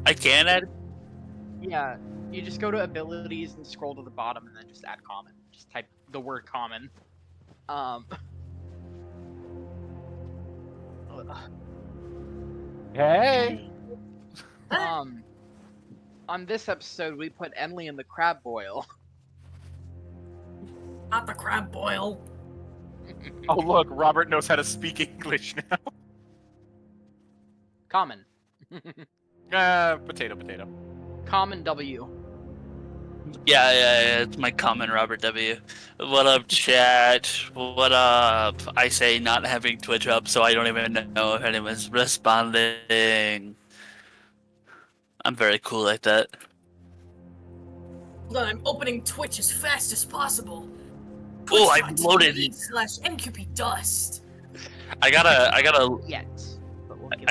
I can add. Yeah, you just go to abilities and scroll to the bottom and then just add common. Just type the word common. Hey. On this episode, we put Emily in the crab boil. Not the crab boil. Oh look, Robert knows how to speak English now. Common. Potato. Common W. Yeah, it's my common Robert W. What up, chat? What up? I say not having Twitch up, so I don't even know if anyone's responding. I'm very cool like that. Hold on, I'm opening Twitch as fast as possible. Oh, I loaded. /NQP Dust. I gotta Yet. But we'll get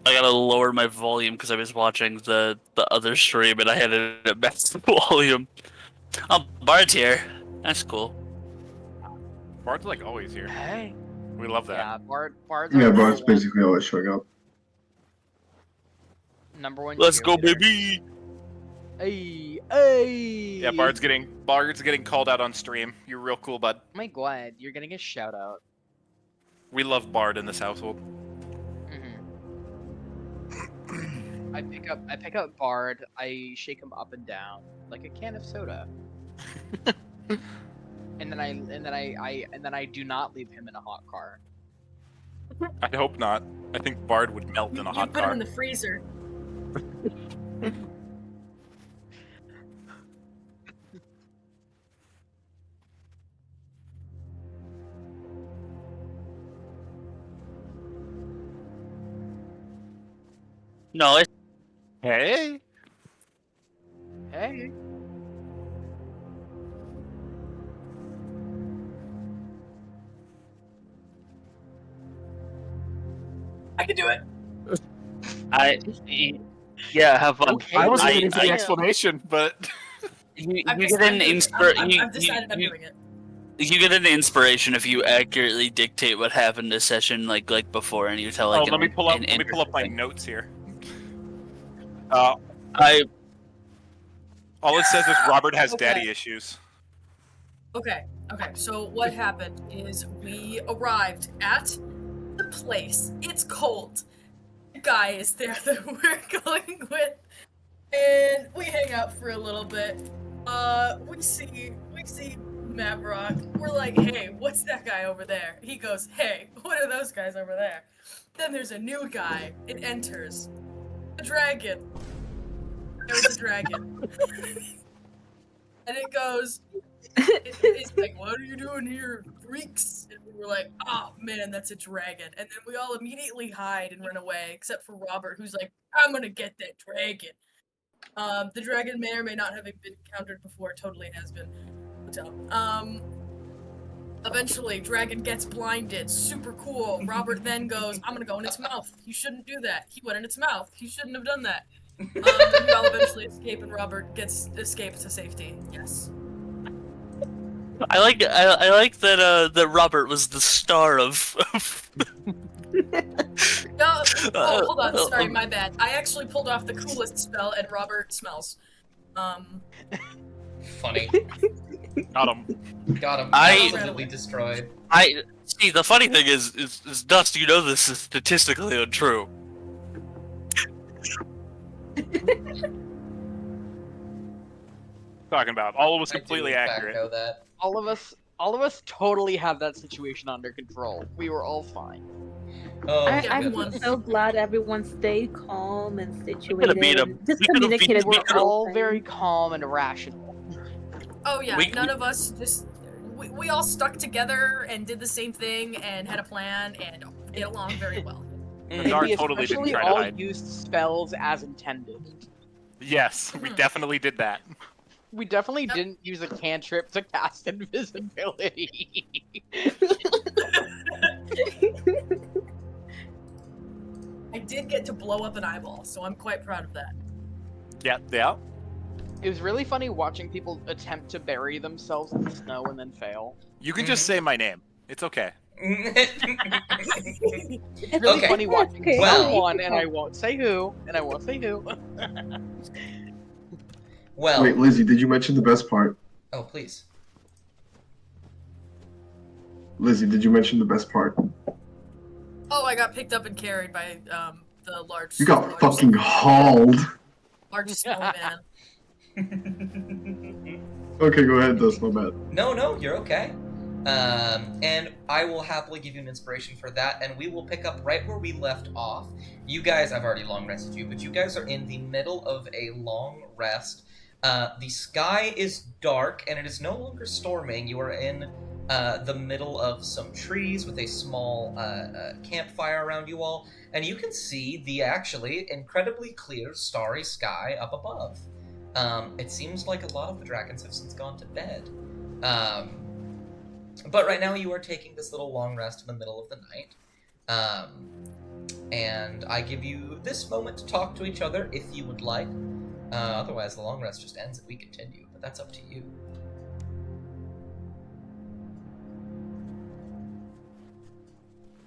I gotta lower my volume because I was watching the other stream and I had it at max volume. Oh, Bard's here. That's cool. Bard's like always here. Hey. We love that. Yeah, Bard's Yeah, our Bard's number one- basically always showing up. number one. Let's go, cheerleader. baby. Hey. Yeah, Bard's getting called out on stream. You're real cool, bud. Oh my god, you're getting a shout out. We love Bard in this household. I pick up Bard. I shake him up and down like a can of soda. and then I do not leave him in a hot car. I hope not. I think Bard would melt in a You hot put car. him in the freezer. No, it's Hey. Hey. I can do it. yeah, have fun. Okay, I was I- waiting for the I- explanation, but You I've get an decided- I've decided I'm you doing it. you get an inspiration if you accurately dictate what happened this session, like before, and you tell like. let me pull up my interesting- notes here. I All it says is Robert has Okay. daddy issues. Okay, so what happened is we arrived at the place. It's cold. The guy is there that we're going with. And we hang out for a little bit. We see Mavrock. We're like, hey, what's that guy over there? He goes, hey, what are those guys over there? Then there's a new guy. It enters. A dragon. There was a dragon. And it goes, it's like, what are you doing here, freaks? And we were like, oh man, that's a dragon. And then we all immediately hide and run away, except for Robert, who's like, I'm gonna get that dragon. The dragon may or may not have been encountered before. It totally has been. Eventually, dragon gets blinded. Super cool. Robert then goes, I'm gonna go in its mouth. You shouldn't do that. He went in its mouth. He shouldn't have done that. Then we all eventually escape, and Robert escapes to safety. Yes. I like that that Robert was the star of. No, oh, hold on. Sorry, my bad. I actually pulled off the coolest spell, and Robert smells. Funny. Got him. Got him. I- Absolutely destroyed. I see. The funny thing is Dust. You know this is statistically untrue. Talking about all of us I do, completely in fact, accurate. know that. All of us totally have that situation under control. We were all fine. Oh, Yeah, I'm everyone- so glad everyone stayed calm and could've situated. beat 'em. and just We could've beat- communicated we with We're could've- all everything. very calm and rational. Oh yeah, We- none of us just we all stuck together and did the same thing and had a plan and get along very well. The guard We totally didn't especially try to all hide. used spells as intended. Yes, we definitely did that. We definitely Yep. didn't use a cantrip to cast invisibility. I did get to blow up an eyeball, so I'm quite proud of that. Yeah. It was really funny watching people attempt to bury themselves in the snow and then fail. You can just say my name. It's okay. It's really Okay. funny watching Okay. Well- someone, and I won't say who, Well, Wait, Lizzie, did you mention the best part? oh please. Lizzie, did you mention the best part? Oh, I got picked up and carried by the large. You got large fucking hauled. large snowman. Okay, go ahead, that's my bad. No, you're okay. And I will happily give you an inspiration for that, and we will pick up right where we left off. You guys, I've already long rested you, but you guys are in the middle of a long rest. The sky is dark, and it is no longer storming. You are in the middle of some trees with a small campfire around you all, and you can see the actually incredibly clear starry sky up above. It seems like a lot of the dragons have since gone to bed. But right now you are taking this little long rest in the middle of the night. And I give you this moment to talk to each other if you would like. Otherwise the long rest just ends and we continue, but that's up to you.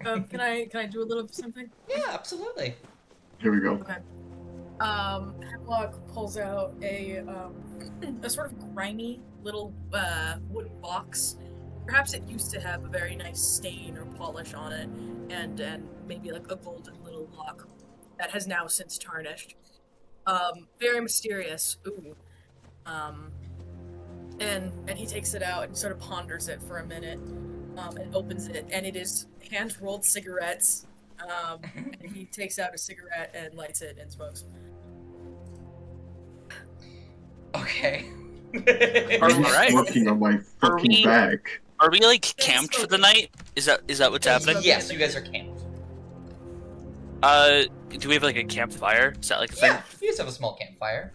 Can I do a little something? Yeah, absolutely. Here we go. Hemlock pulls out a sort of grimy little wooden box. Perhaps it used to have a very nice stain or polish on it, and maybe like a golden little lock that has now since tarnished. Very mysterious. Ooh. And he takes it out and sort of ponders it for a minute, and opens it, and it is hand-rolled cigarettes. And he takes out a cigarette and lights it and smokes. Okay. Are you Alright. smoking on my fucking we- back? Are we like camped for the night? Is that what's happening? Yes, you guys are camped. Do we have like a campfire? Is that like a thing? Yeah, you just have a small campfire.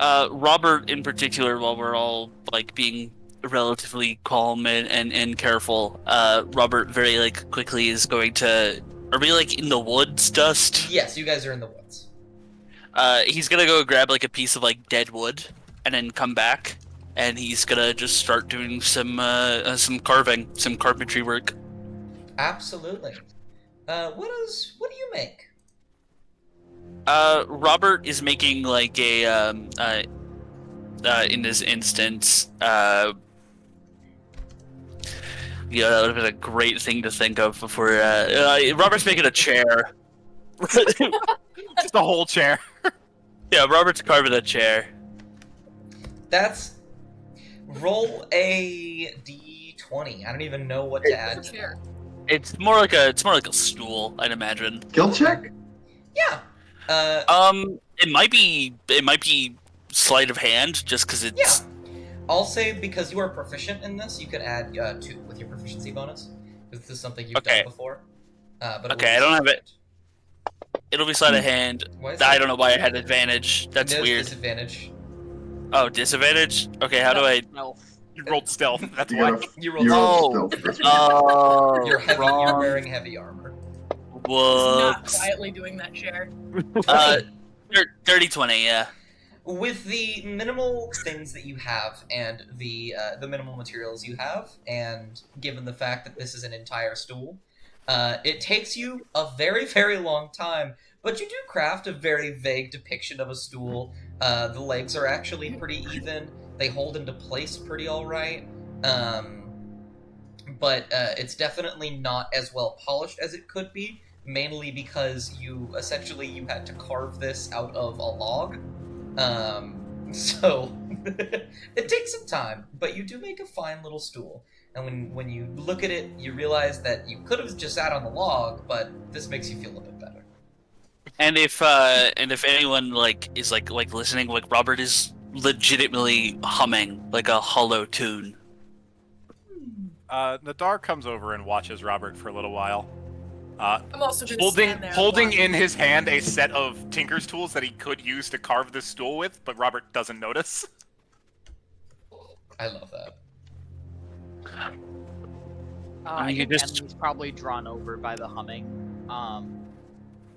Robert in particular, while we're all like being relatively calm and careful, Robert very like quickly is going to. Are we like in the woods, Dust? Yes, you guys are in the woods. He's gonna go grab like a piece of like dead wood, and then come back, and he's gonna just start doing some carving, some carpentry work. Absolutely. What do you make? Robert is making like a in this instance, that would have been a great thing to think of before. Robert's making a chair. Just a whole chair. Yeah, Robert's carving a chair. That's roll a d20. I don't even know what to add to that. It's more like a stool, I'd imagine. Kill check? Yeah. It might be sleight of hand, just because it's. Yeah. I'll say because you are proficient in this, you can add 2 with your proficiency bonus. Because this is something you've Okay. done before. But it Okay, will I don't be have it. different. It'll be sleight of hand. Why is I that- don't know why I had advantage. That's There's weird. disadvantage. Oh, disadvantage? Okay, how do I? No. You rolled stealth. That's You why. gotta You rolled you Oh. rolled stealth. That's what Oh, You're heavy. wrong. You're wearing heavy armor. He's not Whoops. quietly doing that chair. 30-20, yeah. With the minimal things that you have and the minimal materials you have, and given the fact that this is an entire stool, it takes you a very, very long time. But you do craft a very vague depiction of a stool. The legs are actually pretty even. They hold into place pretty all right. But it's definitely not as well polished as it could be, mainly because you had to carve this out of a log. So it takes some time, but you do make a fine little stool. And when you look at it, you realize that you could have just sat on the log, but this makes you feel a bit better. And if anyone is listening, like Robert is legitimately humming like a hollow tune. Nadar comes over and watches Robert for a little while. I'm also gonna stand there. Holding and in his hand a set of tinker's tools that he could use to carve this stool with, but Robert doesn't notice. I love that. I You think just- Henley's probably drawn over by the humming,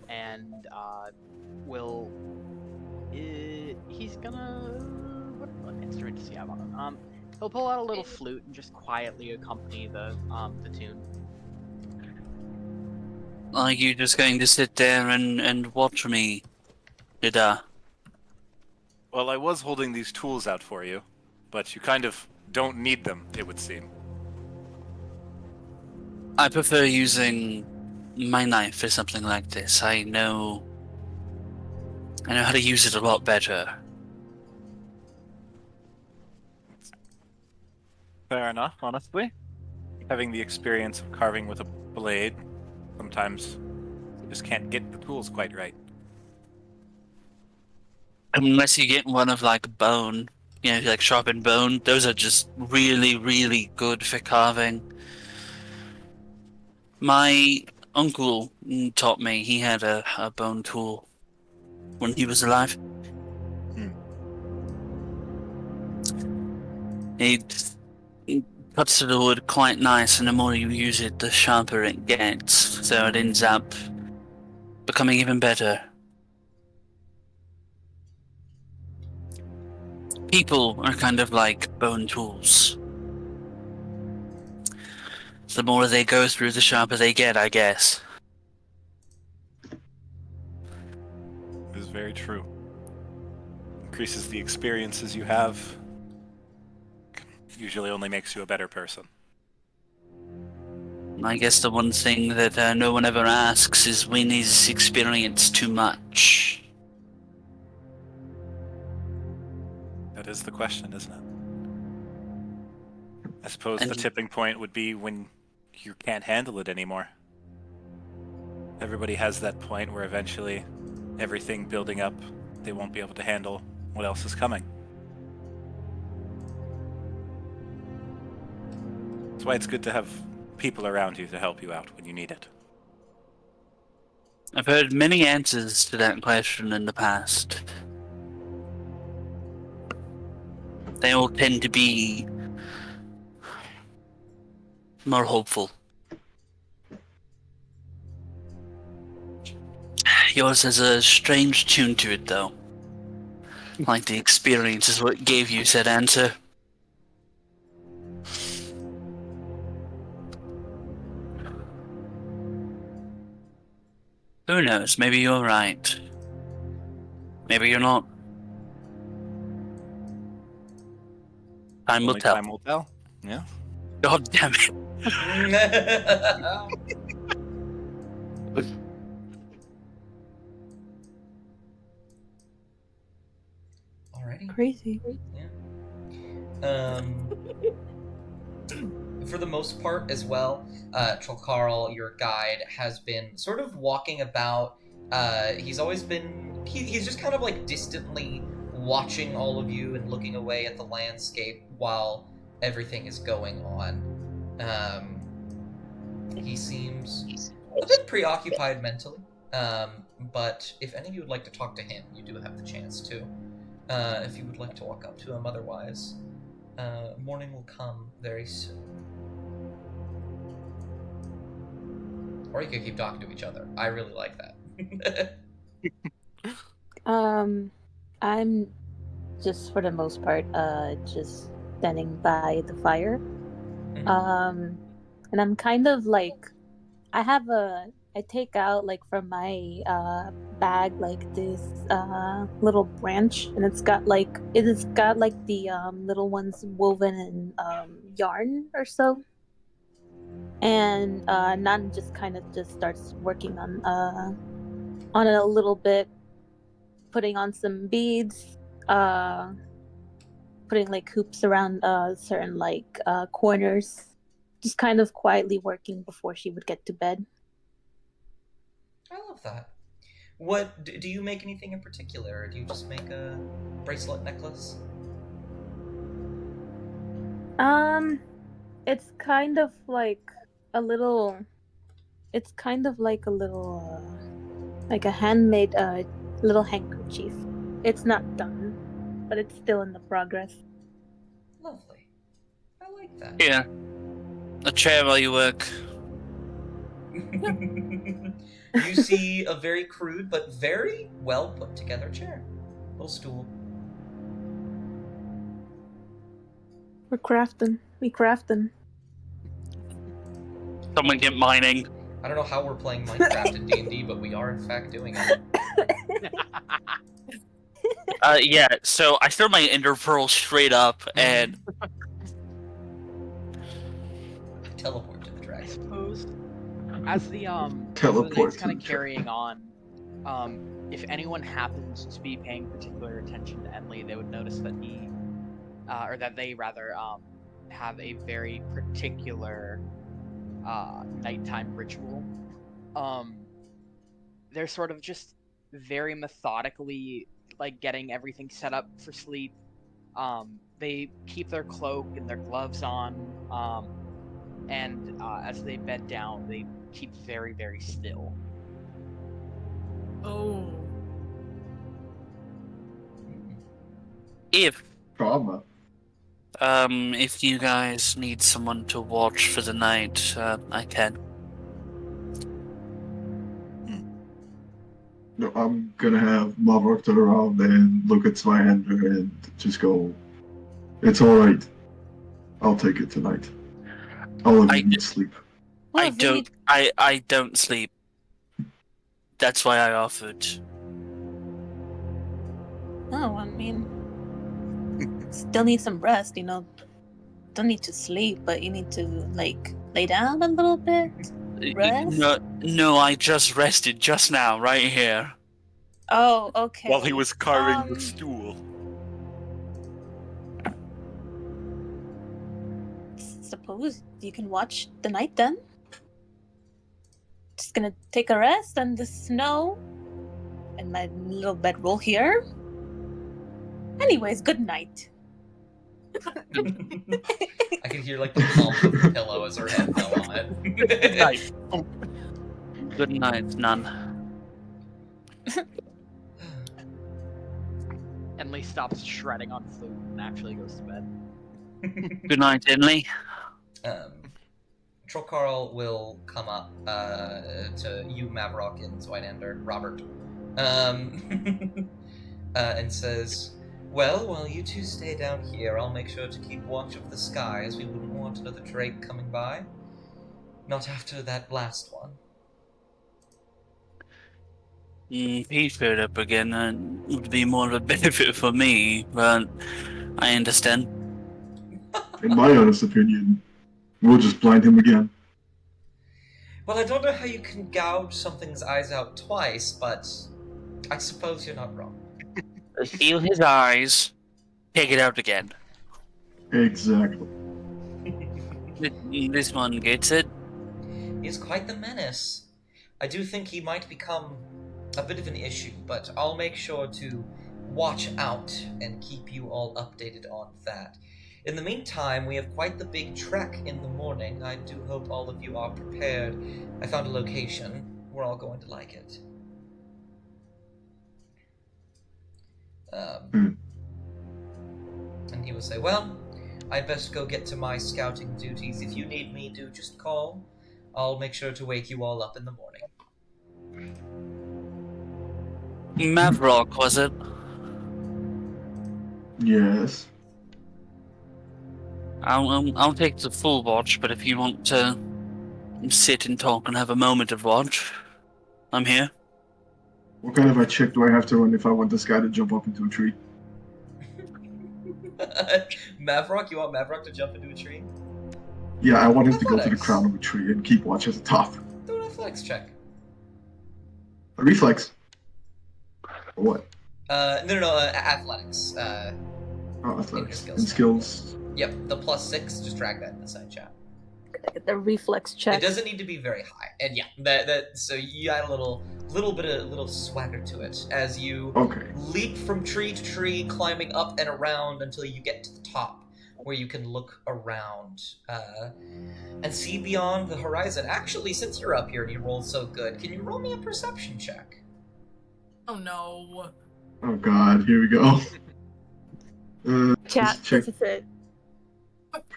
and he's gonna what instrument does he have on him? He'll pull out a little flute and just quietly accompany the tune. Are you just going to sit there and watch me, Dida? Well, I was holding these tools out for you, but you kind of don't need them, it would seem. I prefer using my knife for something like this. I know how to use it a lot better. Fair enough, honestly. Having the experience of carving with a blade, sometimes you just can't get the tools quite right. Unless you get one of like bone, like sharpened bone. Those are just really, really good for carving. My uncle taught me. He had a bone tool when he was alive. He cuts the wood quite nice, and the more you use it, the sharper it gets. So it ends up becoming even better. People are kind of like bone tools. So the more they go through, the sharper they get, I guess. It is very true. Increases the experiences you have. Usually only makes you a better person. I guess the one thing that no one ever asks is when is experience too much? That is the question, isn't it? I suppose And- the tipping point would be when you can't handle it anymore. Everybody has that point where eventually everything building up, they won't be able to handle what else is coming. That's why it's good to have people around you to help you out when you need it. I've heard many answers to that question in the past. They all tend to be more hopeful. Yours has a strange tune to it, though. Like the experience is what gave you said answer. Who knows? Maybe you're right. Maybe you're not. Time will Only tell. time will tell. Yeah. God damn it. Alrighty. Crazy. For the most part as well, Trollcarl, your guide, has been sort of walking about. He's always been. He's just kind of like distantly watching all of you and looking away at the landscape while everything is going on. He seems a bit preoccupied mentally. But if any of you would like to talk to him, you do have the chance to. If you would like to walk up to him, otherwise, morning will come very soon. Or you could keep talking to each other. I really like that. I'm just for the most part, just standing by the fire. Mhm. And I'm kind of like, I take out like from my bag like this little branch, and it has got like the little ones woven in yarn or so. And Nan just kind of just starts working on it a little bit, putting on some beads, putting like hoops around certain like corners, just kind of quietly working before she would get to bed. I love that. What do you make anything in particular, or do you just make a bracelet necklace? It's kind of like a little. It's kind of like a little, like a handmade little handkerchief. It's not done, but it's still in the progress. Lovely. I like that. Here. A chair while you work. You see a very crude but very well put together chair. Little stool. We're crafting. We crafting. Someone get mining. I don't know how we're playing Minecraft in D&D, but we are in fact doing it. Yeah, so I throw my ender pearl straight up and Teleport to the I dragon. suppose as the Teleport night's to kind the of carrying on, if anyone happens to be paying particular attention to Enley, they would notice that he, or that they rather, have a very particular nighttime ritual. They're sort of just very methodically like getting everything set up for sleep. They keep their cloak and their gloves on, and as they bed down, they keep very, very still. Oh. if Trauma. if you guys need someone to watch for the night, I can. No, I'm gonna have Mavrock turn around and look at Zweihander and just go, "It's alright. I'll take it tonight. All of I you need sleep." Well, I if we don't need- I don't sleep. That's why I offered. No, I mean, still need some rest. You know, don't need to sleep, but you need to like lay down a little bit. Rest? No, I just rested just now, right here. Oh, okay. While he was carving Um, the stool. Suppose you can watch the night then. Just gonna take a rest on the snow and my little bedroll here. Anyways, good night. I could hear like the bump of the pillow as her head fell on it. Good night. Good night, none. Enley stops shredding on flute and actually goes to bed. Good night, Inley. Trollcarl will come up to you, Mavrock, and Zweidander, Robert, and says, "Well, while you two stay down here, I'll make sure to keep watch of the sky, as we wouldn't want another Drake coming by. Not after that last one." If he showed up again, it would be more of a benefit for me, but I understand. In my honest opinion, we'll just blind him again. Well, I don't know how you can gouge something's eyes out twice, but I suppose you're not wrong. Steal his eyes, take it out again. Exactly. This one gets it. He's quite the menace. I do think he might become a bit of an issue, but I'll make sure to watch out and keep you all updated on that. In the meantime, we have quite the big trek in the morning. I do hope all of you are prepared. I found a location. We're all going to like it. And he will say, "Well, I'd best go get to my scouting duties. If you need me, do just call. I'll make sure to wake you all up in the morning." Mavrock, was it? Yes. I'll take the full watch, but if you want to sit and talk and have a moment of watch, I'm here. What kind of a check do I have to run if I want this guy to jump up into a tree? Mavrock? You want Mavrock to jump into a tree? Yeah, I want him to go to the Athletics. crown of a tree and keep watch at the top. Do an athletics check. A reflex. Or what? No, athletics. Oh, athletics. skills. And skills. Yep, the +6, just drag that in the side chat. Get the reflex check. It doesn't need to be very high. And yeah, so you add a little swagger to it as you Okay. leap from tree to tree, climbing up and around until you get to the top, where you can look around and see beyond the horizon. Actually, since you're up here and you rolled so good, can you roll me a perception check? Oh no. Oh god, here we go. Chat, let's check. this is it.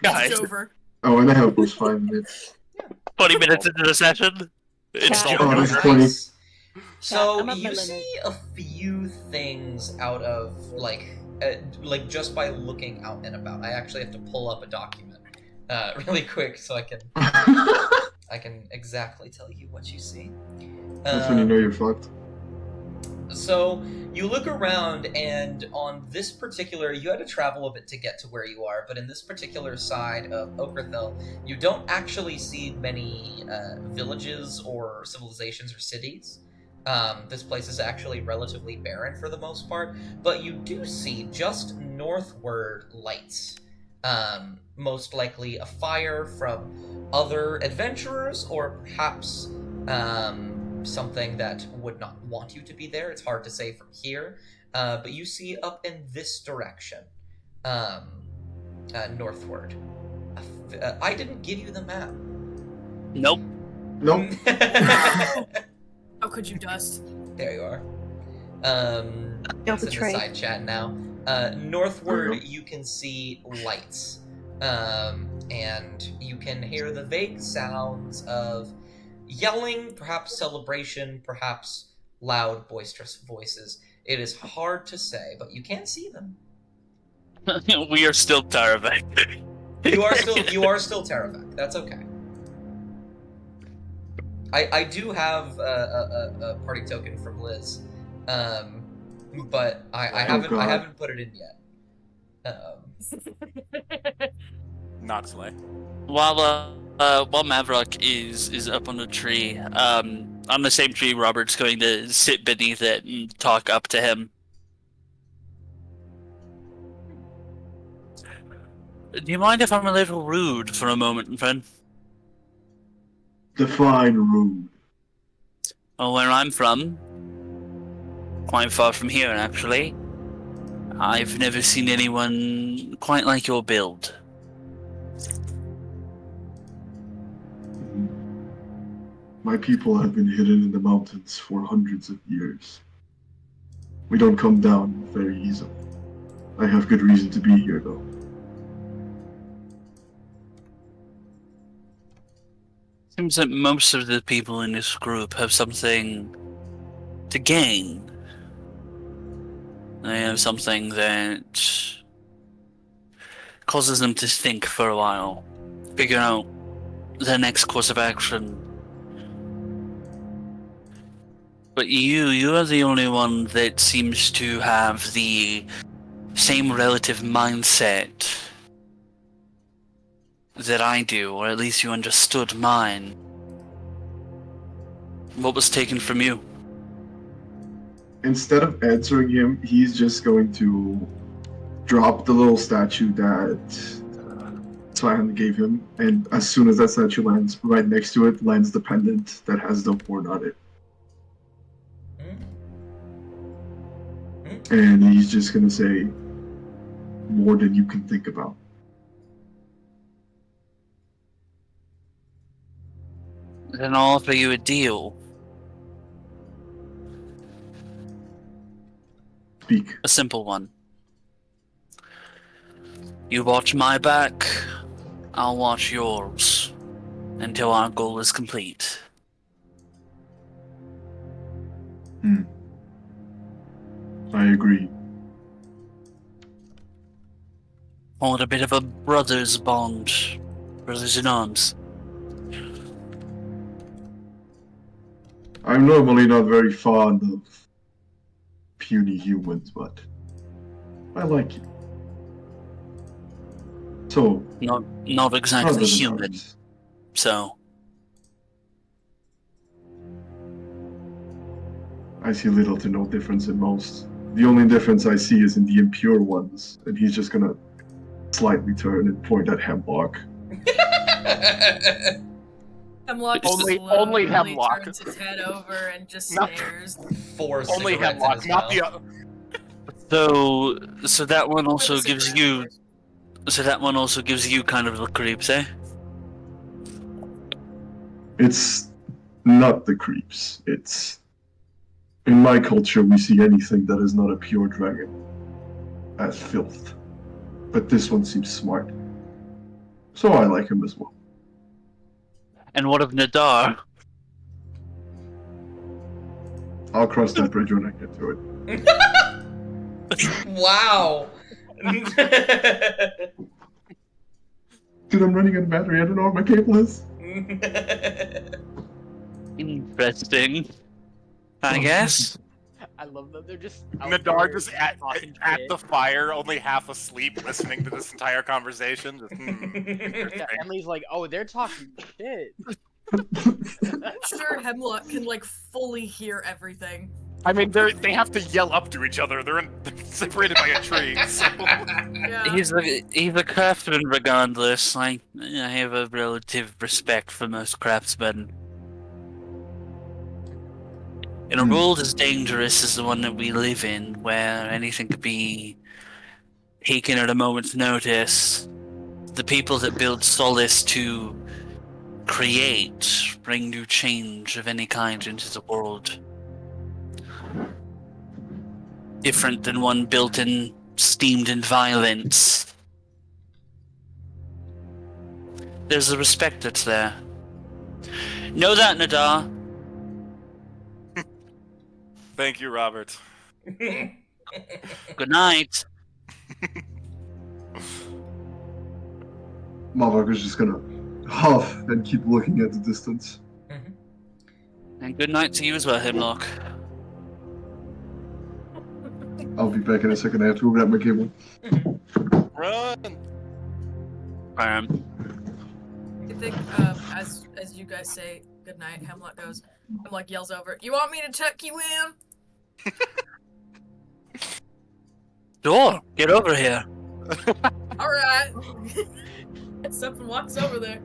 Guys. It's over. Oh, and I have plus 5 minutes. 20 minutes into the session. It's Yeah. Oh, Joker. that's 20. So I'm at my you limit. see a few things out of like like just by looking out and about. I actually have to pull up a document really quick so I can exactly tell you what you see. That's when you know you're fucked. So you look around, and on this particular, you had to travel a bit to get to where you are, but in this particular side of Okerthil, you don't actually see many villages or civilizations or cities. This place is actually relatively barren for the most part, but you do see just northward lights. Most likely a fire from other adventurers, or perhaps something that would not want you to be there. It's hard to say from here, but you see up in this direction, northward. I didn't give you the map. Nope. Nope. How could you, Dust? There you are. You'll It's in the betray. side chat now. Northward, Okay. you can see lights, and you can hear the vague sounds of yelling, perhaps celebration, perhaps loud, boisterous voices. It is hard to say, but you can see them. We are still terrified. You are still Terravec. That's okay. I do have a party token from Liz, but I haven't put it in yet. Not Slay. While Mavrock is up on the tree, on the same tree, Robert's going to sit beneath it and talk up to him. Do you mind if I'm a little rude for a moment, friend? Define rude. Well, where I'm from, quite far from here, actually, I've never seen anyone quite like your build. My people have been hidden in the mountains for hundreds of years. We don't come down very easily. I have good reason to be here, though. Seems that most of the people in this group have something to gain. They have something that causes them to think for a while, figure out their next course of action. But you are the only one that seems to have the same relative mindset that I do, or at least you understood mine. What was taken from you? Instead of answering him, he's just going to drop the little statue that Swan gave him, and as soon as that statue lands, right next to it lands the pendant that has the horn on it. And he's just gonna say, more than you can think about. Then I'll offer you a deal. Speak. A simple one. You watch my back, I'll watch yours, until our goal is complete. I agree. Call it a bit of a brother's bond. Brothers in arms. I'm normally not very fond of puny humans, but I like you. So, Not exactly brothers in human, arms. so... I see little to no difference in most. The only difference I see is in the impure ones, and he's just gonna slightly turn and point at Hemlock. Hemlock Only slowly Hemlock. turns his head over and just Not- stares. Four Only cigarettes in Hemlock, his not mouth. the other. So that one also With a gives cigarette, you... of course. So that one also gives you kind of the creeps, eh? It's not the creeps. It's... In my culture, we see anything that is not a pure dragon as filth. But this one seems smart. So I like him as well. And what of Nadar? I'll cross that bridge when I get to it. Wow. Dude, I'm running out of battery. I don't know where my cable is. Interesting. I Oh, guess. I love that they're just out Nadar there just talking at shit. the fire, only half asleep, listening to this entire conversation. Just, Yeah, Emily's like, oh, they're talking shit. I'm sure Hemlock can like fully hear everything. I mean, they have to yell up to each other. They're separated by a tree. So. Yeah. He's a craftsman regardless. I have a relative respect for most craftsmen. In a world as dangerous as the one that we live in, where anything could be taken at a moment's notice, the people that build Solace to create, bring new change of any kind into the world. Different than one built in, steamed in violence. There's a respect that's there. Know that, Nadar. Thank you, Robert. Good night. Motherfucker's just gonna huff and keep looking at the distance. And good night to you as well, Hemlock. I'll be back in a second. I have to go grab my cable. Run! I think as you guys say goodnight, Hemlock yells over, "You want me to tuck you in?" Sure, get over here. Alright. Gets up and walks over there.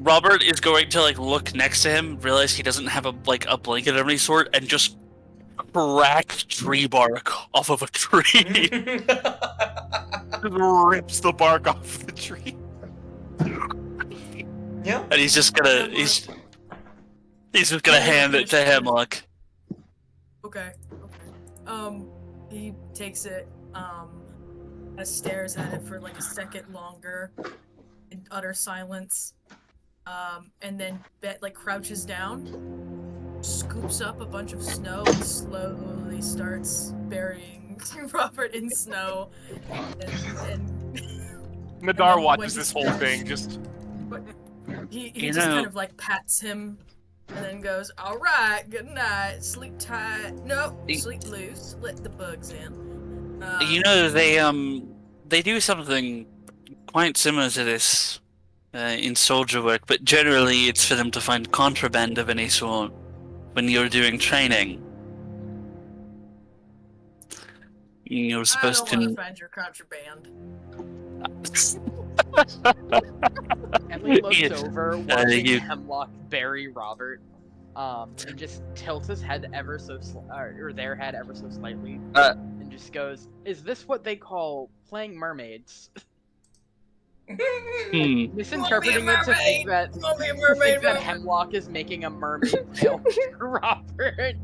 Robert is going to look next to him, realize he doesn't have a blanket of any sort, and just crack tree bark off of a tree. Rips the bark off the tree. Yeah. And he's just gonna hand it to Hemlock. Okay. He takes it, stares at it for like a second longer in utter silence, and then crouches down, scoops up a bunch of snow, and slowly starts burying Robert in snow, and Nadar when watches he's this whole finished- thing, just He You just know- kind of pats him and then goes, "All right, good night, sleep tight. No, sleep loose. Let the bugs in." You know, they do something quite similar to this in soldier work, but generally it's for them to find contraband of any sort when you're doing training. You're I supposed don't want to. to find your contraband. Emily looks Yeah. over, watching you- Hemlock bury Robert, and just tilts his head ever so or their head ever so slightly, and just goes, "Is this what they call playing mermaids?" Misinterpreting it to think that You want me a mermaid, Robert? Hemlock is making a mermaid tail for Robert.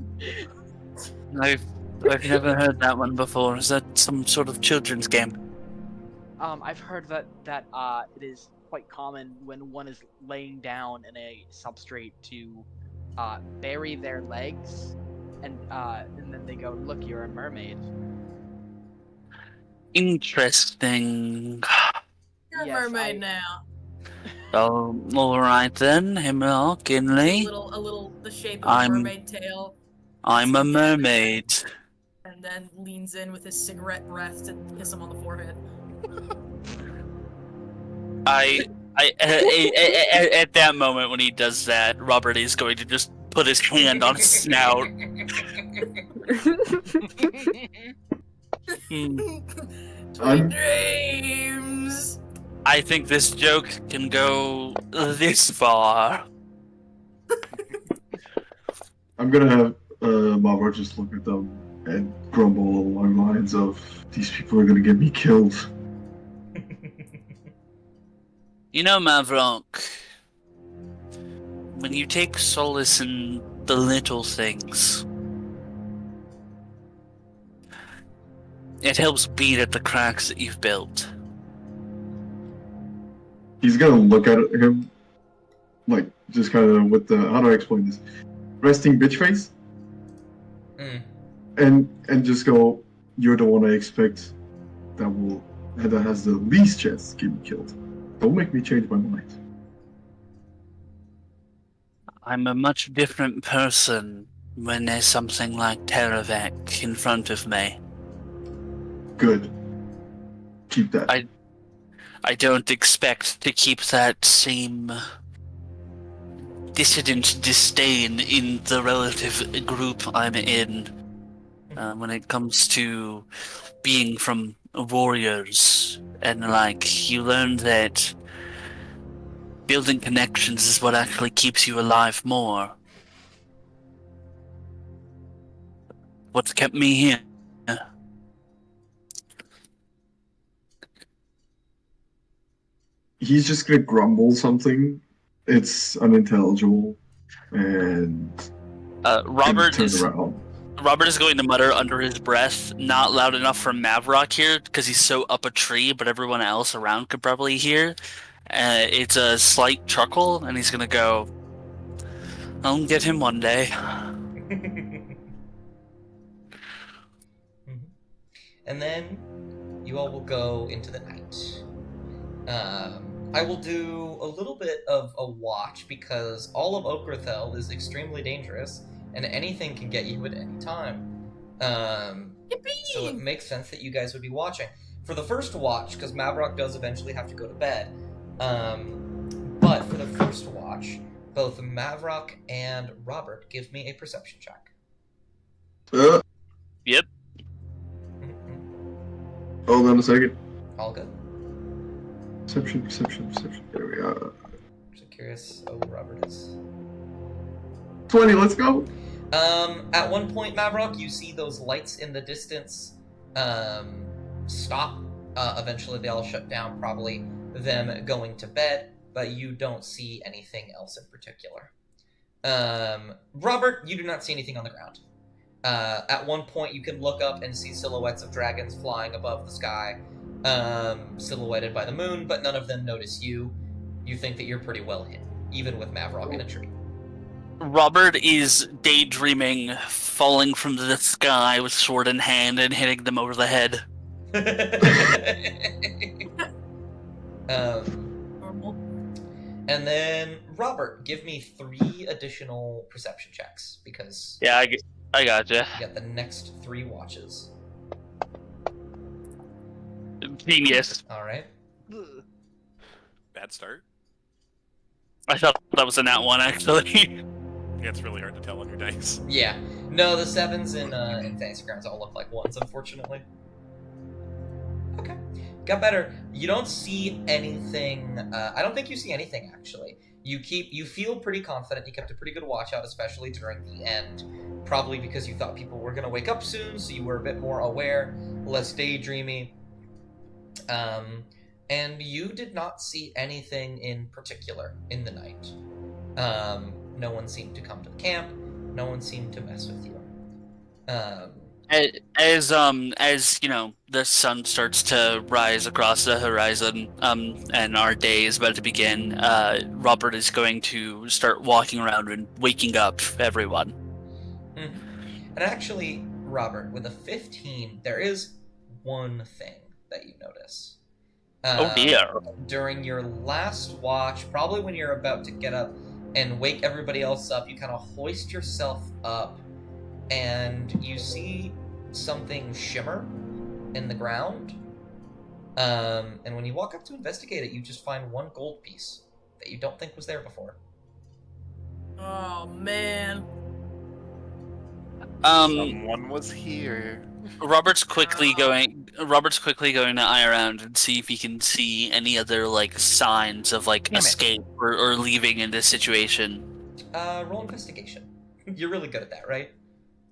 I've never heard that one before. Is that some sort of children's game? I've heard that it is quite common when one is laying down in a substrate to bury their legs, and then they go, "Look, you're a mermaid." Interesting. You're a Yes, mermaid I- now. Oh, all right then, Hemlock, Inley. A little, the shape of I'm- a mermaid tail, I'm a mermaid. and then leans in with his cigarette breath to kiss him on the forehead. At that moment when he does that, Robert is going to just put his hand on his snout. Hmm. Sweet dreams. I think this joke can go this far. I'm gonna have Mavra just look at them and grumble along the lines of, "These people are gonna get me killed." You know, Mavrock, when you take solace in the little things, it helps beat at the cracks that you've built. He's gonna look at him, like, just kind of with the, how do I explain this? Resting bitch face? Mm. and just go, you're the one I expect that has the least chance to get me killed. Don't make me change my mind. I'm a much different person when there's something like Terravec in front of me. Good. Keep that. I don't expect to keep that same dissident disdain in the relative group I'm in when it comes to being from warriors. And like, you learn that building connections is what actually keeps you alive more. What's kept me here? He's just gonna grumble something. It's unintelligible, and Robert turn is around. going to mutter under his breath, not loud enough for Mavrock here because he's so up a tree, but everyone else around could probably hear. It's a slight chuckle, and he's gonna go, "I'll get him one day." And then you all will go into the night. I will do a little bit of a watch because all of Okrathel is extremely dangerous, and anything can get you at any time. So it makes sense that you guys would be watching. For the first watch, because Mavrock does eventually have to go to bed, but for the first watch, both Mavrock and Robert give me a perception check. Yep. Hold on a second. All good. Perception. There we are. So curious. Oh, Robert is 20, let's go. At one point, Mavrock, you see those lights in the distance stop. Eventually, they all shut down, probably them going to bed, but you don't see anything else in particular. Robert, you do not see anything on the ground. At one point, you can look up and see silhouettes of dragons flying above the sky, silhouetted by the moon, but none of them notice you. You think that you're pretty well hidden, even with Mavrock in a tree. Robert is daydreaming, falling from the sky with sword in hand and hitting them over the head. Normal. And then, Robert, give me 3 additional perception checks, because Yeah, I gotcha. you got the next 3 watches. Genius. Alright. Bad start. I thought that was a nat one, actually. Yeah, it's really hard to tell on your dice. Yeah. No, the 7s in Fantasy Grounds all look like 1s, unfortunately. Okay. Got better. You don't see anything. I don't think you see anything, actually. You feel pretty confident. You kept a pretty good watch out, especially during the end. Probably because you thought people were going to wake up soon, so you were a bit more aware, less daydreamy. And you did not see anything in particular in the night. No one seemed to come to the camp. No one seemed to mess with you. As you know, the sun starts to rise across the horizon, and our day is about to begin. Robert is going to start walking around and waking up everyone. Mm-hmm. And actually, Robert, with a 15, there is one thing that you notice. Oh dear. During your last watch, probably when you're about to get up and wake everybody else up, you kind of hoist yourself up, and you see something shimmer in the ground. And when you walk up to investigate it, you just find 1 gold piece that you don't think was there before. Oh man. Someone was here. Robert's quickly going to eye around and see if he can see any other like signs of like Damn it. escape or leaving in this situation. Roll investigation. You're really good at that, right?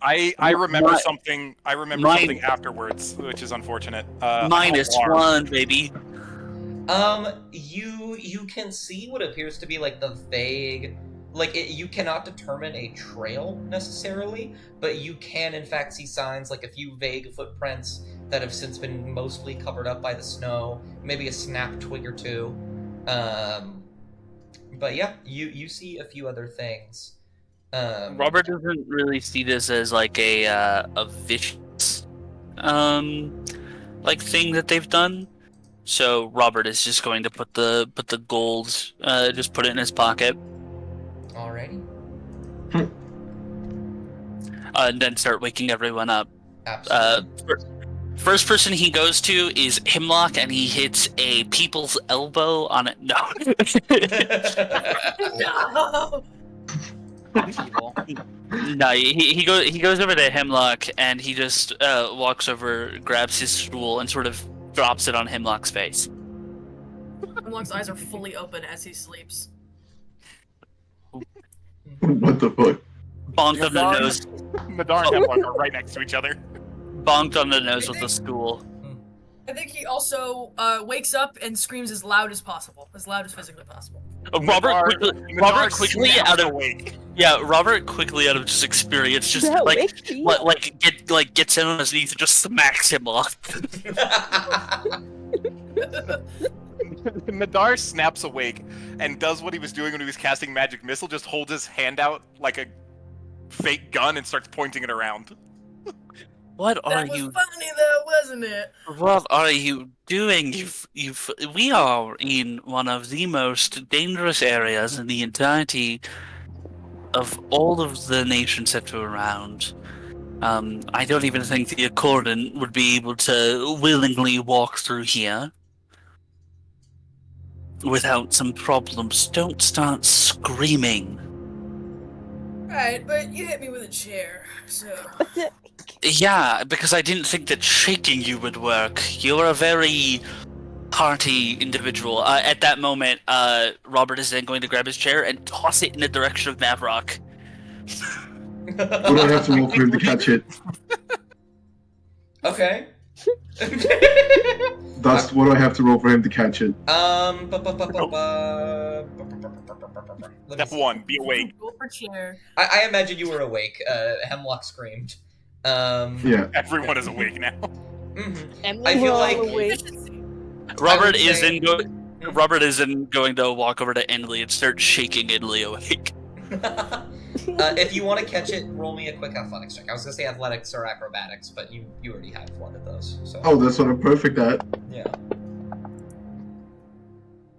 I remember My- something. I remember mine- something afterwards, which is unfortunate. -1, baby. You can see what appears to be like the vague, you cannot determine a trail necessarily, but you can in fact see signs, like a few vague footprints that have since been mostly covered up by the snow, maybe a snapped twig or 2. But yeah, you see a few other things. Robert doesn't really see this as like a vicious like thing that they've done. So Robert is just going to put the gold, just put it in his pocket, Alrighty. and then start waking everyone up. Absolutely. First person he goes to is Hemlock, and he hits a people's elbow on it. No. No. That's evil. No, he goes over to Hemlock, and he just walks over, grabs his stool, and sort of drops it on Hemlock's face. Hemlock's eyes are fully open as he sleeps. What the fuck? Bonked on the Madar- nose. Madar and Hemlock are right next to each other. Bonked on the nose with a stool. I think he also wakes up and screams as loud as possible, as loud as physically possible. Robert quickly snaps out of awake. Robert quickly out of just experience just That like wakes me up. gets in on his knees and just smacks him off. Madar snaps awake and does what he was doing when he was casting Magic Missile, just holds his hand out like a fake gun and starts pointing it around. What are That was you? funny though, wasn't it? What are you doing? We are in one of the most dangerous areas in the entirety of all of the nations that are around. I don't even think the Accordant would be able to willingly walk through here without some problems. Don't start screaming. Right, but you hit me with a chair, so. Yeah, because I didn't think that shaking you would work. You're a very hearty individual. At that moment, Robert is then going to grab his chair and toss it in the direction of Mavrock. What do I have to roll for him to catch it? Okay. That's what I have to roll for him to catch it. Step 1, be awake. Roll for chair. I imagine you were awake. Hemlock screamed. Yeah. Everyone is awake now. Mhm. And I feel like Efficiency. Robert would is say- Robert isn't going to walk over to Enley and start shaking Enley awake. if you want to catch it, roll me a quick athletics check. I was gonna say athletics or acrobatics, but you already have one of those. So Oh, that's what I'm perfect at. yeah.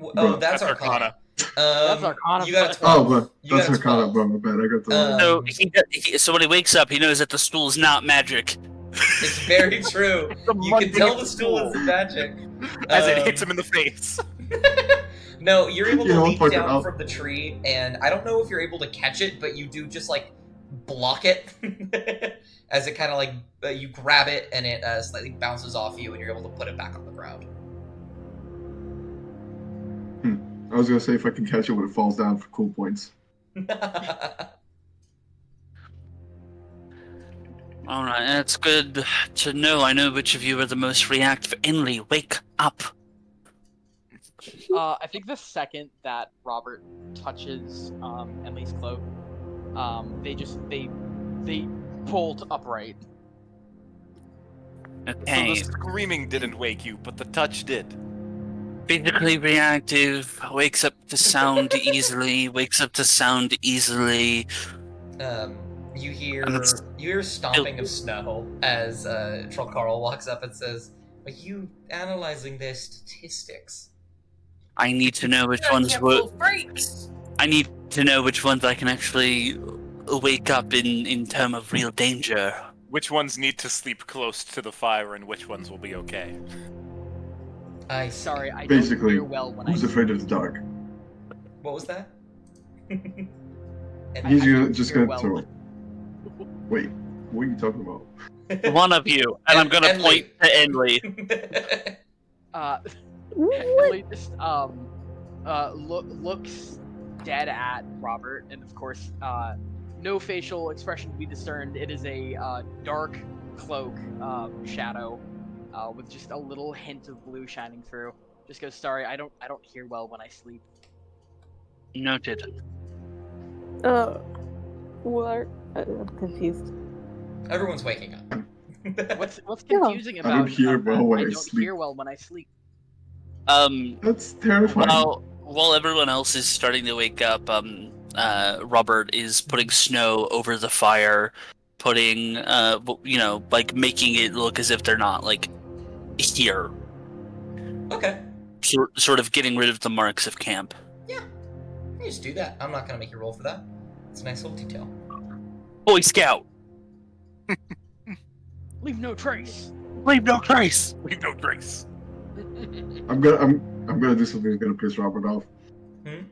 Oh, Bruh. that's That's Arcana. That's Arcana. You got a Oh, 12. but You that's got a Arcana, 12. bro. My bad. I got the wrong. So when he wakes up, he knows that the stool is not magic. It's very true. You can tell the stool is magic. As it hits him in the face. No, you're able You to don't leap fuck it down up. from the tree, and I don't know if you're able to catch it, but you do just like block it as it kind of like you grab it and it slightly bounces off you, and you're able to put it back on the ground. I was gonna say if I can catch it when it falls down for cool points. All right, that's good to know. I know which of you are the most reactive. Enley, wake up. I think the second that Robert touches Enley's cloak, they bolt upright. So Okay. the screaming didn't wake you, but the touch did. Physically reactive, wakes up to sound easily, wakes up to sound easily. You hear And it's stomping of snow as Troll Carl walks up and says, "Are you analyzing their statistics?" I need to know which You ones can't were. pull freaks. I need to know which ones I can actually wake up in term of real danger. Which ones need to sleep close to the fire and which ones will be okay? I see. Sorry, I Basically, don't hear well when Who's I. afraid of the dark? What was that? And He's I gonna, don't just hear gonna throw it. Wait, what are you talking about? One of you, and I'm gonna point to Enley. Enley just looks dead at Robert, and of course, no facial expression to be discerned. It is a dark cloak shadow with just a little hint of blue shining through. Just goes, sorry, I don't hear well when I sleep. Noted. What? I'm confused. Everyone's waking up. What's Yeah. confusing I about don't hear that? well when I don't sleep. hear well when I sleep. Um, That's terrifying. while everyone else is starting to wake up, Robert is putting snow over the fire, putting, like making it look as if they're not like here. Okay. Sort of getting rid of the marks of camp. Yeah. You just do that. I'm not gonna make you roll for that. It's a nice little detail. Boy Scout, Leave no trace. leave no trace. Leave no trace. I'm gonna do something that's gonna piss Robert off. Hmm?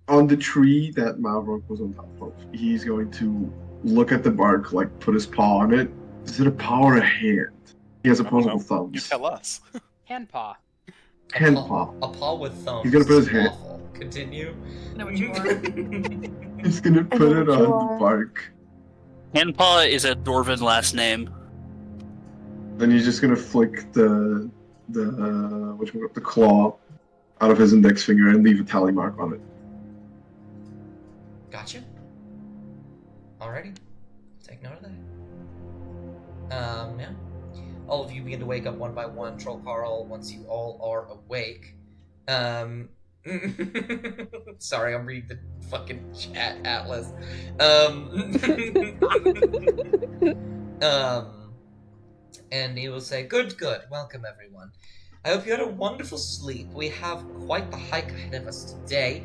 On the tree that Maverick was on top of, he's going to look at the bark, like put his paw on it. Is it a paw or a hand? He has I don't opposable know. thumbs. You tell us. Hand paw. Hand paw. A paw with thumbs. He's gonna put his is hand- awful. Continue. I know what you are. He's gonna put know it what you on are. the bark. Handpaw is a Dwarven last name. Then he's just gonna flick the claw out of his index finger and leave a tally mark on it. Gotcha. Alrighty. Take note of that. Yeah. All of you begin to wake up one by one. Troll Carl, once you all are awake. Sorry, I'm reading the fucking chat, Atlas. And he will say, Good. Welcome, everyone. I hope you had a wonderful sleep. We have quite the hike ahead of us today.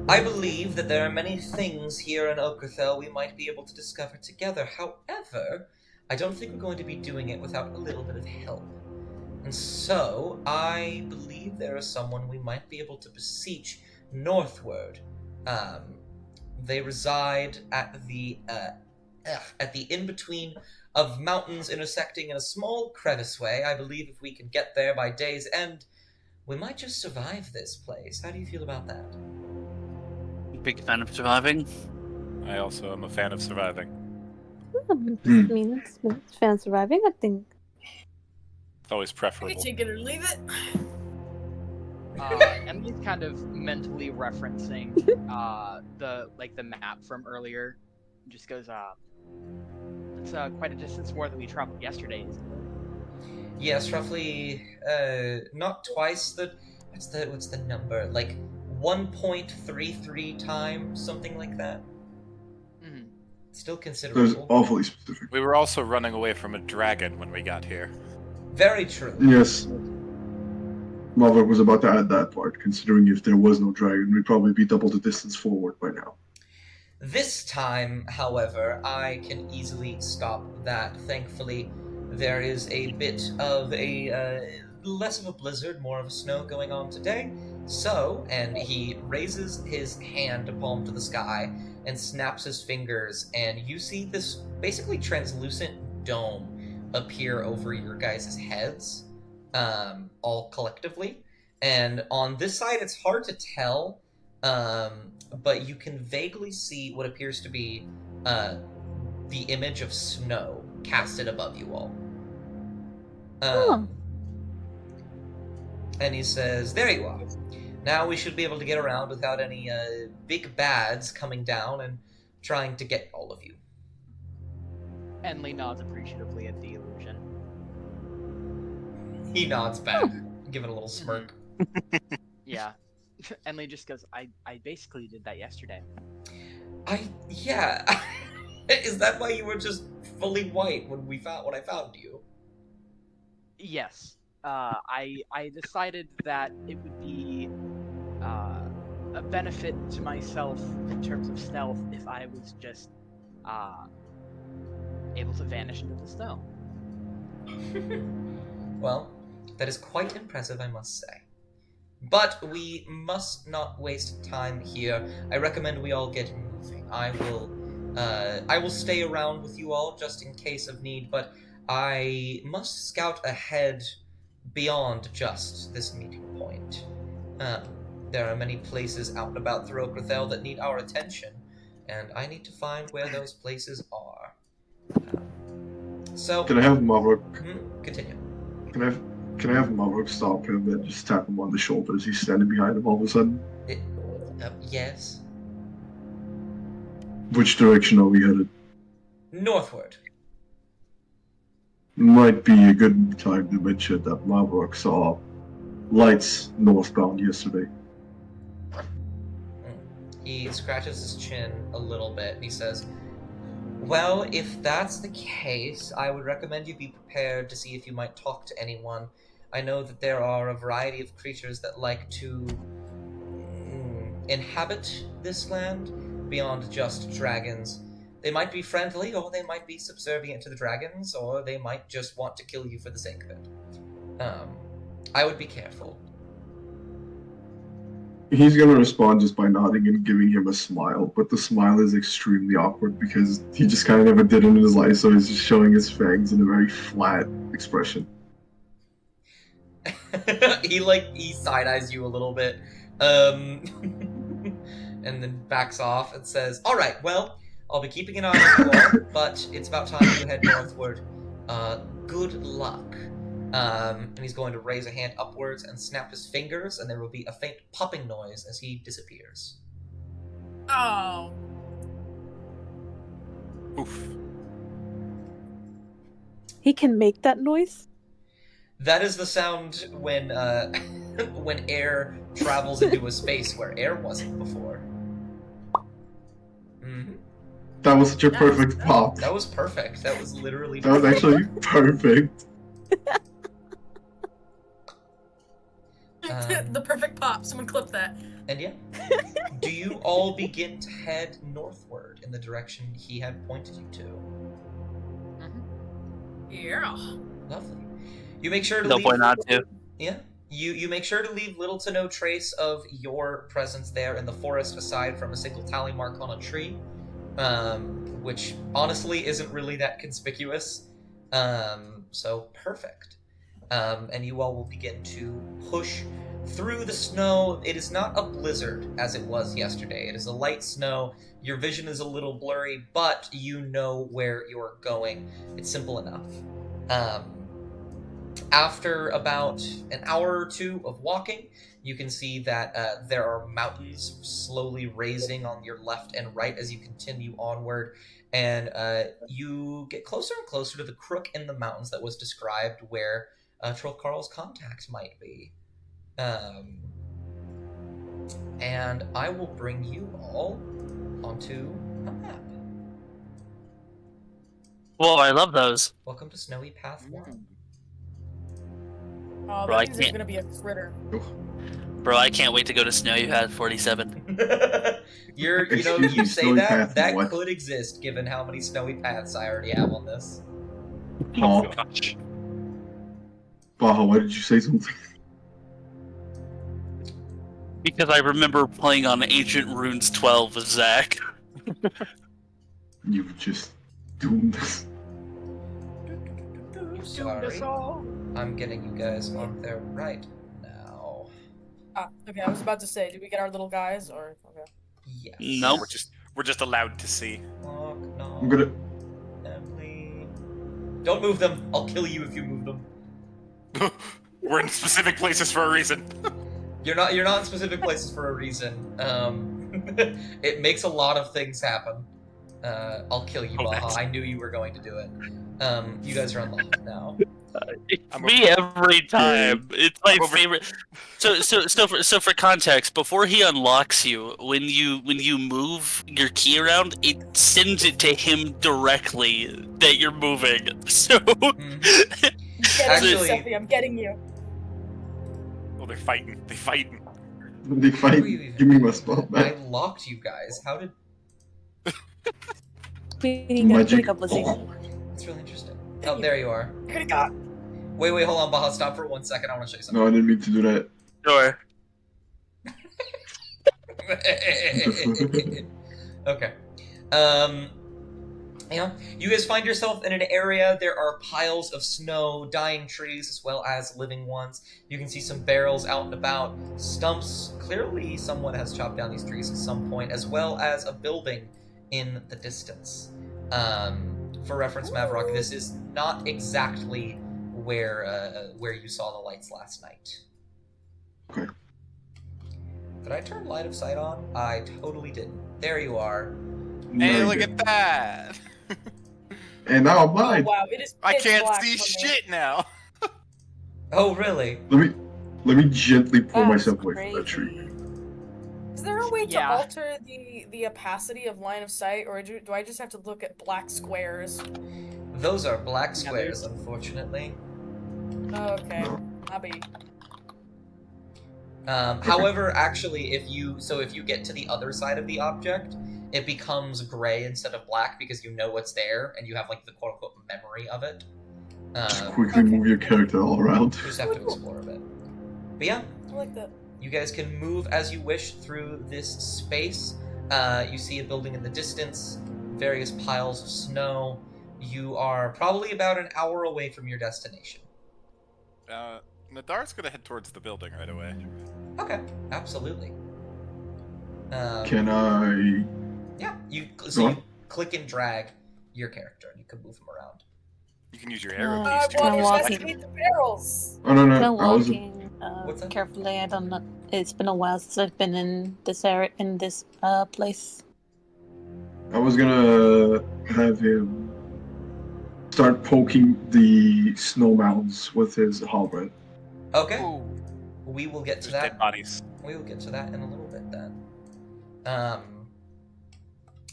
I believe that there are many things here in Okerthel we might be able to discover together. However, I don't think we're going to be doing it without a little bit of help. And so, I believe there is someone we might be able to beseech northward. They reside at the in-between of mountains intersecting in a small creviceway. I believe if we can get there by day's end, we might just survive this place. How do you feel about that? Big fan of surviving. I also am a fan of surviving. I mean, it's fan surviving, I think. It's always I preferable. can take it or leave it. Emily's kind of mentally referencing the map from earlier. Just goes, it's quite a distance more than we traveled yesterday, isn't it? Yes, roughly, not twice the... What's the number? Like, 1.33 times, something like that. Mhm. Still That was considerable. awfully specific. We were also running away from a dragon when we got here. Very true. Yes. Maverick was about to add that part, considering if there was no dragon, we'd probably be double the distance forward by now. This time, however, I can easily stop that. Thankfully, there is a bit of a less of a blizzard, more of a snow going on today. So, and he raises his hand palm to the sky and snaps his fingers, and you see this basically translucent dome appear over your guys' heads, all collectively. And on this side, it's hard to tell, but you can vaguely see what appears to be the image of snow casted above you all. And he says, There you are. Now we should be able to get around without any big bads coming down and trying to get all of you. Enly nods appreciatively at the illusion. He nods back, give it a little smirk. Yeah. Enly just goes, I basically did that yesterday. Yeah. Is that why you were just fully white when I found you? Yes. I decided that it would be a benefit to myself in terms of stealth if I was just able to vanish into the snow. Well, that is quite impressive, I must say. But we must not waste time here. I recommend we all get moving. I will stay around with you all just in case of need, but I must scout ahead beyond just this meeting point. There are many places out and about through Okerthel that need our attention, and I need to find where those places are. So, Can I have Maverick? continue. Can I have Maverick stop him and just tap him on the shoulder as he's standing behind him all of a sudden? Yes. Which direction are we headed? Northward. Might be a good time to mention that Maverick saw lights northbound yesterday. He scratches his chin a little bit and he says, "Well, if that's the case, I would recommend you be prepared to see if you might talk to anyone. I know that there are a variety of creatures that like to inhabit this land beyond just dragons. They might be friendly, or they might be subservient to the dragons, or they might just want to kill you for the sake of it. I would be careful." He's gonna respond just by nodding and giving him a smile, but the smile is extremely awkward because he just kind of never did it in his life, so he's just showing his fangs in a very flat expression. he side-eyes you a little bit, and then backs off and says, "All right, well, I'll be keeping an eye on you all, but it's about time you head northward. Good luck." And he's going to raise a hand upwards and snap his fingers, and there will be a faint popping noise as he disappears. Oh. Oof. He can make that noise? That is the sound when when air travels into a space where air wasn't before. Mm-hmm. That was such a perfect pop. That was perfect. That was literally That was actually perfect. The perfect pop. Someone clip that. And yeah, do you all begin to head northward in the direction he had pointed you to? Yeah. Lovely. You make sure to No leave. point not to. Yeah. You make sure to leave little to no trace of your presence there in the forest, aside from a single tally mark on a tree, which honestly isn't really that conspicuous. So perfect. And you all will begin to push through the snow. It is not a blizzard as it was yesterday. It is a light snow. Your vision is a little blurry, but you know where you're going. It's simple enough. After about an hour or two of walking, you can see that there are mountains slowly raising on your left and right as you continue onward, and you get closer and closer to the crook in the mountains that was described where Troll Carl's contact might be. And I will bring you all onto a map. Whoa, I love those. Welcome to Snowy Path 1. Oh, Bro, I that means there's can't- gonna be a critter. Bro, I can't wait to go to Snowy Path 47. You Excuse me, say Snowy that? Path That what? could exist given how many snowy paths I already have on this. Paul, Gosh. Baja, why did you say something? Because I remember playing on Ancient Runes 12 with Zach. You've just doomed us. Sorry. I'm getting you guys on there right now. Okay, I was about to say, did we get our little guys or okay? Yes. No. We're just allowed to see. Knock, knock, I'm gonna. Emily. Don't move them. I'll kill you if you move them. We're in specific places for a reason. You're not in specific places for a reason. It makes a lot of things happen. I'll kill you, Baja. that's- I knew you were going to do it. You guys are unlocked now. It's I'm me every time. It's my over- favorite. So for context, before he unlocks you, when you move your key around, it sends it to him directly that you're moving. So Mhm. Getting you, Actually- Sephi, I'm getting you. Oh, they're fighting. They fighting. They fight. Give me my spell I back. locked you guys. How did? We didn't get Magic. pick up a Oh, That's really interesting. Oh, there you are. You're gonna go. Wait, hold on, Baja. Stop for 1 second. I want to show you something. no, I didn't mean to do that. sure. Okay. Yeah, you guys find yourself in an area. There are piles of snow, dying trees, as well as living ones. You can see some barrels out and about, stumps. Clearly, someone has chopped down these trees at some point, as well as a building in the distance. For reference, Mavrock, this is not exactly where you saw the lights last night. Okay. Did I turn light of sight on? I totally didn't. There you are. No, Hey, you look didn't. at that! And now Oh, mine. wow, it is. I pitch can't black see for me. shit now. Oh, really? Let me gently pull That's myself away from that tree. crazy. Is there a way to Yeah. alter the opacity of line of sight, or do I just have to look at black squares? Those are black Yeah, squares, there's- unfortunately. Okay, hobby. However, actually, if you get to the other side of the object, it becomes gray instead of black because you know what's there and you have like the quote unquote memory of it. Just You quickly move your character all around. just have to explore a bit. But yeah, I like that. you guys can move as you wish through this space. You see a building in the distance, various piles of snow. You are probably about an hour away from your destination. Nadar's gonna head towards the building right away. Okay, absolutely. Can I? Yeah, you Go on. click and drag your character, and you can move him around. You can use your arrow I keys to wanna walk in. investigate the barrels. Oh no, Kind no. of I was. walking What's that? carefully. I don't know. It's been a while since I've been in this area, in this place. I was gonna have him start poking the snow mounds with his halberd. Okay, Ooh. we will get to There's that. dead bodies. We will get to that in a little bit then.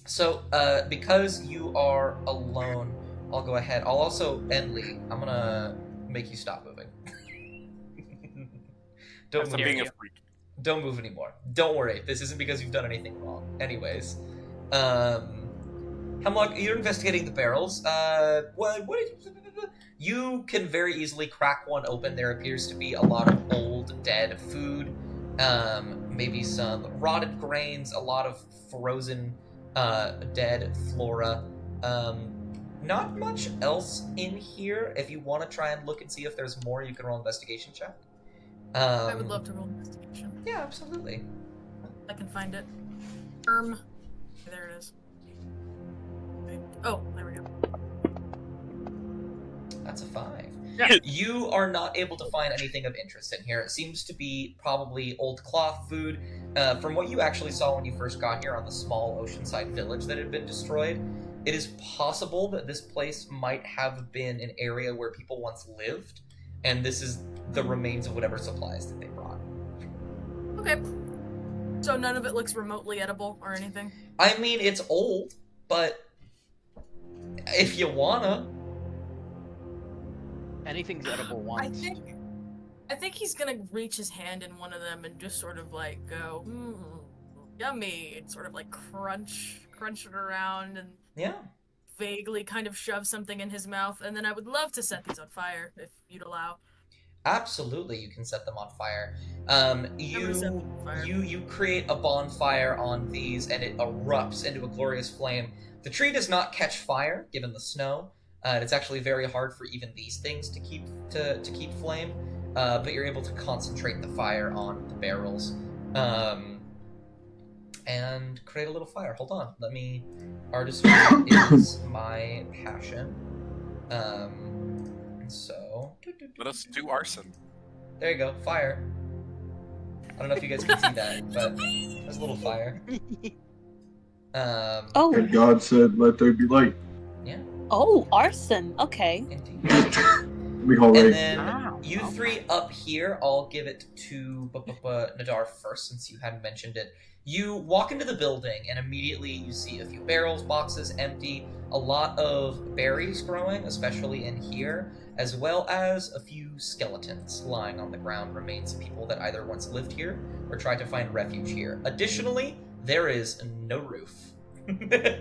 So, because you are alone, I'll go ahead. I'll also, Enly, I'm gonna make you stop moving. Don't As move. I'm being a you. freak. Don't move anymore. Don't worry. This isn't because you've done anything wrong. Anyways, Hemlock, you're investigating the barrels. What did you can very easily crack one open. There appears to be a lot of old, dead food. Maybe some rotted grains, a lot of frozen, dead flora. Not much else in here. If you want to try and look and see if there's more, you can roll investigation check. I would love to roll investigation. Yeah, absolutely. I can find it. There it is. Oh, there we go. That's a 5. Yeah. You are not able to find anything of interest in here. It seems to be probably old cloth food. From what you actually saw when you first got here on the small oceanside village that had been destroyed, it is possible that this place might have been an area where people once lived, and this is the remains of whatever supplies that they brought. Okay. So none of it looks remotely edible or anything? I mean, it's old, but if you wanna... Anything's edible once. I think he's gonna reach his hand in one of them and just sort of like go, yummy, and sort of like crunch it around and Yeah. vaguely kind of shove something in his mouth. And then I would love to set these on fire if you'd allow. Absolutely, you can set them on fire. I'm gonna set them on fire. You create a bonfire on these, and it erupts into a glorious flame. The tree does not catch fire, given the snow. It's actually very hard for even these things to keep flame. But you're able to concentrate the fire on the barrels, and create a little fire. Hold on, let me. Artistry is my passion. So. Let us do arson. There you go, fire. I don't know if you guys can see that, but there's a little fire. Oh, And God said, "Let there be light." Yeah, oh, arson. Okay. indeed. We call And right. then Wow, you okay. three up here, I'll give it to Nadar first, since you hadn't mentioned it. You walk into the building, and immediately you see a few barrels, boxes empty, a lot of berries growing, especially in here, as well as a few skeletons lying on the ground, remains of people that either once lived here or tried to find refuge here. Additionally, there is no roof. I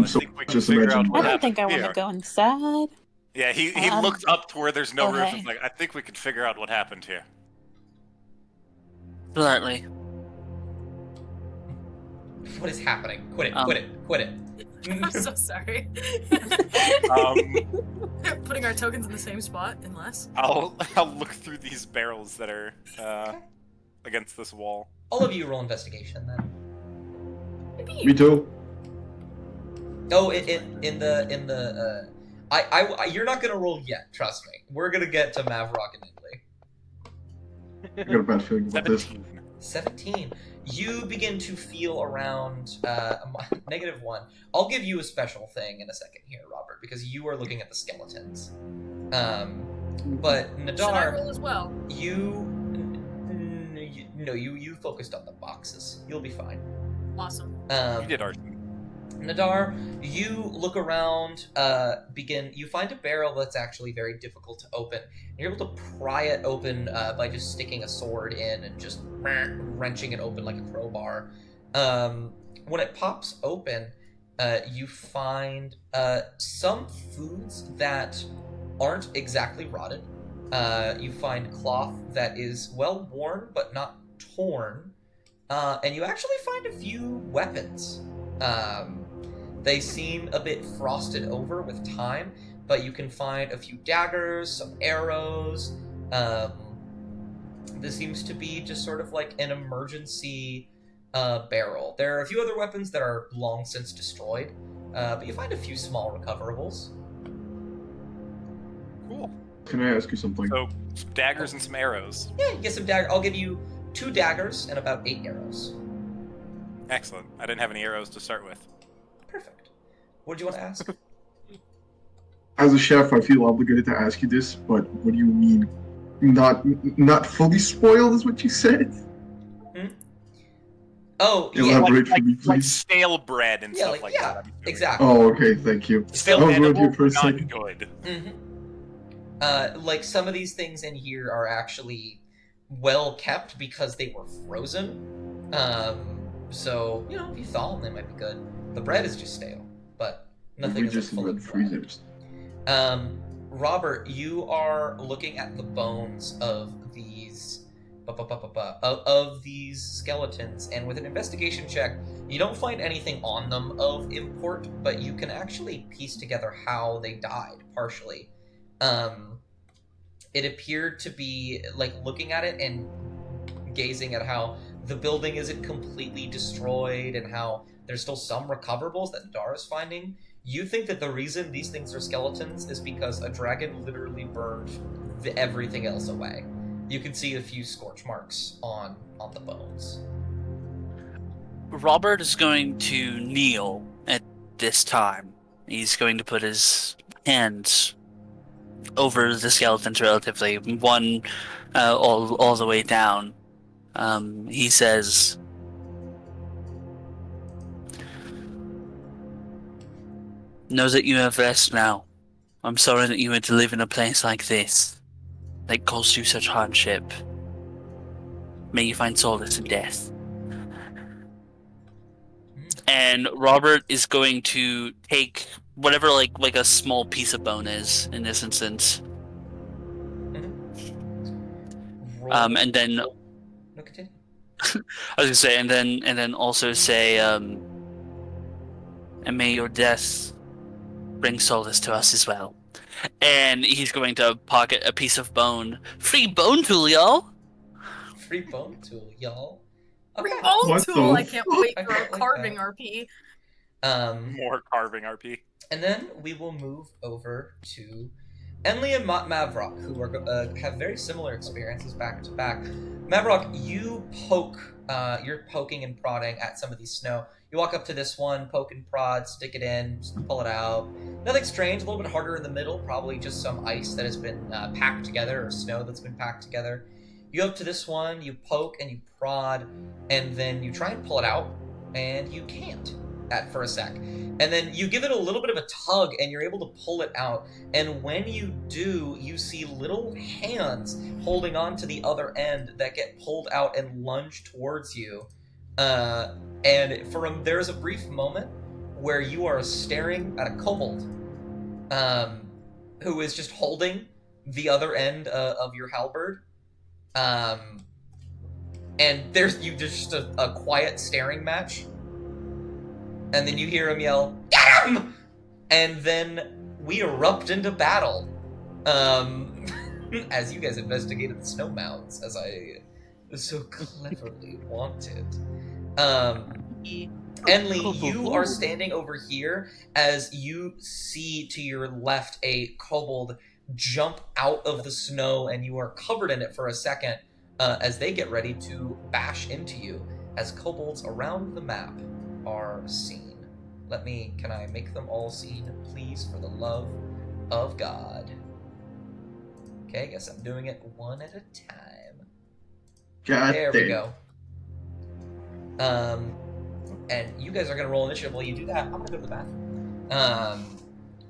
So think we can just figure imagine. out I what don't think I want to happened go inside. Yeah, he Um, looked up to where there's no roof okay. and was like, I think we can figure out what happened here. Certainly. What is happening? Quit it, Um, quit it, quit it. I'm so sorry. Putting our tokens in the same spot, unless. I'll look through these barrels that are against this wall. All of you roll investigation then. Me too. Oh, you're not gonna roll yet. Trust me. We're gonna get to Mavrock and Italy. I got a bad feeling about this. 17. You begin to feel around -1. I'll give you a special thing in a second here, Robert, because you are looking at the skeletons. But Should I Nadar, roll as well? you focused on the boxes. You'll be fine. Awesome. You did arson. Nadar, you look around, you find a barrel that's actually very difficult to open. You're able to pry it open by just sticking a sword in and just wrenching it open like a crowbar. When it pops open, you find some foods that aren't exactly rotted. You find cloth that is well worn but not torn. And you actually find a few weapons. They seem a bit frosted over with time, but you can find a few daggers, some arrows. This seems to be just sort of like an emergency barrel. There are a few other weapons that are long since destroyed, but you find a few small recoverables. Cool. Can I ask you something? So, some daggers and some arrows. Yeah, you get some dagger. I'll give you 2 daggers and about 8 arrows. Excellent. I didn't have any arrows to start with. Perfect. What do you want to ask? As a chef, I feel obligated to ask you this, but what do you mean, not fully spoiled? Is what you said? Oh, yeah. Elaborate for me, Like please. stale bread and Yeah, stuff like that. I'm assuming. exactly. Oh, okay, thank you. Stale I was edible, with you for a not second. good. Like some of these things in here are actually well kept because they were frozen. So if you thaw them, they might be good. The bread is just stale, but nothing We is just fully went dried. freezers. Robert, you are looking at the bones of these skeletons, and with an investigation check, you don't find anything on them of import, but you can actually piece together how they died partially. It appeared to be like looking at it and gazing at how the building isn't completely destroyed and how there's still some recoverables that Dar is finding. You think that the reason these things are skeletons is because a dragon literally burned everything else away. You can see a few scorch marks on the bones. Robert is going to kneel at this time. He's going to put his hands over the skeletons relatively, one all the way down. He says, "Know that you have rest now. I'm sorry that you had to live in a place like this, that caused you such hardship. May you find solace in death." And Robert is going to take whatever like a small piece of bone is in this instance. And then No, continue. I was gonna say, and then also say, and may your death bring solace to us as well. And he's going to pocket a piece of bone. Free bone tool, y'all. Free bone tool, y'all. Free Okay. bone What tool! the I can't wait I for a can't like carving that. RP. More carving RP. And then we will move over to Enli and Mavrock, who are have very similar experiences back to back. Mavrock, you you're poking and prodding at some of these snow. You walk up to this one, poke and prod, stick it in, just pull it out. Nothing strange, a little bit harder in the middle, probably just some ice that has been packed together, or snow that's been packed together. You go up to this one, you poke and you prod, and then you try and pull it out, and you can't for a sec. And then you give it a little bit of a tug, and you're able to pull it out. And when you do, you see little hands holding on to the other end that get pulled out and lunge towards you. And there's a brief moment where you are staring at a kobold who is just holding the other end of your halberd. And there's just a quiet staring match. And then you hear him yell, "Get him!" And then we erupt into battle. As you guys investigated the snow mounds, as I so cleverly wanted. Enli, you are standing over here as you see to your left a kobold jump out of the snow, and you are covered in it for a second as they get ready to bash into you, as kobolds around the map are seen. Can I make them all seen, please, for the love of God? Okay, I guess I'm doing it one at a time. God There we damn. go. And you guys are gonna roll initiative. While you do that, I'm gonna go to the bathroom.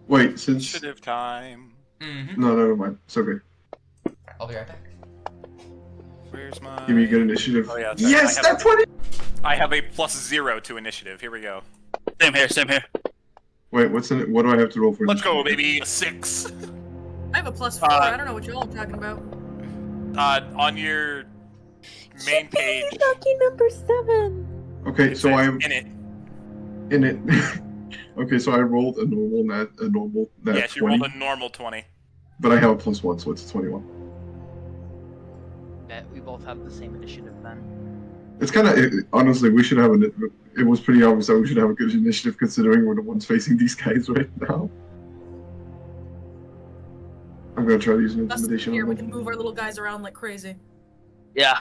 Wait, since Initiative time. no, never mind. It's okay. I'll be right back. Where's my? Give me a good initiative. Oh, yeah, sorry. Yes, that's 20. I have a +0 to initiative. Here we go. Same here, same here. Wait, what's in it? What do I have to roll for? Let's go, initiative? baby. A 6. I have a +4. I don't know what y'all are talking about. On your main page. Lucky number 7. Okay, it so says I'm in it. in it. Okay, so I rolled a normal nat Yeah, she 20, rolled a normal 20. but I have a +1, so it's 21. Bet we both have the same initiative then. It's kind of honestly, we should have it was pretty obvious that we should have a good initiative considering we're the ones facing these guys right now. I'm gonna try to use an Us intimidation here, on we them. can move our little guys around like crazy. Yeah.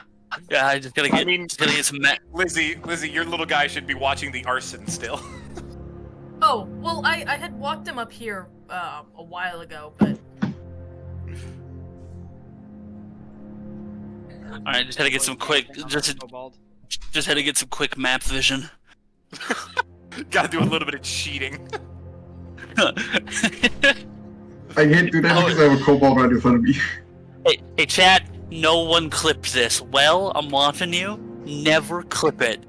Yeah, I just gotta get, I mean- just gotta get some Lizzie, your little guy should be watching the arson still. Oh, well, I had walked him up here a while ago, but Alright, just had to get some quick, just had to get some quick map vision. Gotta do a little bit of cheating. I can't do that because I have a kobold right in front of me. Hey, chat, no one clip this. Well, I'm watching you. Never clip it.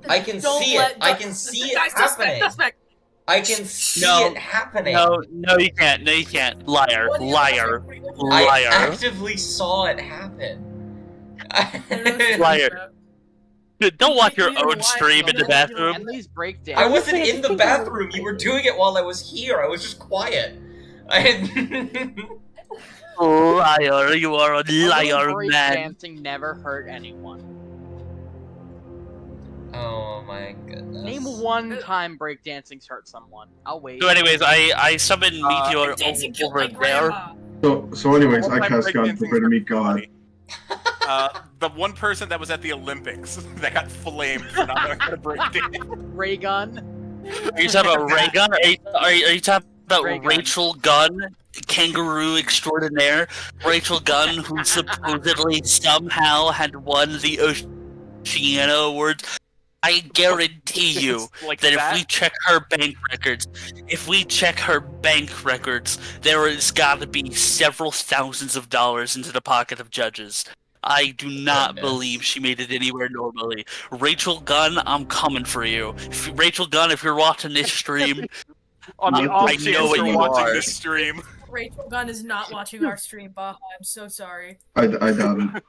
I can don't see let it. I can see it guys, happening. suspect. I can see No, it happening. No, you can't. No, you can't. Liar, What do you liar, think? I liar. actively saw it happen. I don't know what you're Liar. talking about. Dude, don't watch your You know own why? stream in the bathroom. Henley's breakdown. I wasn't I in the think I bathroom. You were doing it while I was here. I was just quiet. Liar, you are a liar, break man. dancing never hurt anyone. Oh my goodness. Name one time breakdancing's hurt someone. I'll wait. So, anyways, I summoned Meteor Dancing killed over my there. grandma. So anyways, One I time cast God, breakdancing's prepare to meet pretty God. funny. The one person that was at the Olympics that got flamed for not knowing how to break dance. Ray gun. Are you talking about Ray Gun? Are you talking about Ray Gun. Rachel Gunn, kangaroo extraordinaire? Rachel Gunn, who supposedly somehow had won the Oceana Awards. I guarantee you Like that if we check her bank records, there has got to be several thousands of dollars into the pocket of judges. I do not Goodness. believe she made it anywhere normally. Rachel Gunn, I'm coming for you. Rachel Gunn, if you're watching this stream, on the I off know chance what you're you watching are. this stream. Rachel Gunn is not watching our stream, Baja. I'm so sorry. I doubt it.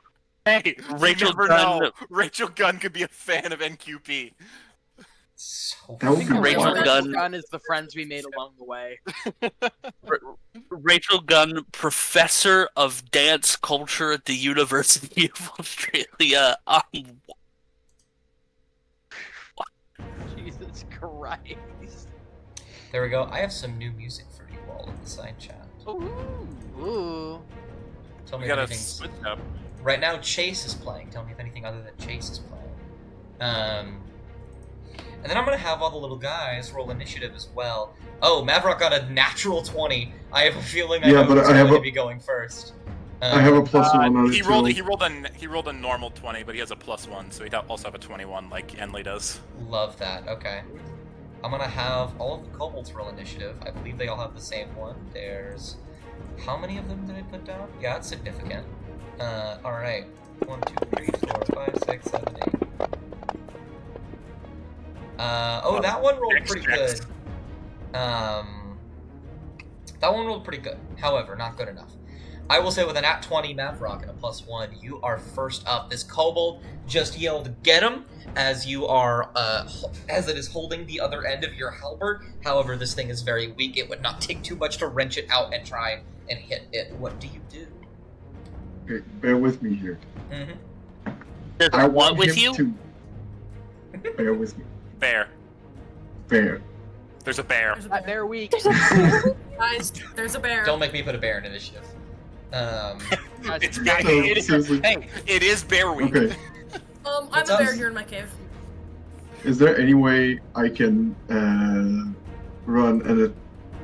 Hey, Rachel you never Gunn- know. Rachel Gunn could be a fan of NQP. So That would be funny. Rachel wild. Gunn- is the friends we made along the way. Rachel Gunn, professor of dance culture at the University of Australia. Jesus Christ. There we go. I have some new music for you all in the side chat. Ooh. Tell me We if gotta anything's... switch up. Right now, Chase is playing. Tell me if anything other than Chase is playing. And then I'm gonna have all the little guys roll initiative as well. Oh, Mavrock got a natural 20. I have a feeling I Yeah, know but who's I have going a- to be going first. I have a +1 on it He too. rolled a normal 20, but he has a +1, so he'd also have a 21 like Enley does. Love that. Okay. I'm gonna have all of the kobolds roll initiative. I believe they all have the same one. There's... How many of them did I put down? Yeah, it's significant. Alright. 1, 2, 3, 4, 5, 6, 7, 8. Oh, that one rolled pretty good. That one rolled pretty good. However, not good enough. I will say with an at 20 Mavrock and a +1, you are first up. This kobold just yelled, "Get him!" as you are, as it is holding the other end of your halberd. However, this thing is very weak. It would not take too much to wrench it out and try and hit it. What do you do? Okay, bear with me here. Mm-hmm. There's I a what want with him you? to bear with me. Bear. Bear. There's a bear. There's a bear. They're weak. Guys, there's a bear. Don't make me put a bear in initiative. It's So, seriously, hey, it is bear week. okay. I'm What's a up? bear here in my cave. Is there any way I can run and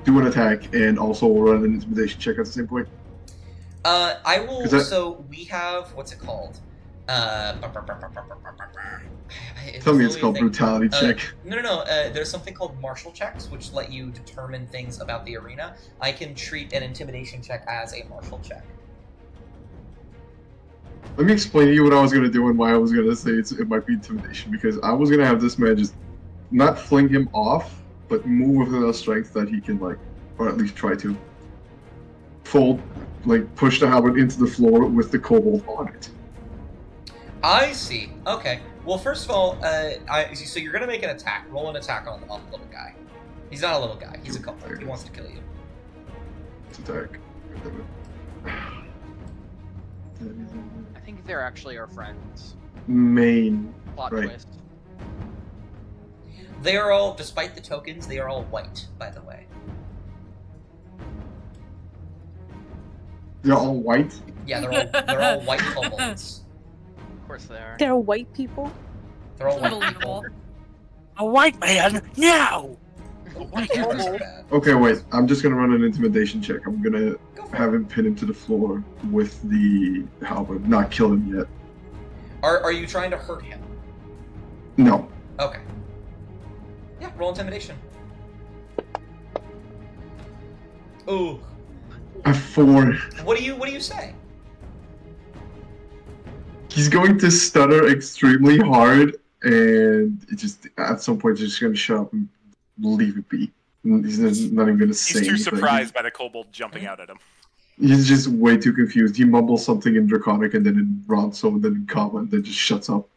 do an attack and also run an intimidation check at the same point? I will. 'Cause that- So we have what's it called? Tell me it's called brutality check. No. There's something called martial checks, which let you determine things about the arena. I can treat an intimidation check as a martial check. Let me explain to you what I was gonna do and why I was gonna say it might be intimidation, because I was gonna have this man just not fling him off, but move with enough strength that he can or at least try to push the halberd into the floor with the kobold on it. I see. Okay. Well, first of all, so you're gonna make an attack. Roll an attack on the little guy. He's not a little guy. He's a kobold. He wants to kill you. It's attack. I think they're actually our friends. Main. Plot Right. twist. They are all, despite the tokens, they are all white, by the way. They're all white. Yeah, they're all white kobolds. Of course they are. They're white people. They're all white Unbelievable. people. A white man now. White cameras are bad. Okay, wait. I'm just gonna run an intimidation check. I'm gonna Go for have it. him pin him to the floor with the halberd. Not kill him yet. Are you trying to hurt him? No. Okay. Yeah, roll intimidation. Ooh. A 4. What do you say? He's going to stutter extremely hard, and it just at some point he's just gonna shut up and leave it be. He's not even gonna say He's too anything. surprised by the kobold jumping out at him. He's just way too confused. He mumbles something in Draconic and then in Ronso and then in Common and then just shuts up.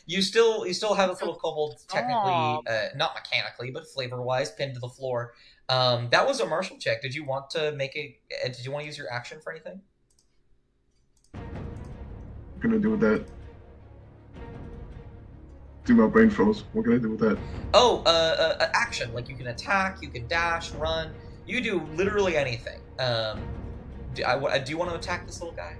you still have this little kobold technically, Aw. not mechanically, but flavor-wise, pinned to the floor. That was a martial check. Did you want to did you want to use your action for anything? What can I do with that? Dude, my brain froze. What can I do with that? Oh, action. Like you can attack, you can dash, run. You can do literally anything. Do you want to attack this little guy?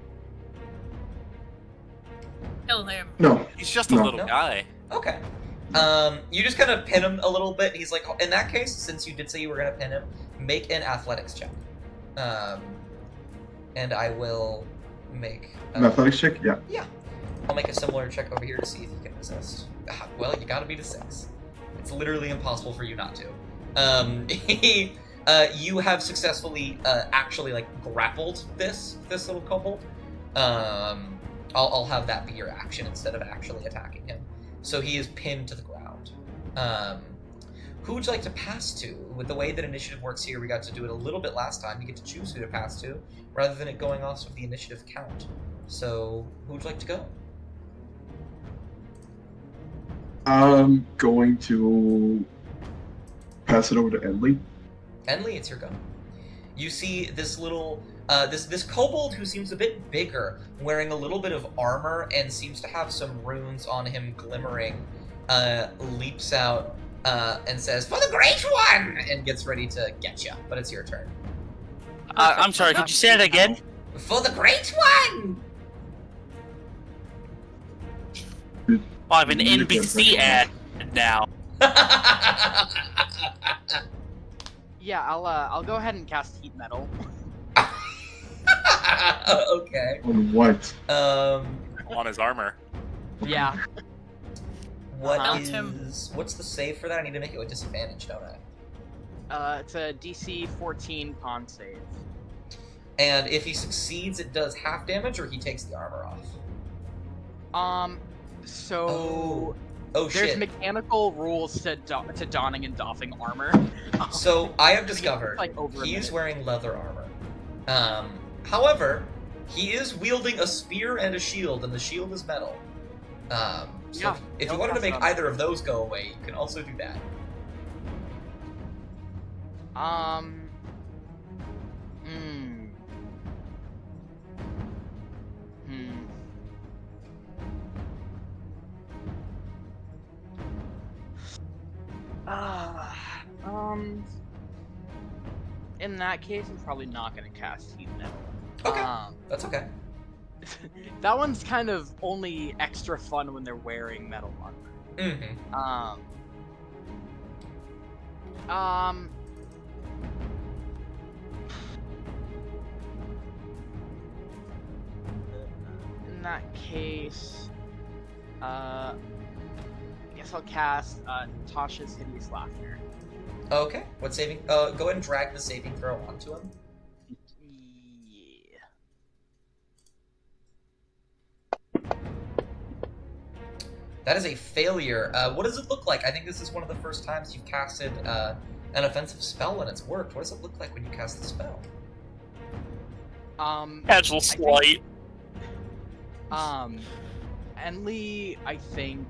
Kill him. No. He's just a No. little guy. Okay. You just kind of pin him a little bit. He's like, in that case, since you did say you were going to pin him, make an athletics check. And I will make... An athletics check? Yeah. Yeah. I'll make a similar check over here to see if you can resist. Well, you gotta beat a 6. It's literally impossible for you not to. You have successfully actually grappled this little kobold. I'll have that be your action instead of actually attacking him. So he is pinned to the ground. Who would you like to pass to? With the way that initiative works here, we got to do it a little bit last time. You get to choose who to pass to, rather than it going off of the initiative count. So, who would you like to go? I'm going to pass it over to Edley. Enley, it's your go. You see this little, this kobold who seems a bit bigger, wearing a little bit of armor and seems to have some runes on him glimmering, leaps out and says, "For the Great One!" and gets ready to get you. But it's your turn. I'm sorry. Could you say that again? For the Great One! Oh, I have an NBC ad now. Yeah, I'll go ahead and cast Heat Metal. Okay. On what? On his armor. Yeah. What's Him. the save for that? I need to make it with disadvantage, don't I? It's a DC 14 con save. And if he succeeds, it does half damage, or he takes the armor off. So Oh there's shit. mechanical rules to donning and doffing armor. So I have discovered like over a he is minute. wearing leather armor. However, he is wielding a spear and a shield, and the shield is metal. So Yeah, if you don't wanted to pass make it on. either of those go away, you can also do that. In that case, I'm probably not gonna cast Heat Metal. Okay, that's okay. That one's kind of only extra fun when they're wearing metal armor. Mm-hmm. In that case, I guess I'll cast Tasha's Hideous Laughter. Okay. What saving? Go ahead and drag the saving throw onto him. Yeah. That is a failure. What does it look like? I think this is one of the first times you've casted an offensive spell and it's worked. What does it look like when you cast the spell? Casual slight. Enly, I think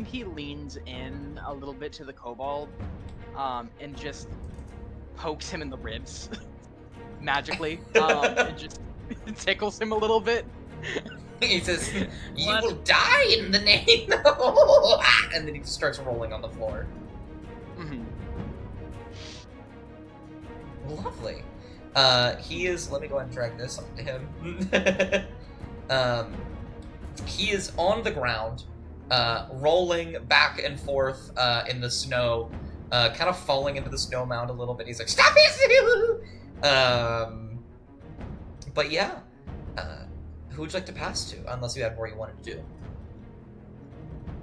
he leans in a little bit to the kobold, and just pokes him in the ribs, magically, and just tickles him a little bit. He says, "You will die in the name," and then he just starts rolling on the floor. Mm-hmm. Lovely. He is. Let me go ahead and drag this onto him. He is on the ground, rolling back and forth in the snow, kind of falling into the snow mound a little bit. He's like, "Stop it!" But yeah, who would you like to pass to? Unless you had more you wanted to do.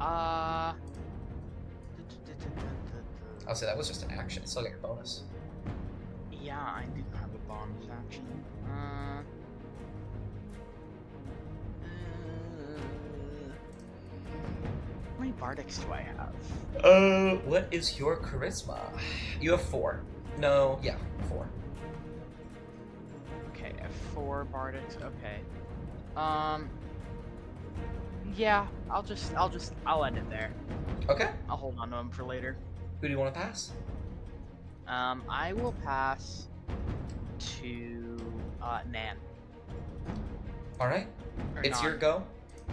Uh. I'll say that was just an action. You still get your bonus. Yeah, I do have a bonus action. How many bardics do I have? What is your charisma? You have 4. No, yeah, 4. Okay, I have 4 bardics. Okay. Yeah, I'll end it there. Okay. I'll hold on to him for later. Who do you want to pass? I will pass to Nan. All right. Or It's Nan. your go.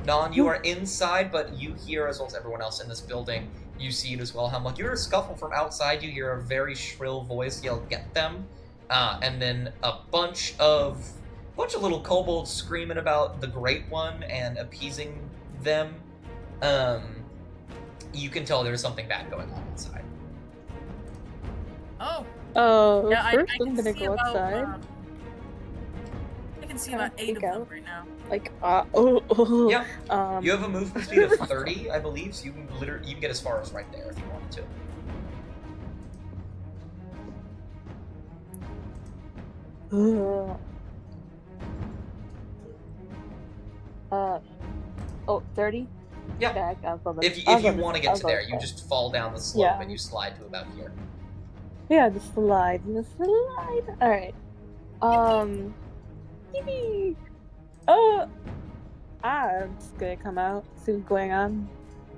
Non, you are inside, but you hear, as well as everyone else in this building, you see it as well. How much you hear a scuffle from outside. You hear a very shrill voice yell, "Get them!" And then a bunch of little kobolds screaming about the Great One and appeasing them. You can tell there's something bad going on inside. Oh, Oh, yeah, first I I'm can gonna see go about, outside. I can see about 8 of Peek them out. right now. Like, Yeah. Um, You have a movement speed of 30, I believe, so you can get as far as right there if you wanted to. Oh, 30? Yeah. Okay, I'll go If I'll you go want to I'll get to go there, this you way. just fall down the slope Yeah. and you slide to about here. Yeah, the slide. Alright. Yippee! I'm just gonna come out, see what's going on.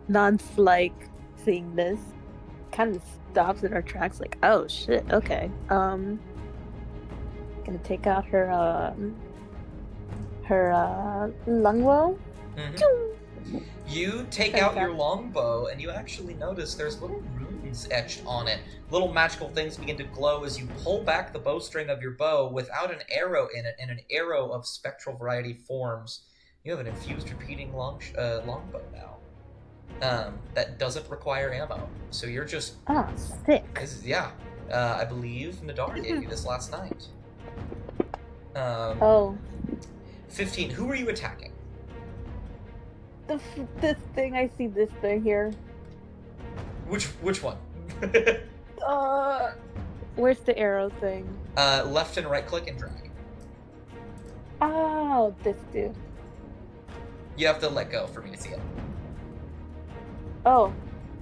Non's like seeing this, kind of stops in her tracks, like, oh shit, okay. Gonna take out her longbow. Mm-hmm. You take out your Fantastic. longbow and you actually notice there's little runes etched on it. Little magical things begin to glow as you pull back the bowstring of your bow without an arrow in it, and an arrow of spectral variety forms. You have an infused repeating longbow now. That doesn't require ammo. So you're just... Ah, sick. Yeah. I believe Nadar gave you this last night. Oh, 15. Who are you attacking? this thing, I see this thing here. Which one? Where's the arrow thing? Left and right click and drag. Oh, this dude. You have to let go for me to see it. Oh,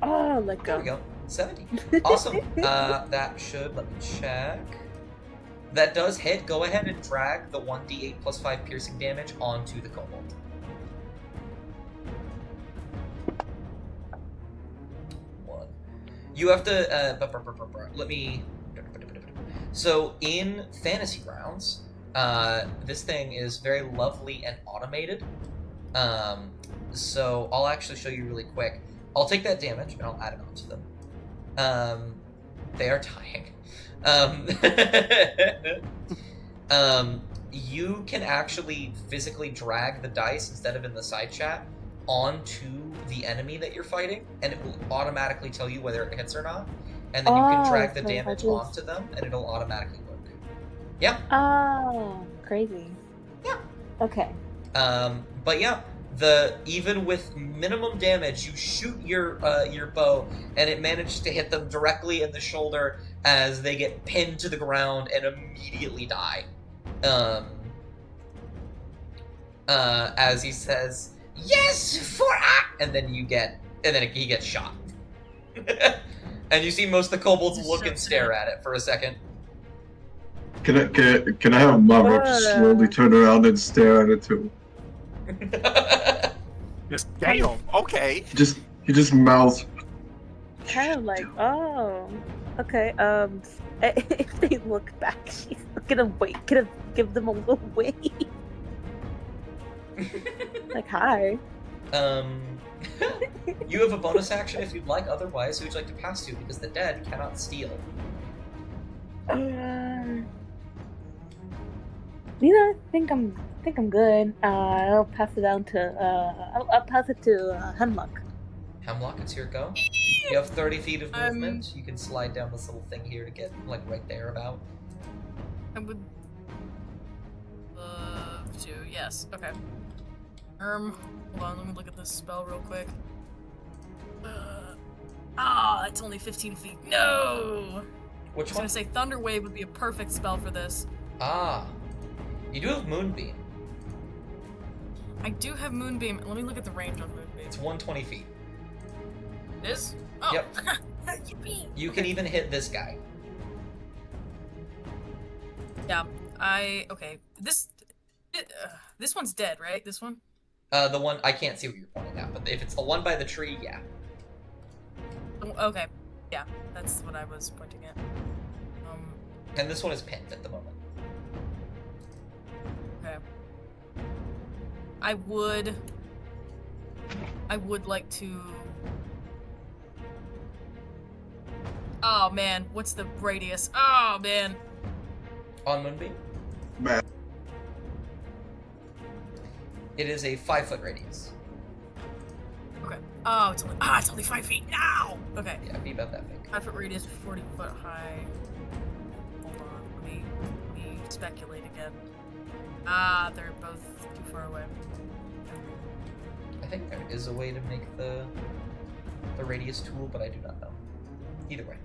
let There go. we go. 70. Awesome. That should, let me check. That does hit. Go ahead and drag the 1d8 plus 5 piercing damage onto the kobold. One. You have to, let me... So, in fantasy rounds, this thing is very lovely and automated. So, I'll actually show you really quick. I'll take that damage, and I'll add it onto them. They are dying. You can actually physically drag the dice, instead of in the side chat, onto the enemy that you're fighting, and it will automatically tell you whether it hits or not. And then you can drag the so damage I just- onto them, and it'll automatically work. Yeah. Oh, crazy. Yeah. Okay. But yeah, even with minimum damage, you shoot your bow, and it manages to hit them directly in the shoulder as they get pinned to the ground and immediately die. As he says, "Yes, and then he gets shot. And you see most of the kobolds This is look so and stare sad. at it for a second. Can I have Mavra just slowly turn around and stare at it too? Just damn. Okay. He just mouths. Kind of like, oh, okay. If they look back, she's gonna give them a little wave. Like, hi. You have a bonus action if you'd like. Otherwise, who would you like to pass to? Because the dead cannot steal. I think I'm good. I'll pass it down to I'll pass it to Hemlock. Hemlock, it's your go. You have 30 feet of movement. You can slide down this little thing here to get like right there about. I would love to. Yes. Okay. Hold on. Let me look at this spell real quick. It's only 15 feet. No. I Which was one? gonna say Thunder Wave would be a perfect spell for this. You do have Moonbeam. I do have Moonbeam. Let me look at the range on Moonbeam. It's 120 feet. It is? Oh. Yep. Yippee. You can even hit this guy. Yeah. Okay. This one's dead, right? This one? The one I can't see what you're pointing at, but if it's the one by the tree, yeah. Okay. Yeah, that's what I was pointing at. And this one is pinned at the moment. Okay. I would like to. Oh man, what's the radius? Oh man. On Moonbeam? Man. It is a 5-foot radius. Okay. Oh, it's only 5 feet now. Okay. Yeah, be about that big. 5 foot radius, 40 foot high. Hold on. Let me speculate again. They're both too far away. I think there is a way to make the radius tool, but I do not know. Either way.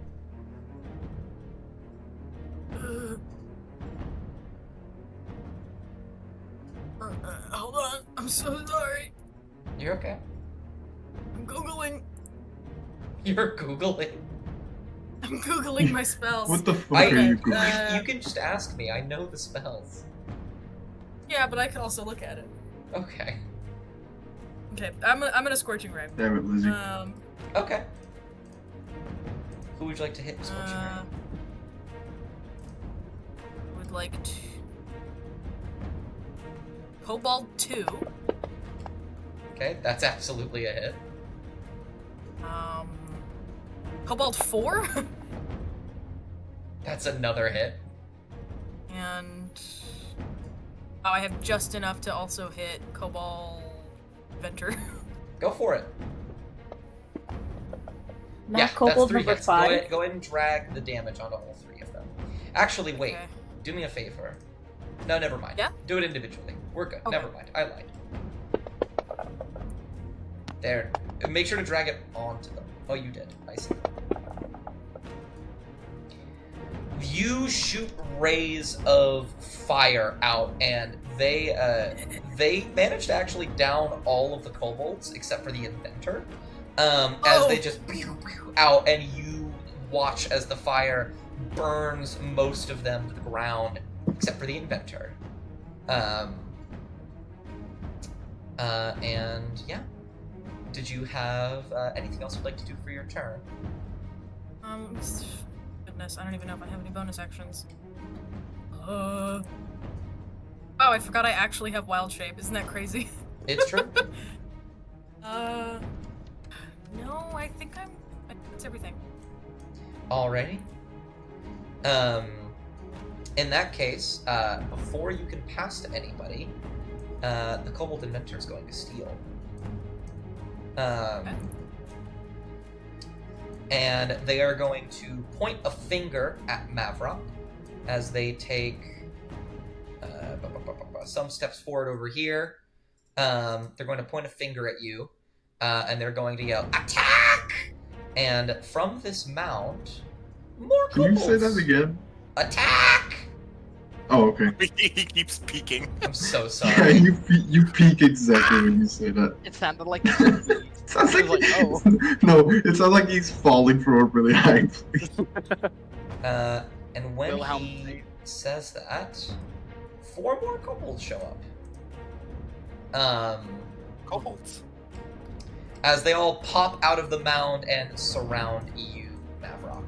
Hold on. I'm so sorry. You're okay. I'm Googling. You're Googling. I'm Googling my spells. What the fuck are you you, going? you can just ask me. I know the spells. Yeah, but I can also look at it. Okay. Okay, I'm gonna Scorching Ray. Damn it, Lizzie. Okay. Who would you like to hit with Scorching Ray? Would like to. Cobalt 2. Okay, that's absolutely a hit. Cobalt 4? That's another hit. And I have just enough to also hit Cobalt Venter. Go for it. Not Yeah, Kobold that's 3 number hits. 5. Go ahead and drag the damage onto all 3 of them. Actually, wait. Okay. Do me a favor. No, never mind. Yeah? Do it individually. We're good. Okay. Never mind. I lied. There. Make sure to drag it onto them. Oh, you did. I see. You shoot rays of fire out, and they manage to actually down all of the kobolds except for the inventor. As they just out, and you watch as the fire burns most of them to the ground, except for the inventor. And yeah. Did you have anything else you'd like to do for your turn? Goodness, I don't even know if I have any bonus actions. Oh, I forgot I actually have Wild Shape. Isn't that crazy? It's true. No, I think that's everything. Alrighty. In that case, before you can pass to anybody, the Kobold Inventor is going to steal. And they are going to point a finger at Mavrock as they take some steps forward over here. They're going to point a finger at you, and they're going to yell, "Attack!" And from this mound, more Can you say kobolds. that again? Attack! Oh, okay. He keeps peeking. I'm so Yeah, sorry. you peak exactly when you say that. It sounded like Sounds He was like, "Oh." No, it sounds like he's falling from a really high place. And when Wilhelm he Reed. says that, 4 more kobolds show up. Kobolds. As they all pop out of the mound and surround you, Mavrock.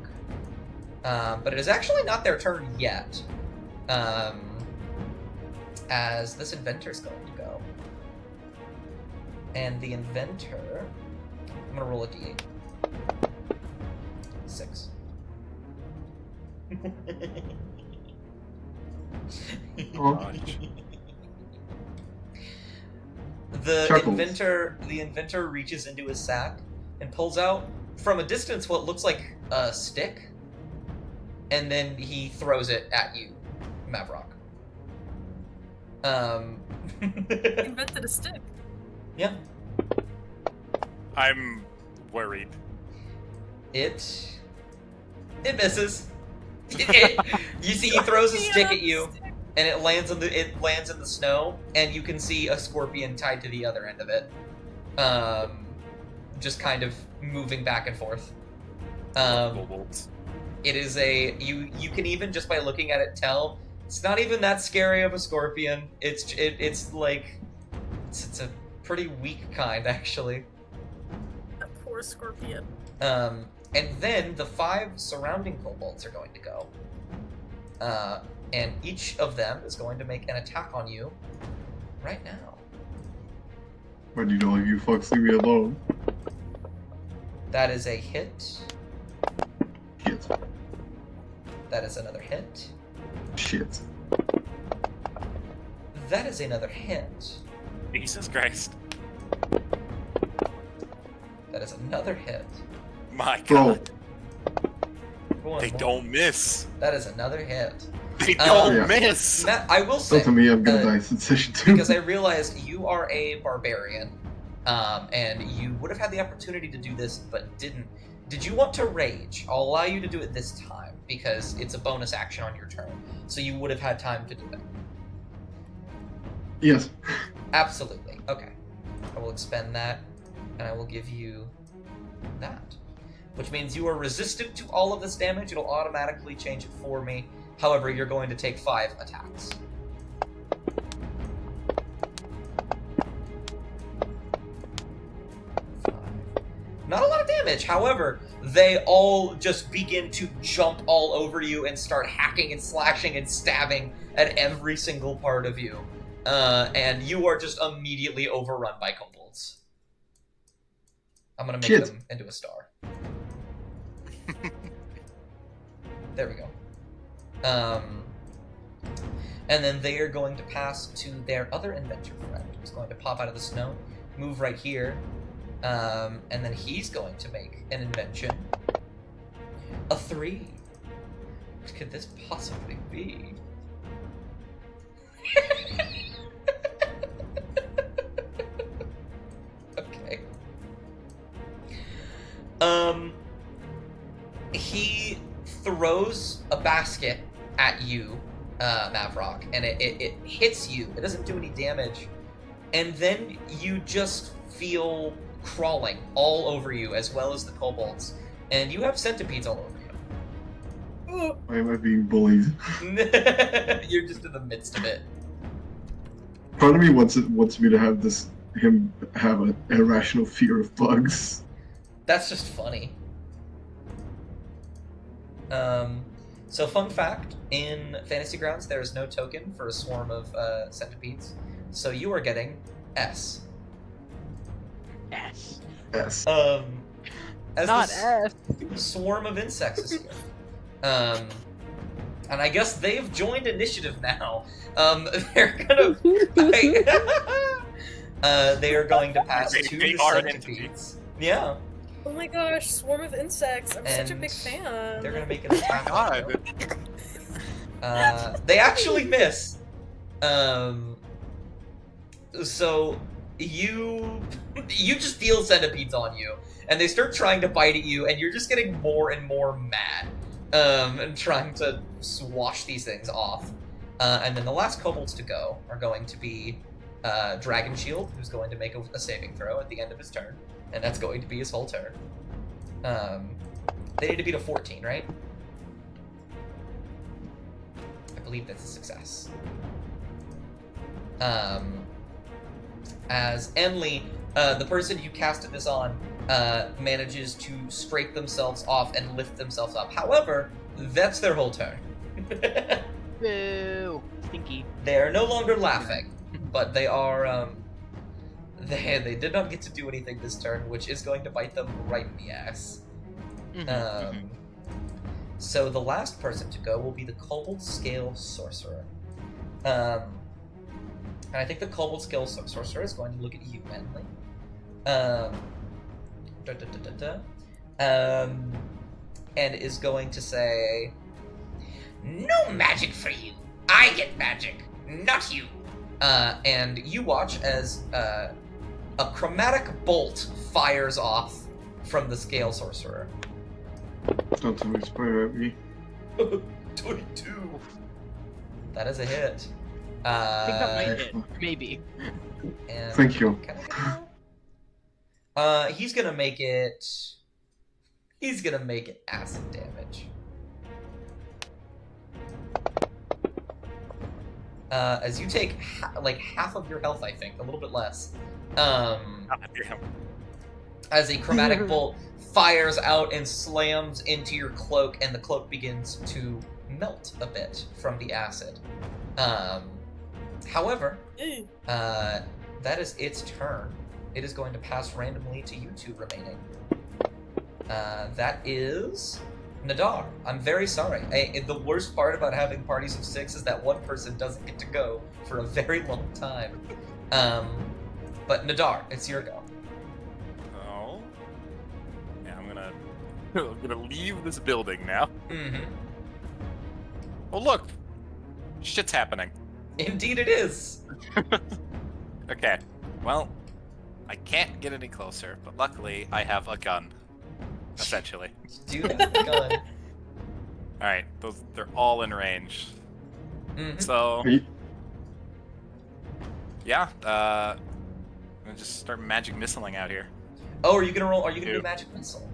But it is actually not their turn yet. As this inventor's going to go. And the inventor... I'm going to roll a d8. 6. Oh. The Chuckles. inventor reaches into his sack and pulls out from a distance what looks like a stick, and then he throws it at you, Mavrock. Invented a stick. Yeah. I'm worried. It misses. You see, he throws a stick at you, and it lands in the snow, and you can see a scorpion tied to the other end of it, just kind of moving back and forth. Kobolds. It is you can even just by looking at it tell it's not even that scary of a scorpion. It's a pretty weak kind actually. That poor scorpion. And then the 5 surrounding kobolds are going to go. And each of them is going to make an attack on you right now. But you know, you fucks leave me alone. That is a hit. Shit. That is another hit. Shit. That is another hit. Jesus Christ. That is another hit. My Bro, God. Go on, They more. don't miss. That is another hit. They don't Yeah. miss. Matt, I will don't say, tell me I'm gonna uh, die in session 2. because I realized you are a barbarian, and you would have had the opportunity to do this, but didn't. Did you want to rage? I'll allow you to do it this time, because it's a bonus action on your turn, so you would have had time to do it. Yes. Absolutely. Okay. I will expend that, and I will give you that. Which means you are resistant to all of this damage. It'll automatically change it for me. However, you're going to take 5 attacks. Not a lot of damage. However, they all just begin to jump all over you and start hacking and slashing and stabbing at every single part of you. And you are just immediately overrun by kobolds. I'm gonna make Shit. them into a star. There we go. And then they are going to pass to their other inventor friend, who's going to pop out of the snow, move right here, and then he's going to make an invention. A 3. What could this possibly be? Okay. He throws a basket at you, Mavrock, and it hits you. It doesn't do any damage. And then you just feel crawling all over you, as well as the kobolds. And you have centipedes all over you. Why am I being bullied? You're just in the midst of it. Part of me wants me to have him have an irrational fear of bugs. That's just funny. So fun fact, in Fantasy Grounds, there is no token for a swarm of centipedes. So you are getting S. S. Yes. As Not this S. swarm of insects is here. And I guess they've joined initiative now. They're gonna... they are going to pass to They the are an centipedes. Yeah. Oh my gosh, swarm of insects. I'm such a And big fan. They're gonna make an attack. on God. you. They actually miss. So you just feel centipedes on you, and they start trying to bite at you, and you're just getting more and more mad, and trying to swash these things off. And then the last kobolds to go are going to be Dragon Shield, who's going to make a saving throw at the end of his turn, and that's going to be his whole turn. They need to beat a 14, right? I believe that's a success. As Emily, the person you casted this on, manages to scrape themselves off and lift themselves up. However, that's their whole turn. Boo! Stinky. They are no longer laughing, but they are, they did not get to do anything this turn, which is going to bite them right in the ass. So the last person to go will be the Kobold Scale Sorcerer. And I think the Kobold Scale Sorcerer is going to look at you, Emily. And is going to say, "No magic for you. I get magic, not you." And you watch as a chromatic bolt fires off from the Scale Sorcerer. Don't tell me to fire at me. 22. That is a hit. I think that might hit. Maybe. And Thank you. Can I get that? He's gonna make it. He's gonna make it acid damage. As you take like half of your health, I think, a little bit less. As a chromatic bolt fires out and slams into your cloak, and the cloak begins to melt a bit from the acid. However, that is its turn. It is going to pass randomly to you two remaining. That is Nadar. I'm very sorry. The worst part about having parties of 6 is that one person doesn't get to go for a very long time. But Nadar, it's your go. Oh. Yeah, I'm gonna leave this building now. Mm-hmm. Oh look! Shit's happening. Indeed it is. Okay. Well, I can't get any closer, but luckily I have a gun. Essentially. Do that gun. Alright, they're all in range. Mm-hmm. So Are you- yeah, I'm gonna just start magic missiling out here. Oh, are you gonna roll? Are you gonna do Yep. magic missile?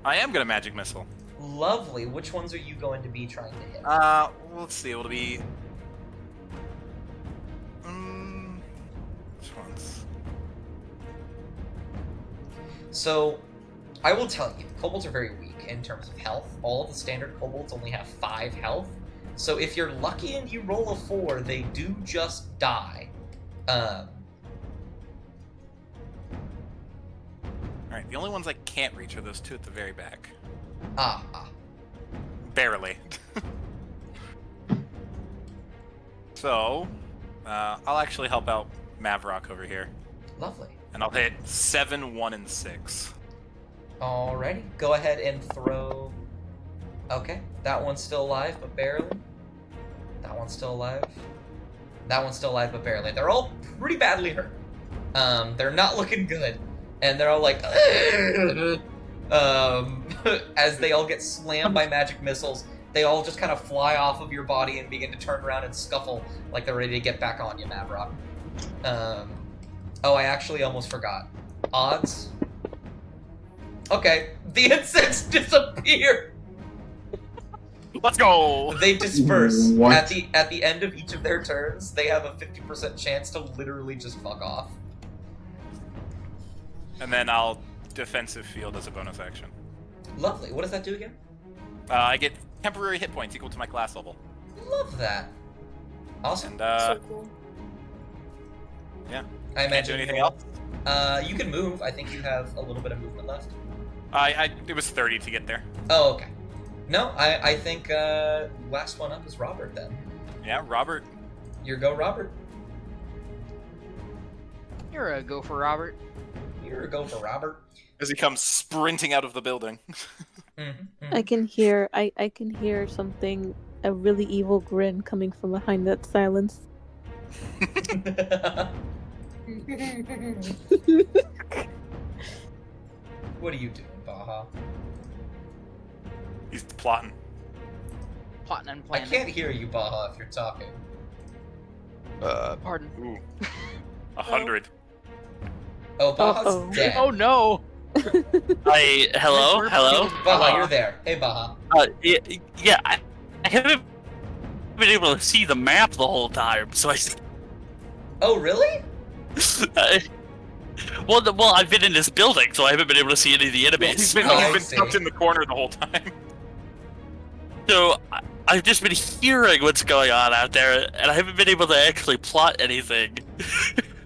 I am gonna magic missile. Lovely. Which ones are you going to be trying to hit? Let's see, it'll be which ones? So, I will tell you, kobolds are very weak in terms of health. All of the standard kobolds only have 5 health. So if you're lucky and you roll a 4, they do just die. Alright, the only ones I can't reach are those two at the very back. Ah. Barely. So, I'll actually help out Mavrock over here. Lovely. And I'll hit 7, 1, and 6. Alrighty. Go ahead and throw... Okay. That one's still alive, but barely. That one's still alive. That one's still alive, but barely. They're all pretty badly hurt. They're not looking good. And they're all like... as they all get slammed by magic missiles, they all just kind of fly off of your body and begin to turn around and scuffle like they're ready to get back on you, Mavrock. Oh, I actually almost forgot. Odds? Okay, the insects disappear! Let's go! They disperse. What? At the end of each of their turns, they have a 50% chance to literally just fuck off. And then I'll defensive field as a bonus action. Lovely. What does that do again? I get temporary hit points equal to my class level. Love that. Awesome. And So cool. I can't imagine do anything you'll- else. You can move. I think you have a little bit of movement left. It was 30 to get there. Oh, okay. No, I think last one up is Robert then. Yeah, Robert. Your go, Robert. You're a go for Robert. Your go for Robert. As he comes sprinting out of the building. I can hear I can hear something, a really evil grin coming from behind that silence. What are you doing, Baja? He's plotting. Plotting and I planning. can't hear you, Baja, if you're talking. Pardon. Ooh. 100. Oh, Baja's Uh-oh. dead. Oh no! Hello? We're Hello? Baja, you're there. Hey, Baja. Yeah, I haven't been able to see the map the whole time, so Oh, really? well, I've been in this building, so I haven't been able to see any of the enemies. He's I been see. stuck in the corner the whole time. So I've just been hearing what's going on out there, and I haven't been able to actually plot anything.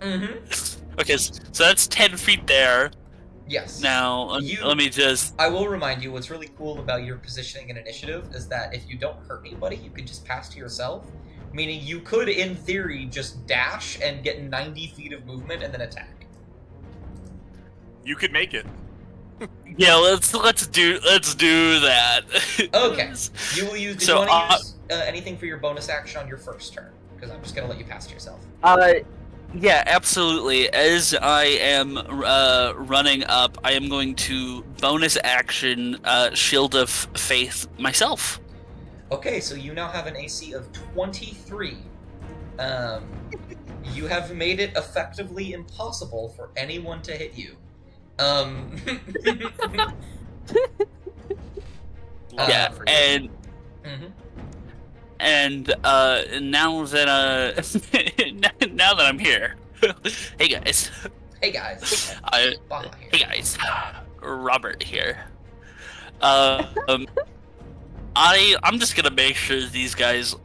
Mm-hmm. Okay, so that's 10 feet there. Yes. Now, let me just... I will remind you, what's really cool about your positioning and initiative is that if you don't hurt anybody, you can just pass to yourself. Meaning you could, in theory, just dash and get 90 feet of movement and then attack. You could make it. Yeah, let's do that. Okay. You will use. Did So, you want to use anything for your bonus action on your first turn? Because I'm just gonna let you pass to yourself. Yeah, absolutely. As I am running up, I am going to bonus action Shield of Faith myself. Okay, so you now have an AC of 23. You have made it effectively impossible for anyone to hit you. Yeah, for you. and Mhm. and now that I'm here, hey guys, Hey guys. Baja here. hey guys, Robert here. I'm just gonna make sure these guys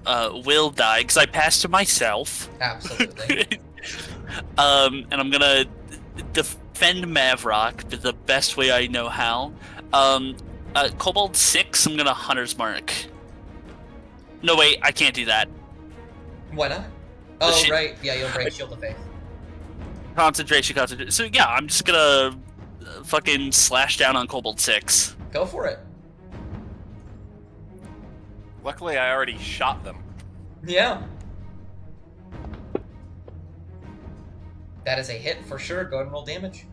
will die because I passed to myself. Absolutely. And I'm gonna defend Mavrock the best way I know how. Kobold 6, I'm gonna Hunter's Mark. No, wait, I can't do that. Why not? Oh, Shit. right. Yeah, you'll break Shield of Faith. Concentration. So yeah, I'm just gonna fucking slash down on Kobold 6. Go for it. Luckily, I already shot them. Yeah. That is a hit for sure. Go ahead and roll damage.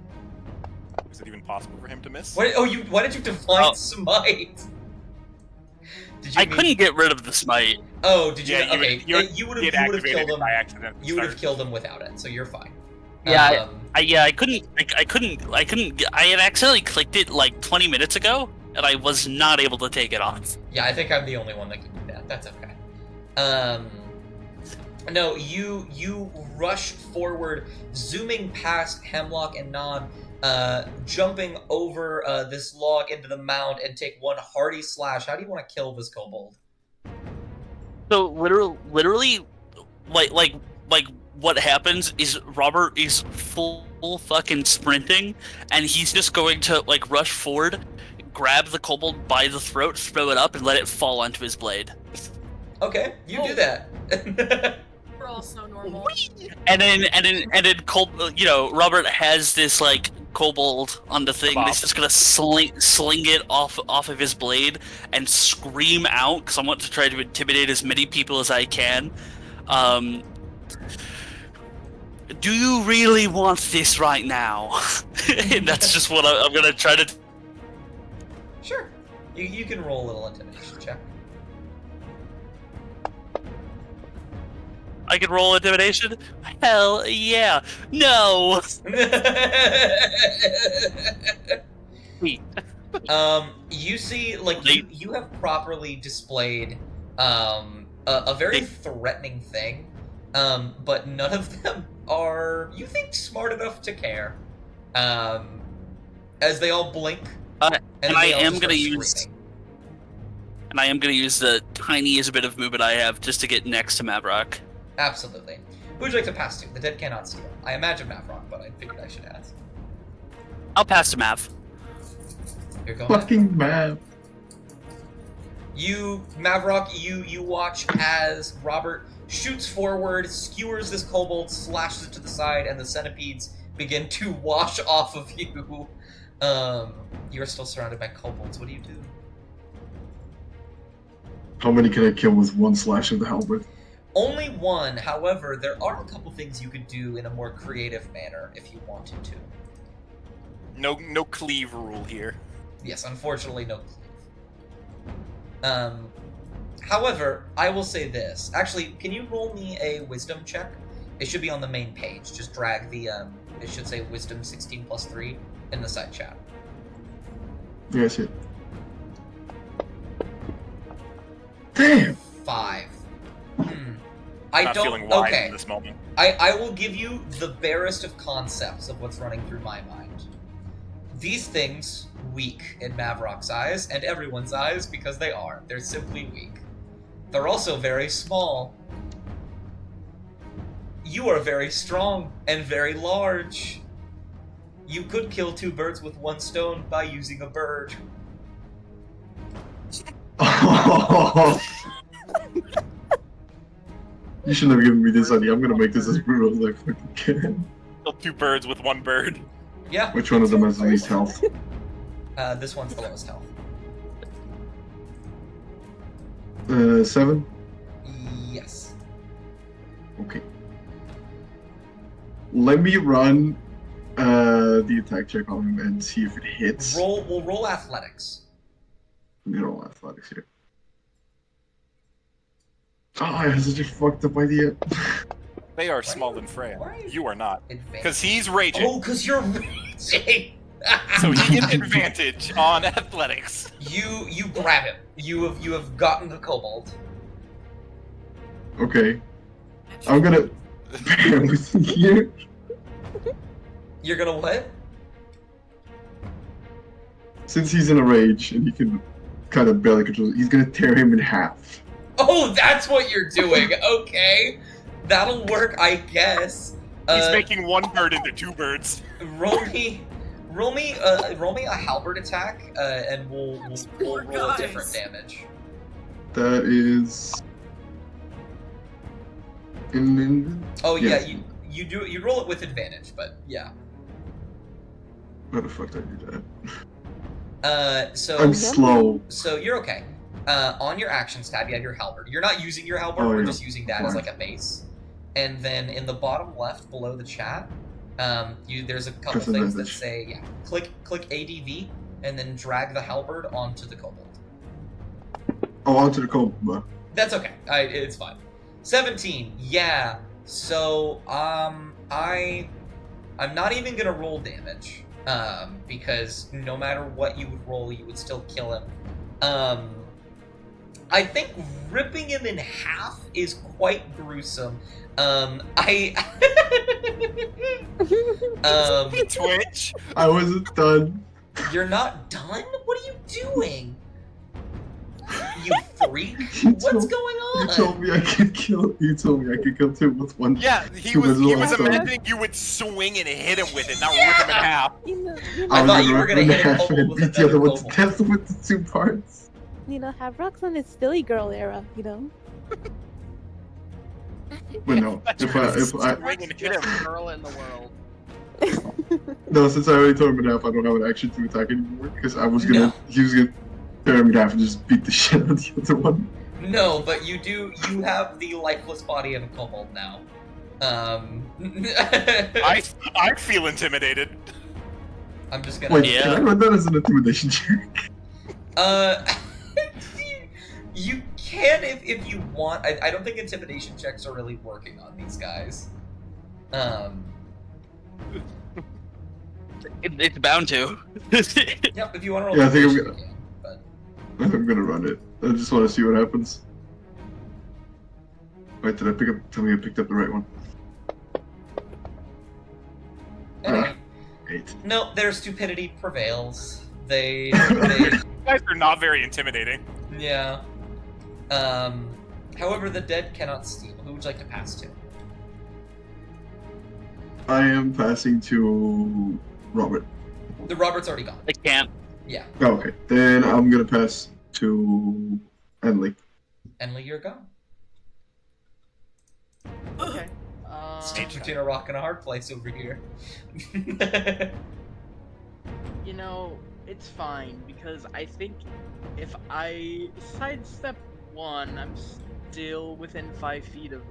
Is it even possible for him to miss? Why did you divine Oh. smite? Did you I couldn't get rid of the smite. Oh, did you? Yeah, Okay, you would have activated killed it him. by accident. You would have killed him without it, so you're fine. Yeah, I couldn't. I had accidentally clicked it like 20 minutes ago, and I was not able to take it off. Yeah, I think I'm the only one that can do that. That's okay. No, you rush forward, zooming past Hemlock and Non, jumping over this log into the mound and take one hearty slash. How do you want to kill this kobold? So literally, like what happens is Robert is full fucking sprinting, and he's just going to like rush forward, grab the kobold by the throat, throw it up, and let it fall onto his blade. Okay, you do that. We're all so normal. And then Robert has this like kobold on the thing. And he's just gonna sling it off of his blade and scream out because I want to try to intimidate as many people as I can. Do you really want this right now? And that's just what I'm gonna try to. Sure. You can roll a little intimidation check. I can roll intimidation? Hell yeah! No! You see, like, you have properly displayed a very threatening thing, but none of them are, you think, smart enough to care. As they all blink, and I am gonna use the tiniest bit of movement I have just to get next to Mavrock. Absolutely. Who would you like to pass to? The dead cannot steal. I imagine Mavrock, but I figured I should ask. I'll pass to Mav. You're going. Fucking mad. Mavrock, you watch as Robert shoots forward, skewers this kobold, slashes it to the side, and the centipedes begin to wash off of you. You're still surrounded by kobolds. What do you do? How many can I kill with one slash of the halberd? Only one. However, there are a couple things you could do in a more creative manner if you wanted to. No cleave rule here. Yes, unfortunately, no cleave. However, I will say this. Actually, can you roll me a wisdom check? It should be on the main page. Just drag the, it should say wisdom 16 plus 3 in the side chat. Yeah, I see it. Damn! 5. I Not don't. feeling wise Okay. in this moment. I will give you the barest of concepts of what's running through my mind. These things, weak in Mavrock's eyes, and everyone's eyes, because they are. They're simply weak. They're also very small. You are very strong and very large. You could kill 2 birds with 1 stone by using a bird. You shouldn't have given me this, honey. I'm gonna make this as brutal as I fucking can. Kill 2 birds with 1 bird. Yeah. Which one of them has the least health? This one's the lowest health. 7? Yes. Okay. Let me run the attack check on him and see if it hits. We'll roll athletics. Let me roll athletics here. Oh, I have such a fucked up idea. They are small and frail. why are you- You are not. Advantage. Because he's raging. Oh, because you're raging! So he gets advantage on athletics. You grab him. You have gotten the kobold. Okay. I'm gonna bear with me here. You're gonna what? Since he's in a rage and he can kind of barely control it, he's gonna tear him in half. Oh, that's what you're doing. Okay, that'll work, I guess. He's making 1 bird into 2 birds. Roll me a halberd attack, and we'll roll a different damage. That is. Oh yeah, Yes. you roll it with advantage, but yeah. Why the fuck did I do that? So I'm slow. So you're okay. On your actions tab, you have your halberd. You're not using your halberd. Oh, We're yeah. just using that as Fine. like a base. And then in the bottom left, below the chat, there's a couple Just things that advantage. say click ADV and then drag the halberd onto the kobold. Oh, onto the cobra. That's okay. It's fine. 17. Yeah. So I'm not even gonna roll damage. Because no matter what you would roll, you would still kill him. I think ripping him in half is quite gruesome. Twitch. I wasn't done. You're not done? What are you doing? You freak! You What's told- going You on? told me I could kill. You told me I could kill 2 with 1. Yeah, he Two was visual stuff. imagining you would swing and hit him with it, not rip him in half. I was thought you were rip gonna him in hit a half kobold and with beat the other another one to kobold. death with the 2 parts. Have rocks on his silly girl era, But no, if I Swing and hit him. girl in the world. no, since I already tore him in half, I don't have an action to attack anymore because I was gonna No. he was gonna tear him in half and just beat the shit out of the other one. No, but you have the lifeless body of a kobold now. I feel intimidated. I'm just gonna. Wait, Yeah. can I run that as an intimidation check? You can if you want. I don't think intimidation checks are really working on these guys. It's bound to. Yep, if you want to roll Yeah, I think I'm intimidation, gonna- you can, but I'm gonna run it. I just want to see what happens. Wait, did I pick up? Tell me I picked up the right one. anyway. 8. No, their stupidity prevails. They You guys are not very intimidating. yeah. However, the dead cannot steal. Who would you like to pass to? I am passing to Robert. The Robert's already gone. I can't. Yeah, Oh, okay, then I'm gonna pass to Enley. Enley, you're gone. Okay. Stuck between a rock and a hard place over here. You know, it's fine because I think if I sidestep 1, I'm still within 5 feet of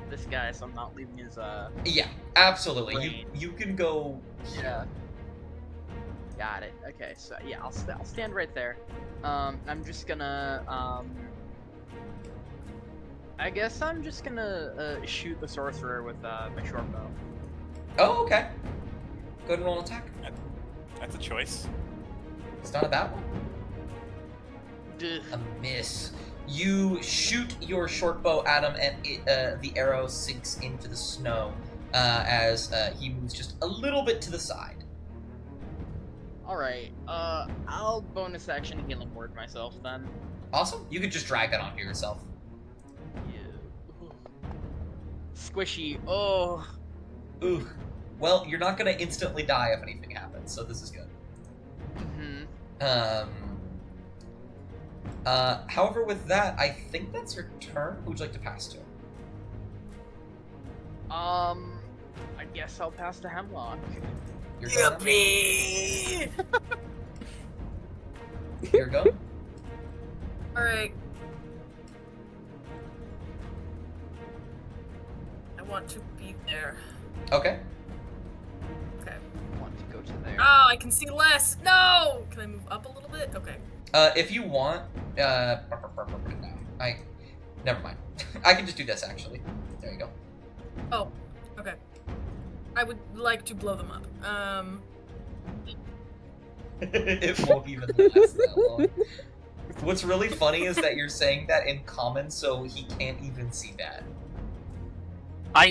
this guy, so I'm not leaving his Yeah, absolutely. Range. You can go. Yeah. Got it. Okay, so yeah, I'll stand right there. I'm just gonna I guess I'm just gonna shoot the sorcerer with my short bow. Oh, okay. Go ahead and roll an attack. That's a choice. It's not a bad one. Duh. A miss. You shoot your short bow at him, and the arrow sinks into the snow as he moves just a little bit to the side. Alright, I'll bonus action healing word myself then. Awesome. You could just drag that onto yourself. Yeah. Squishy. Oh. Ooh. Well, you're not going to instantly die if anything happens, so this is good. Mm-hmm. However, with that, I think that's your turn. Who would you like to pass to? I guess I'll pass to Hemlock. You're going. Yippee! You're going. Alright. I want to be there. Okay. Okay. I want to go to there. Oh, I can see less! No! Can I move up a little bit? Okay. If you want, never mind. I can just do this actually. There you go. Oh, okay. I would like to blow them up. It won't even last that long. What's really funny is that you're saying that in common, so he can't even see that.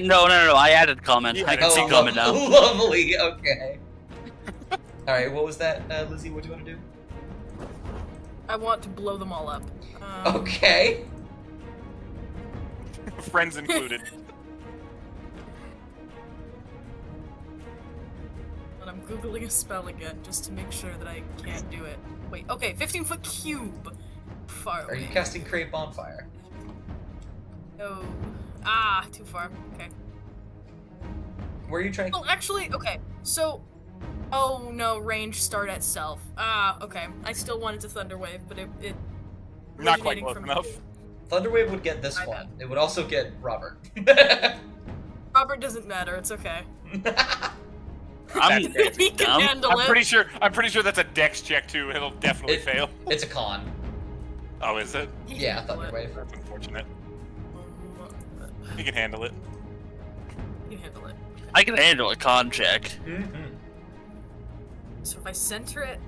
No. I added comment. I can see comment now. Lovely. Okay. All right. What was that, Lizzie? What do you want to do? I want to blow them all up. Okay. Friends included. But I'm googling a spell again just to make sure that I can't do it. Wait, okay, 15-foot cube. Far away. Are you casting Create Bonfire? No. Ah, too far. Okay. Where are you trying to... Oh, actually, okay. So, oh no, range start at self. Ah, okay. I still wanted to Thunderwave, but it Not quite originating close from enough. Thunderwave would get this My one. bad. It would also get Robert. Robert doesn't matter. It's okay. I'm He can dumb. handle I'm it. pretty sure that's a dex check too. It'll definitely fail. It's a con. Oh, is it? He can Yeah, handle it. Thunderwave. That's unfortunate. Um, He can handle it. He can handle it. I can handle a con check. Mm-hmm. So if I center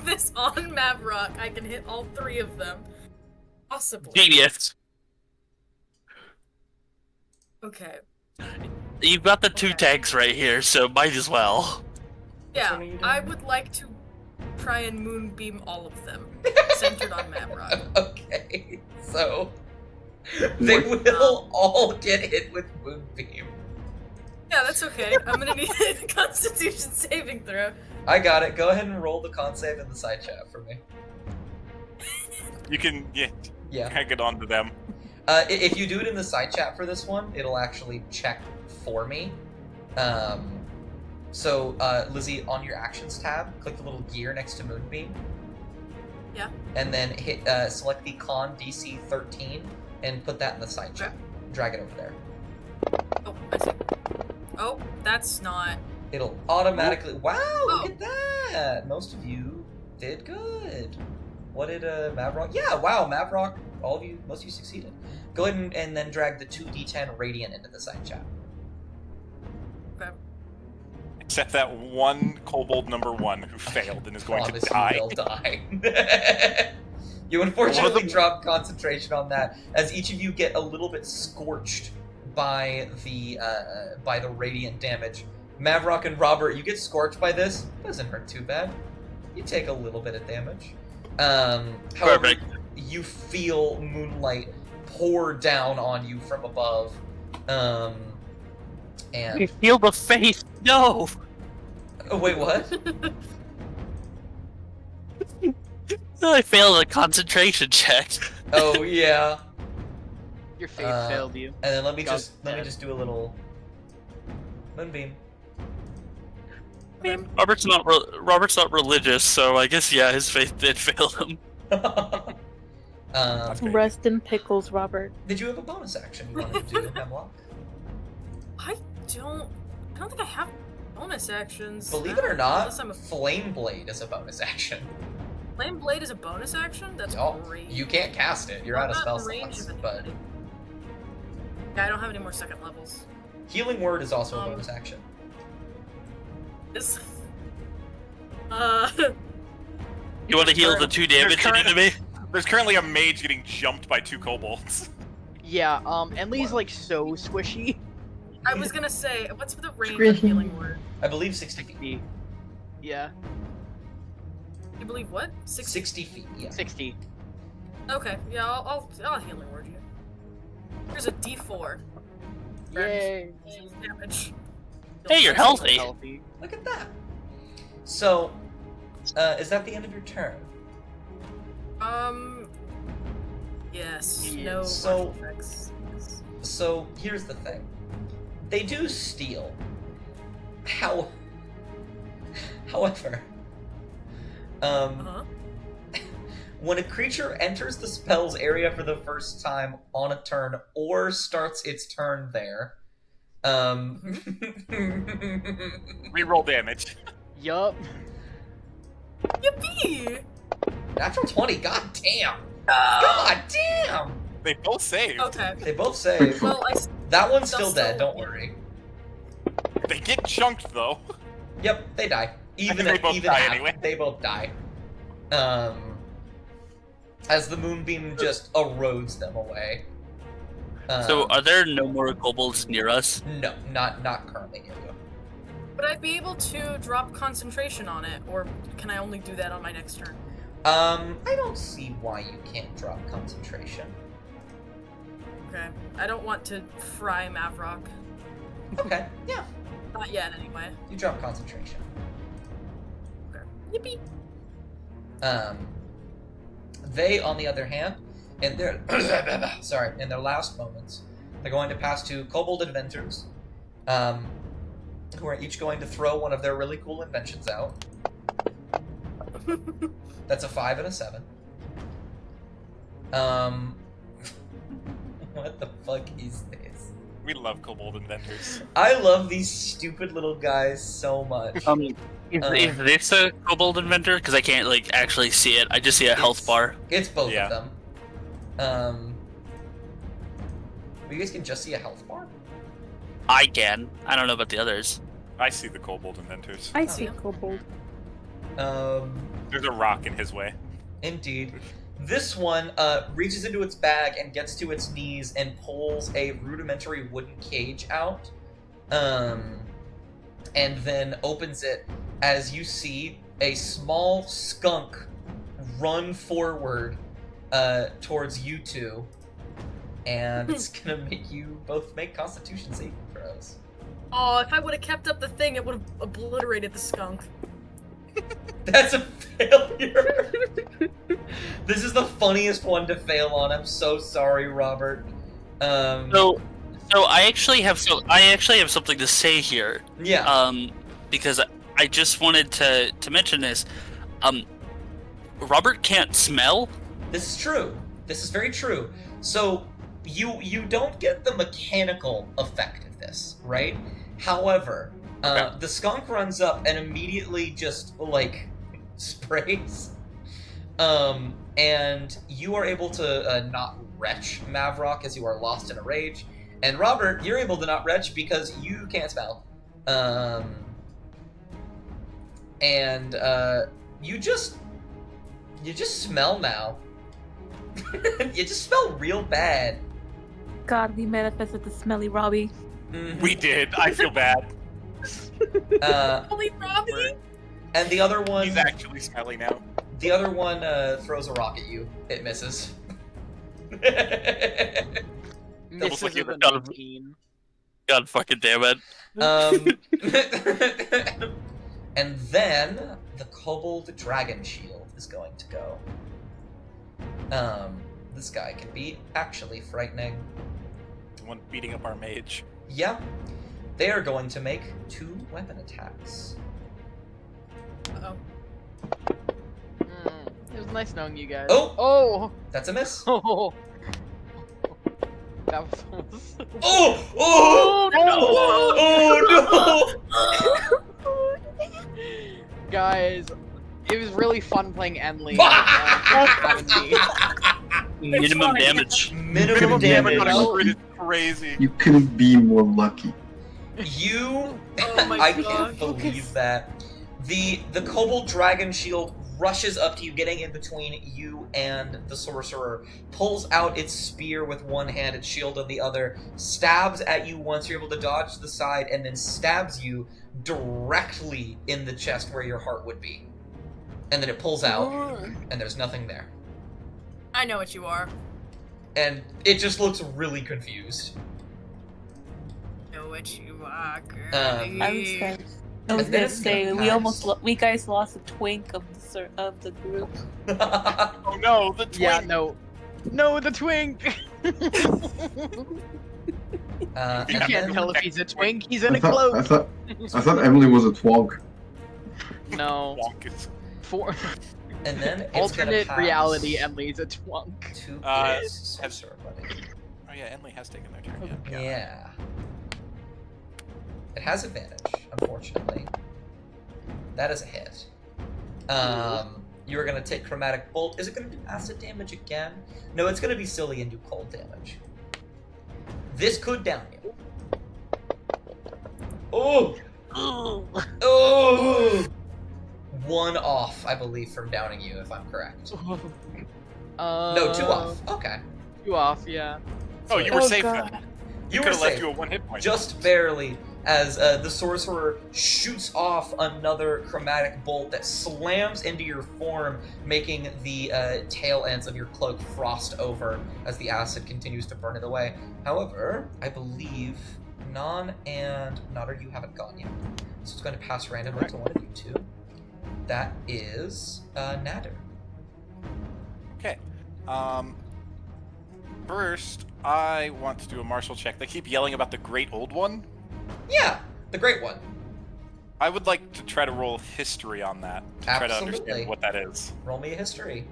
this on Mavrock, I can hit all 3 of them. Possibly. Genius. Okay. You've got the 2 tanks right here, so might as well. Yeah, one are you doing? I would like to try and moonbeam all of them, centered on Mavrock. Okay, so they will all get hit with Moonbeam. Yeah, that's okay. I'm gonna need a Constitution saving throw. I got it. Go ahead and roll the con save in the side chat for me. You can Yeah. hang it on to them. If you do it in the side chat for this one, it'll actually check for me. So, Lizzie, on your actions tab, click the little gear next to Moonbeam. Yeah. And then hit select the con DC 13 and put that in the side chat. Drag it over there. Oh, I see. Oh, that's not. It'll automatically. Wow! Oh. Look at that. Most of you did good. What did Mavrock? Yeah, wow, Mavrock. Most of you succeeded. Go ahead and then drag the 2d10 radiant into the side chat. Okay. Except that one kobold number 1 who failed and is going to Promise die. you will die. You unfortunately them- drop concentration on that, as each of you get a little bit scorched by the radiant damage. Mavrock and Robert, you get scorched by this. Doesn't hurt too bad. You take a little bit of damage. However, Perfect. you feel moonlight pour down on you from above. You And feel the face. No. oh, wait, what? I failed a concentration check. Oh yeah. Your fate Uh, failed you. And then let me God just do a little moonbeam. Robert's not religious, so I guess his faith did fail him. That's great. Rest in pickles, Robert. Did you have a bonus action you wanted to do, Hemlock? I don't think I have bonus actions. Believe it or not, Unless I'm a Flame Blade is a bonus action. Flame Blade is a bonus action? That's Oh, great. you can't cast it. You're out of I'm spell not in range slots. of But anything. Yeah, I don't have any more second levels. Healing Word is also a Um, bonus action. This You want to heal the 2 damage you did to me? There's currently a mage getting jumped by 2 kobolds. Yeah, Enlil's like so squishy. I was gonna say, what's the range of Squishy. healing word? I believe 60 feet. Yeah, You believe what? 60? 60 feet, yeah. 60. Okay, yeah, I'll healing word you. Here's a D4. Yay. Damage. Hey, you're healthy. Healthy. Look at that. So, is that the end of your turn? Yes. Yeah. No So- martial effects. Yes. So, here's the thing. They do steal. However, Uh-huh. when a creature enters the spell's area for the first time on a turn or starts its turn there, Reroll damage. Yup. Yippee! natural 20, god damn! God damn! They both saved. Okay. They both save. Well, That one's They'll still dead, still- don't worry. They get chunked though. Yep, they die. Even they both die half, anyway. They both die. As the moonbeam just erodes them away. So, are there no more kobolds near us? No, not currently near you. would I be able to drop concentration on it, or can I only do that on my next turn? I don't see why you can't drop concentration. Okay. I don't want to fry Mavrock. Okay, yeah, Not yet, anyway. you drop concentration. Okay. Yippee! They, on the other hand, in their in their last moments, they're going to pass 2 kobold inventors, who are each going to throw one of their really cool inventions out. That's a 5 and a 7. What the fuck is this? We love kobold inventors. I love these stupid little guys so much. Is this a kobold inventor? Because I can't like actually see it. I just see a health bar. It's both Yeah. of them. You guys can just see a health bar? I can. I don't know about the others. I see the kobold inventors. I Oh, see yeah. kobold. There's a rock in his way. Indeed. This one reaches into its bag and gets to its knees and pulls a rudimentary wooden cage out. And then opens it as you see a small skunk run forward towards you two. And it's gonna make you both make Constitution saving throws. Oh, if I would have kept up the thing, it would have obliterated the skunk. That's a failure. This is the funniest one to fail on. I'm so sorry, Robert. So I actually have something to say here. Yeah. Because I just wanted to mention this. Robert can't smell. This is true. This is very true. So you don't get the mechanical effect of this, right? However, the skunk runs up and immediately just like sprays. And you are able to not retch Mavrock as you are lost in a rage. And Robert, you're able to not retch because you can't smell. And you just smell now. You just smell real bad. God, we manifested the smelly Robbie. Mhm. We did. I feel bad. Holy Robbie! And the other one, He's actually smelly now. the other one throws a rock at you. It misses. Misses like you with a were- 19. God fucking damn it. And then the Kobold Dragon Shield is going to go. This guy can be actually frightening. The one beating up our mage. Yeah. They are going to make 2 weapon attacks. Uh-oh. His was nice knowing you guys. Oh! Oh! That's a miss. Oh! That was almost so Oh! Oh! Oh, Oh Guys, it was really fun playing Emily. having me. Minimum damage. no! Minimum damage. on a No. crit is crazy. You couldn't be more lucky. You. Oh my I God. can't believe that. The kobold dragon shield rushes up to you, getting in between you and the sorcerer, pulls out its spear with one hand, its shield on the other, stabs at you once, you're able to dodge to the side, and then stabs you directly in the chest where your heart would be. And then it pulls out, and there's nothing there. I know what you are. And it just looks really confused. Know what you are, girl. I was And then gonna it's say gonna we guys lost a twink of the group. Oh no, the twink. Yeah, no. No, the twink! You and can't then- tell if he's a twink, he's in I a thought, cloak! I thought Emily was a twonk. No. Wonkus. For And then it's alternate gonna pass reality, Emily's a twunk. to Uh, its sorcerer buddy. Oh yeah, Emily has taken their turn. Yeah. Yeah. It has advantage, unfortunately. That is a hit. You're gonna take chromatic bolt. Is it gonna do acid damage again? No, it's gonna be silly and do cold damage. This could down you. Oh! Oh! One off, I believe, from downing you, if I'm correct. No, two off. Okay. 2 off, yeah. Oh, you were safe God. then. You could were have left safe. you a 1 hit point. Just barely, as the sorcerer shoots off another chromatic bolt that slams into your form, making the tail ends of your cloak frost over as the acid continues to burn it away. However, I believe Non and Nutter, you haven't gone yet. So it's going to pass randomly to one of you two. That is Nader. Okay. First, I want to do a martial check. They keep yelling about the Great Old One. Yeah, the great one. I would like to try to roll history on that to try to Absolutely. understand what that is. Roll me a history.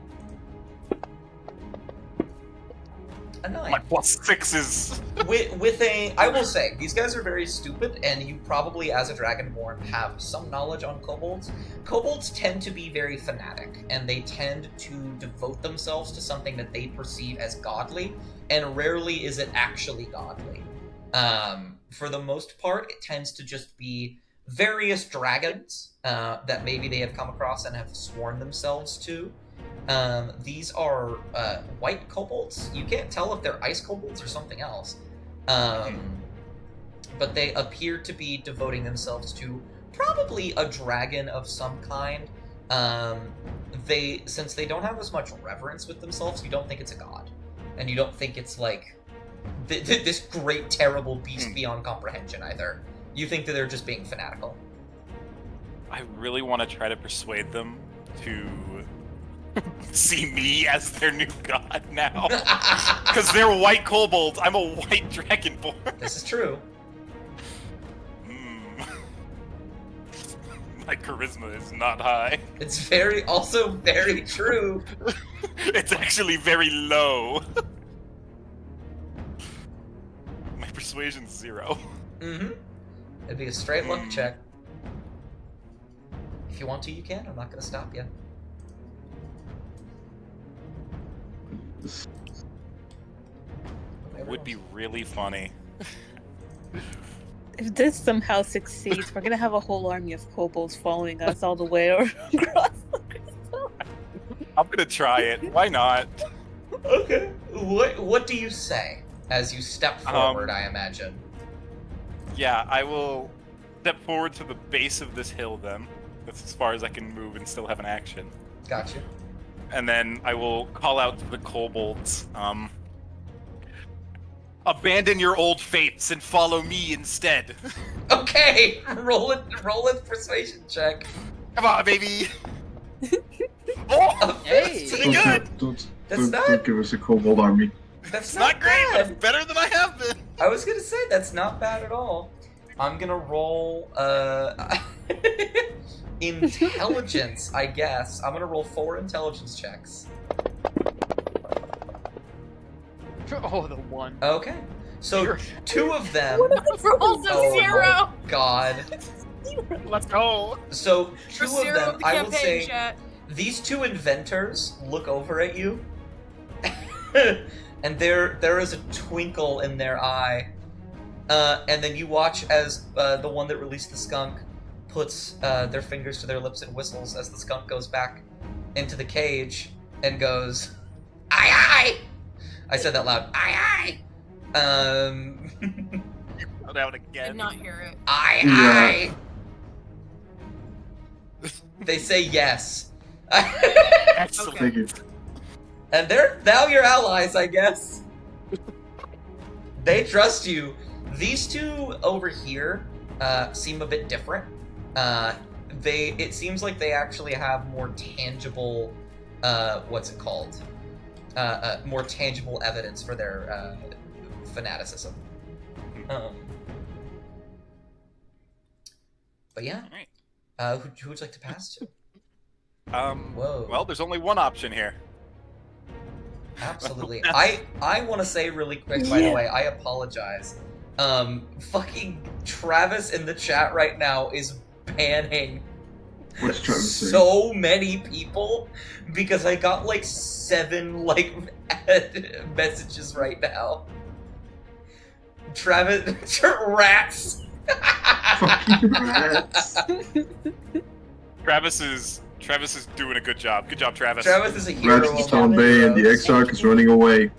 A 9. My +6 is. with a, I will say, these guys are very stupid, and you probably, as a Dragonborn, have some knowledge on kobolds. Kobolds tend to be very fanatic, and they tend to devote themselves to something that they perceive as godly, and rarely is it actually godly. For the most part, it tends to just be various dragons that maybe they have come across and have sworn themselves to. These are white kobolds. You can't tell if they're ice kobolds or something else. But they appear to be devoting themselves to probably a dragon of some kind. Since they don't have as much reverence with themselves, you don't think it's a god. And you don't think it's like this great, terrible beast beyond comprehension either. You think that they're just being fanatical. I really want to try to persuade them to see me as their new god now. Because they're white kobolds. I'm a white dragonborn. This is true. My charisma is not high. It's also very true. It's actually very low. My persuasion's 0. Mm-hmm. It'd be a straight luck check. If you want to, you can. I'm not going to stop you. It would be really funny. If this somehow succeeds, we're gonna have a whole army of kobolds following us all the way across the crystal. I'm gonna try it. Why not? Okay. What do you say as you step forward, I imagine? Yeah, I will step forward to the base of this hill then. That's as far as I can move and still have an action. Gotcha. And then I will call out to the kobolds. Abandon your old faiths and follow me instead. Okay, roll a persuasion check. Come on, baby. Oh, Hey. that's pretty good. That's Don't give us a kobold army. That's It's not great, but bad. it's better than I have been. I was gonna say that's not bad at all. I'm gonna roll. Intelligence, I guess. I'm gonna roll 4 intelligence checks. Oh, the one. Okay. So Zero. 2 of them. Rolls a Oh my 0. God. Let's go. So For 2 of 0 them, of the I will campaign, say, chat. these 2 inventors look over at you, and there is a twinkle in their eye. And then you watch as the one that released the skunk puts their fingers to their lips and whistles as the skunk goes back into the cage and goes, "Aye aye!" I said that loud. Aye aye! I'll have it again. Did not hear it. Aye Yeah. aye! They say yes. Excellent. Thank you. And they're now your allies, I guess. They trust you. These 2 over here seem a bit different. It seems like they actually have more tangible, what's it called? More tangible evidence for their fanaticism. But yeah, Alright. who would you like to pass to? Well, Whoa. there's only one option here. Absolutely. I want to say really quick, by the way, I apologize. Fucking Travis in the chat right now is banning What's Travis saying? so many people because I got like 7 like messages right now. Travis rats. Fucking rats. Travis is doing a good job. Good job, Travis. Travis is a hero Rats is among Tom Bay and the heroes. Exarch is running away.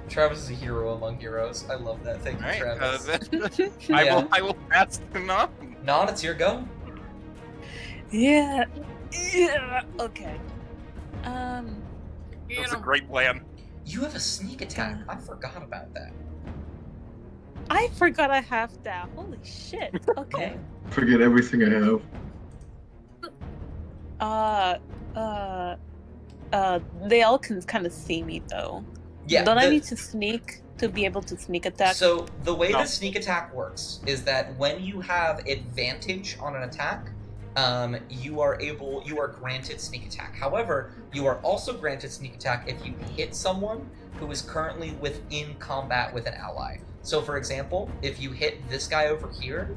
Travis is a hero among heroes. I love that. Thank you, Alright, Travis. then I will pass him on. Non, it's your go. Yeah. Okay. That's a great plan. You have a sneak attack. I forgot about that. I forgot I have that. Holy shit. Okay. Forget everything I have. They all can kind of see me though. Yeah. Don't I need to sneak to be able to sneak attack? So the way No. the sneak attack works is that when you have advantage on an attack, you are granted sneak attack. However, you are also granted sneak attack if you hit someone who is currently within combat with an ally. So for example, if you hit this guy over here,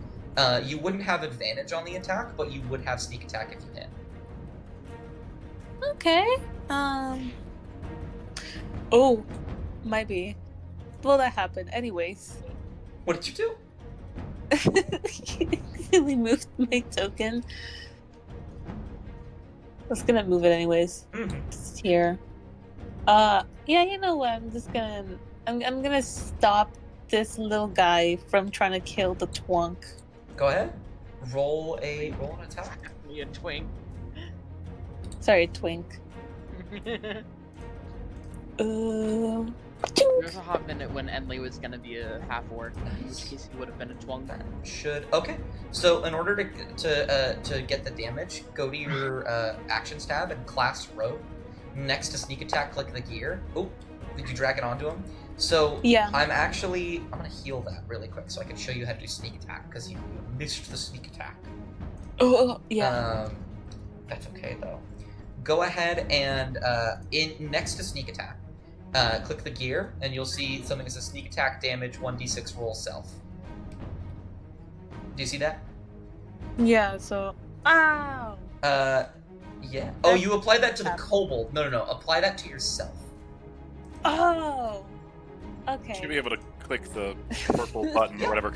you wouldn't have advantage on the attack, but you would have sneak attack if you hit. Okay. Oh, might be. Well, that happened. Anyways. What did you do? We moved my token. I was gonna move it anyways. Mhm. It's here. Yeah, you know what? I'm gonna stop this little guy from trying to kill the twunk. Go ahead. Roll an attack. You twink. Sorry, twink. There's a hot minute when Enley was gonna be a half orc, in which case he would have been a twunk. That should okay. So in order to get the damage, go to your actions tab and class rogue. Next to sneak attack, click the gear. Oh, did you drag it onto him? So Yeah. I'm gonna heal that really quick so I can show you how to do sneak attack because you missed the sneak attack. Oh, yeah. That's okay though. Go ahead and in next to sneak attack, click the gear and you'll see something that says sneak attack damage 1d6 roll self. Do you see that? Yeah, so. Ow! Yeah. Oh, you applied that to the kobold. No. Apply that to yourself. Oh! You Okay. should be able to click the purple button or whatever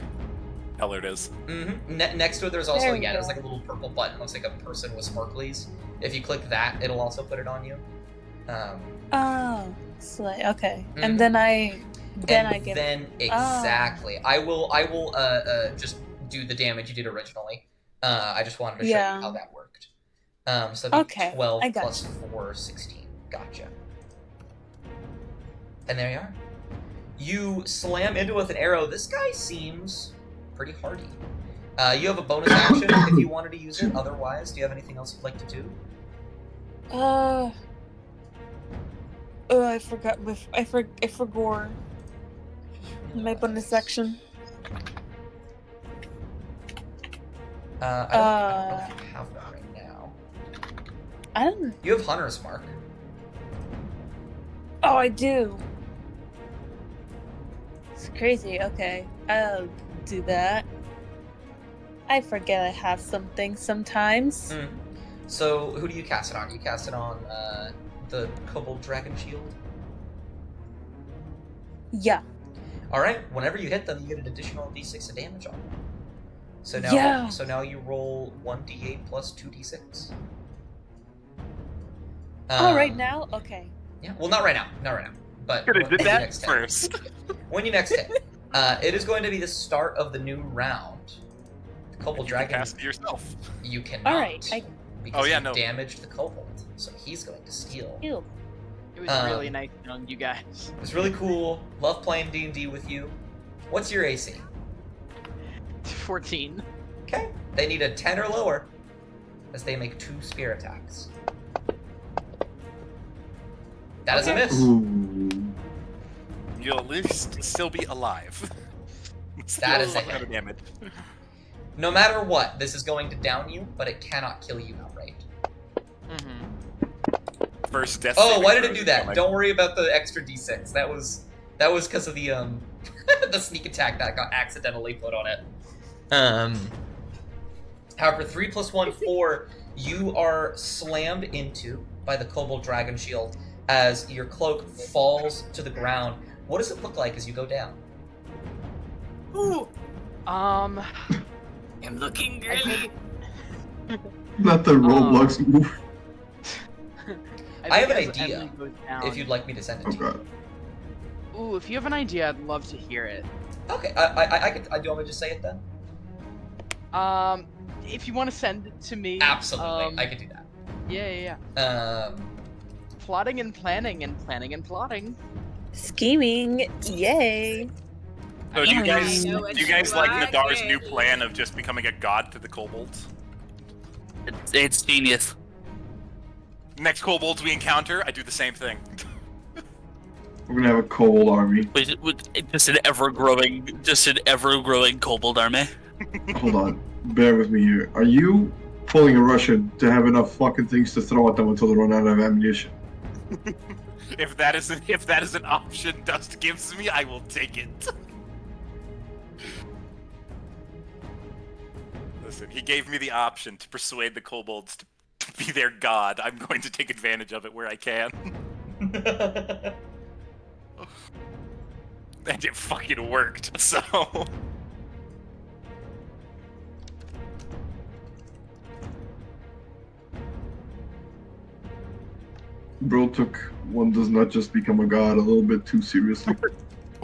color it is. Mm-hmm. Next to it, there's also, There we there's go. like a little purple button. It looks like a person with sparklies. If you click that, it'll also put it on you. Oh, okay. Mhm. And then I get. Then exactly. I will just do the damage you did originally. I just wanted to show Yeah. you how that worked. So that'd be Okay, 12 I got plus 4, 16. Gotcha. And there you are. You slam into it with an arrow. This guy seems pretty hardy. You have a bonus action if you wanted to use it. Otherwise, do you have anything else you'd like to do? I forgot. I forgot my bonus section. I don't know if you have one right now. I don't. You have Hunter's Mark. Oh, I do. It's crazy. Okay, I'll do that. I forget I have something sometimes. Mm. So, who do you cast it on? You cast it on the Kobold Dragon Shield? Yeah. Alright, whenever you hit them, you get an additional d6 of damage on them. So now, Yeah. so now you roll 1d8 plus 2d6. Oh, right now? Okay. Yeah, well, not right now. Not right now. But Could have did you that next hit. first. When you next hit. It is going to be the start of the new round. The Kobold You can Dragon, cast it yourself. you cannot. Alright, Because yeah, you no. damaged the Kobold, so he's going to steal. Ew. It was really nice knowing you guys. It was really cool. Love playing D&D with you. What's your AC? 14. Okay. They need a 10 or lower, as they make 2 spear attacks. That is a Okay. miss. Ooh. You'll at least still be alive. That is a Fuck out of hit. damage. No matter what, this is going to down you, but it cannot kill you outright. Mm-hmm. First death. Oh, saving why did it throw do is that? coming. Don't worry about the extra d6. That was because of the the sneak attack that got accidentally put on it. However, 3 + 1, 4. You are slammed into by the Kobold Dragon Shield as your cloak falls to the ground. What does it look like as you go down? Ooh, Um, I'm looking girly. Not the Roblox move. I have an think as idea, Emily goes down- If you'd like me to send it to Okay. Ooh, if you have an idea, I'd love to hear it. you. Okay, I could. Do you want me to just say it then? If you want to send it to me. Absolutely, I could do that. Yeah. Plotting and planning and planning and plotting. Scheming. Yay. So do you I guys know do what you guys you like like, Nadar's eh? new plan of just becoming a god to the kobolds? It's genius. Next kobolds we encounter, I do the same thing. We're gonna have a kobold army. Just an ever-growing kobold army. Hold on. Bear with me here. Are you pulling a Russian to have enough fucking things to throw at them until they run out of ammunition? If that is an option Dust gives me, I will take it. Listen, he gave me the option to persuade the kobolds to be their god. I'm going to take advantage of it where I can. And it fucking worked, so... Bro took one does not just become a god a little bit too seriously.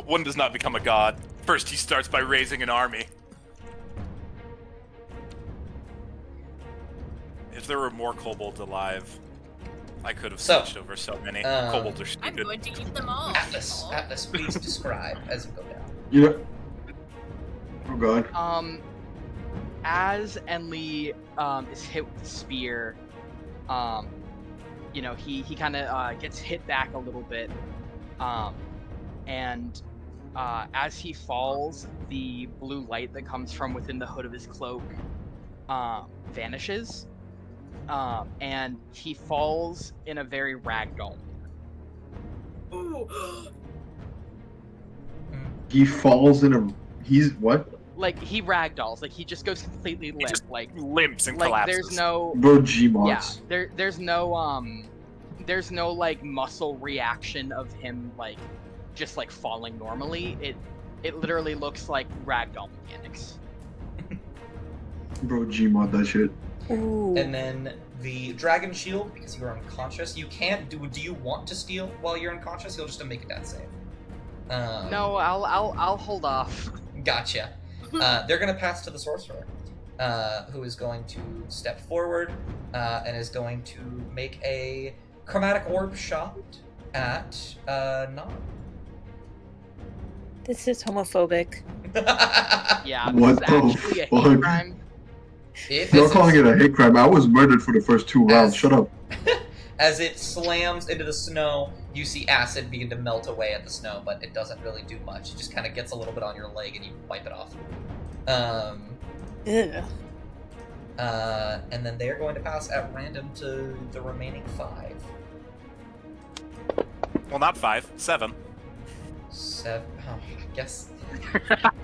One does not become a god. First, he starts by raising an army. If there were more kobolds alive, I could have So, switched over so many. um, Kobolds are I'm stupid. going to eat them all. Atlas, please describe as you go down. You know. Oh god. As Enli is hit with the spear, he kind of gets hit back a little bit, and as he falls, the blue light that comes from within the hood of his cloak vanishes, and he falls in a very ragdoll. Ooh. He falls in a. He's what? Like he ragdolls, like he just goes completely limp, just like Limps and like collapses. there's no Bro, Gmods. there's no like muscle reaction of him like just like falling normally. It literally looks like ragdoll mechanics. Bro, Gmod that shit. Ooh. And then the dragon shield, because you are unconscious, you can't do. Do you want to steal while you're unconscious? You'll just make a death save. No, I'll hold off. Gotcha. They're gonna pass to the sorcerer, who is going to step forward and is going to make a chromatic orb shot at Nom. This is homophobic. Yeah, What this is the actually a hate fuck? crime. You're calling it a hate crime. I was murdered for the first 2 rounds. Shut up. As it slams into the snow, you see acid begin to melt away at the snow, but it doesn't really do much. It just kind of gets a little bit on your leg and you wipe it off. Ugh. And then they are going to pass at random to the remaining 5. Well, not 5, 7. 7. Oh,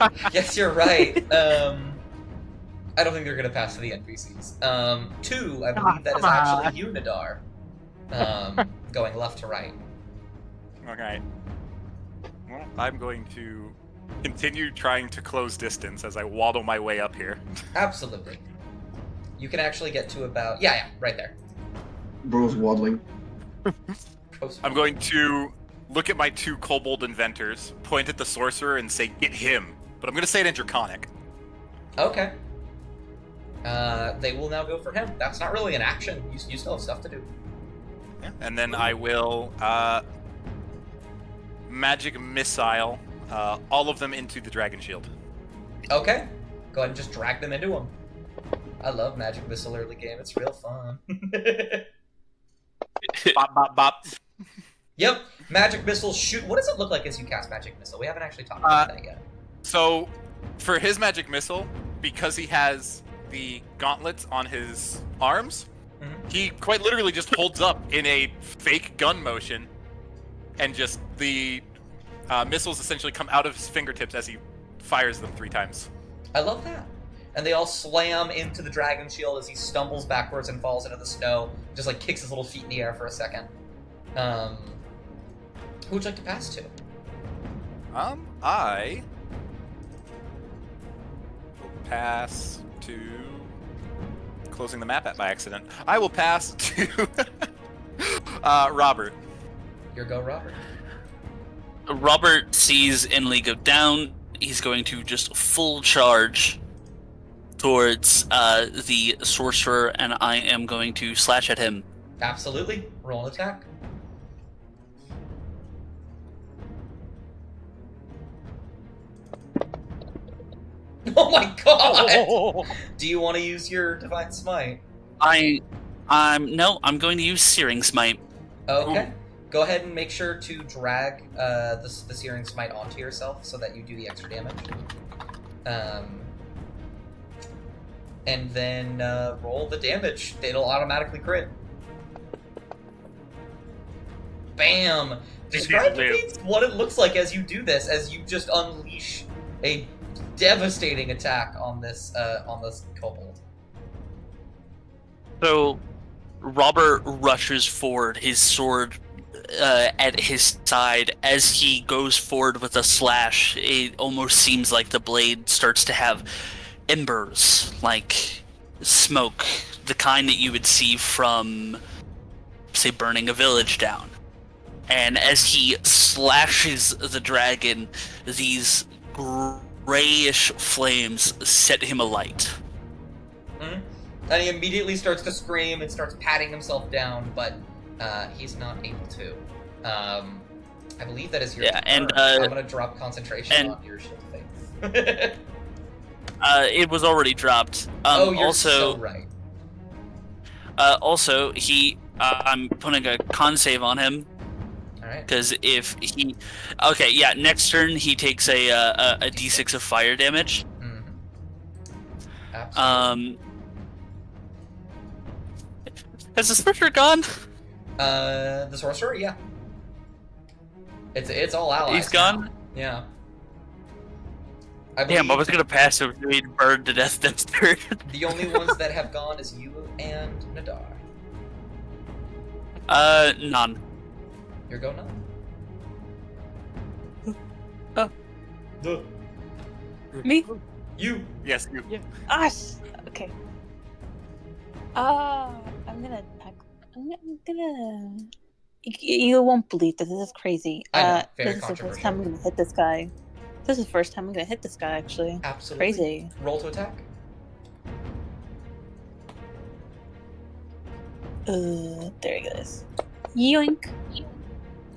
I guess you're right. I don't think they're gonna pass to the NPCs. 2, I believe that is actually you, Nadar. Going left to right. Okay. Well, I'm going to continue trying to close distance as I waddle my way up here. Absolutely. You can actually get to about right there. Bro's waddling. I'm going to look at my 2 kobold inventors, point at the sorcerer, and say, "Get him." But I'm going to say it in Draconic. Okay. They will now go for him. That's not really an action. You still have stuff to do. Yeah. And then I will magic missile all of them into the dragon shield. Okay. Go ahead and just drag them into him. I love Magic Missile early game. It's real fun. Bop, bop, bop. Yep. Magic Missile shoot. What does it look like as you cast Magic Missile? We haven't actually talked about that yet. So, for his magic missile, because he has the gauntlets on his arms, he quite literally just holds up in a fake gun motion, and just the missiles essentially come out of his fingertips as he fires them 3 times. I love that. And they all slam into the dragon shield as he stumbles backwards and falls into the snow, just like kicks his little feet in the air for a second. Who would you like to pass to? I will pass to closing the map by accident. I will pass to Robert. Your go, Robert. Robert sees Inley go down. He's going to just full charge towards the sorcerer, and I am going to slash at him. Absolutely. Roll an attack. Oh my god! Do you want to use your Divine Smite? I'm going to use Searing Smite. Okay. Go ahead and make sure to drag the Searing Smite onto yourself so that you do the extra damage. And then roll the damage. It'll automatically crit. Bam! Describe to me what it looks like as you do this, as you just unleash a devastating attack on this kobold. So, Robert rushes forward, his sword at his side. As he goes forward with a slash, it almost seems like the blade starts to have embers, like smoke, the kind that you would see from, say, burning a village down. And as he slashes the dragon, these grayish flames set him alight. Mm-hmm. And he immediately starts to scream and starts patting himself down, but he's not able to. I believe that is your turn. And I'm going to drop concentration on your shield thing. It was already dropped. You're also, so right. Also, I'm putting a con save on him. Alright. Because if he... Okay, yeah, next turn he takes a d6 of fire damage. Mm-hmm. Absolutely. Has the sorcerer gone? The sorcerer, yeah. It's all allies. He's gone? Now. Yeah. Damn, I was gonna pass him. He'd burned to death next turn. The only ones that have gone is you and Nadar. None. Your go now. Me? You. Yes, you. Okay. I'm gonna attack. I'm gonna. You won't believe this. This is crazy. I know. Very this is the first controversial. time I'm gonna hit this guy. This is the first time I'm gonna hit this guy. Actually, Absolutely. crazy. Roll to attack. There he goes. Yoink.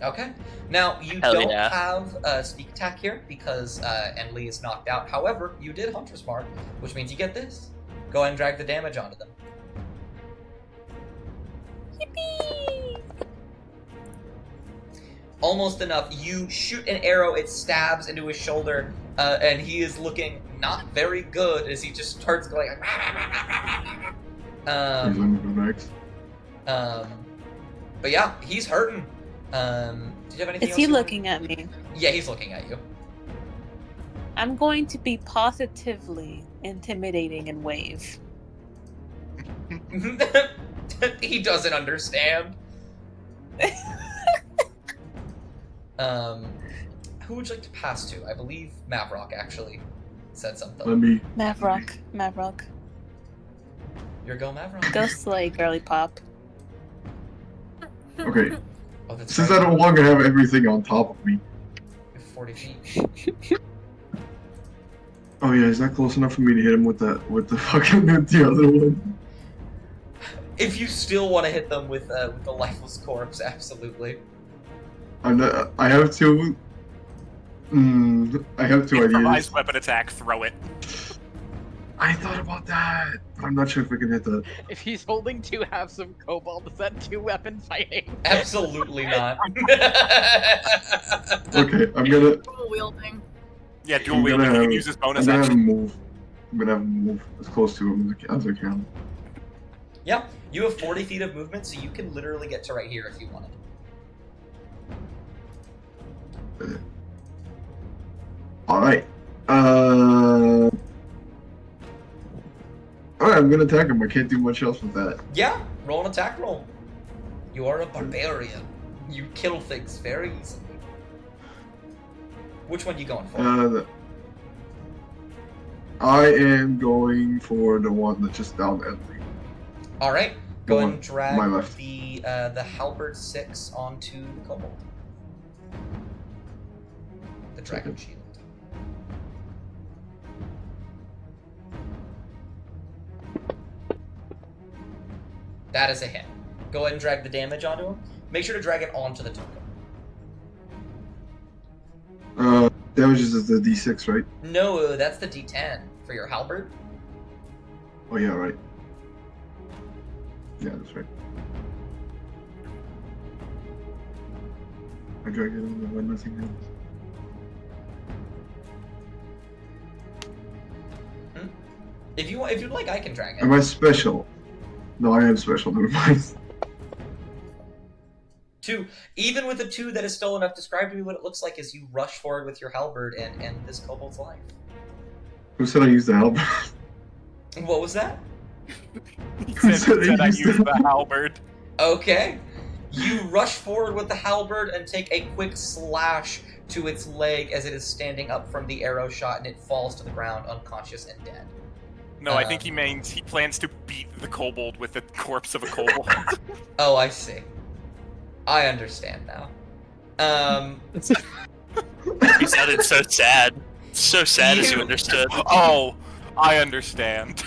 Okay. Now, you Hell don't yeah. have Speak Attack here because Enli is knocked out. However, you did Hunter's Mark, which means you get this. Go ahead and drag the damage onto them. Yippee! Almost enough. You shoot an arrow, it stabs into his shoulder, and he is looking not very good as he just starts going. But yeah, he's hurting. Did you have anything Is else? he you wanted- looking at me? Yeah, he's looking at you. I'm going to be positively intimidating and wave. He doesn't understand. Who would you like to pass to? I believe Mavrock actually said something. Let me. Mavrock. Your go, Mavrock. Go slay, girly pop. Okay. Oh, that's Since right. I no longer have everything on top of me. 40 feet. Oh yeah, is that close enough for me to hit him with the fucking the other one? If you still want to hit them with the lifeless corpse, absolutely. I'm not. I have two. I have two ideas. Improvised weapon attack, throw it. I thought about that. I'm not sure if I can hit that. If he's holding two halves of Cobalt, is that 2-weapon fighting? Absolutely not. Okay, I'm gonna. Dual wielding. Yeah, dual I'm wielding. gonna You have, can use his I'm bonus gonna have action. him move. I'm gonna have him move as close to him as I can. Yeah, you have 40 feet of movement, so you can literally get to right here if you wanted. All right. All right, I'm gonna attack him. I can't do much else with that. Yeah, roll an attack roll. You are a barbarian. You kill things very easily. Which one you going for? I am going for the one that just downed Emily. All right, go the and one, drag my left. the halberd 6 onto the kobold. The dragon shield. That is a hit. Go ahead and drag the damage onto him. Make sure to drag it onto the token. Damage is the D6, right? No, that's the D10 for your halberd. Oh yeah, right. Yeah, that's right. I drag it on when nothing happens. If you'd like, I can drag it. Am I special? No, I am special. Never mind. 2. Even with a 2, that is still enough. Describe to me what it looks like as you rush forward with your halberd and end this kobold's life. Who said I used the help? What was that? He said I used used the halberd. Okay. You rush forward with the halberd and take a quick slash to its leg as it is standing up from the arrow shot, and it falls to the ground unconscious and dead. No, I think he means he plans to beat the kobold with the corpse of a kobold. Oh, I see. I understand now. You sounded so sad. So sad as you understood. Oh, I understand.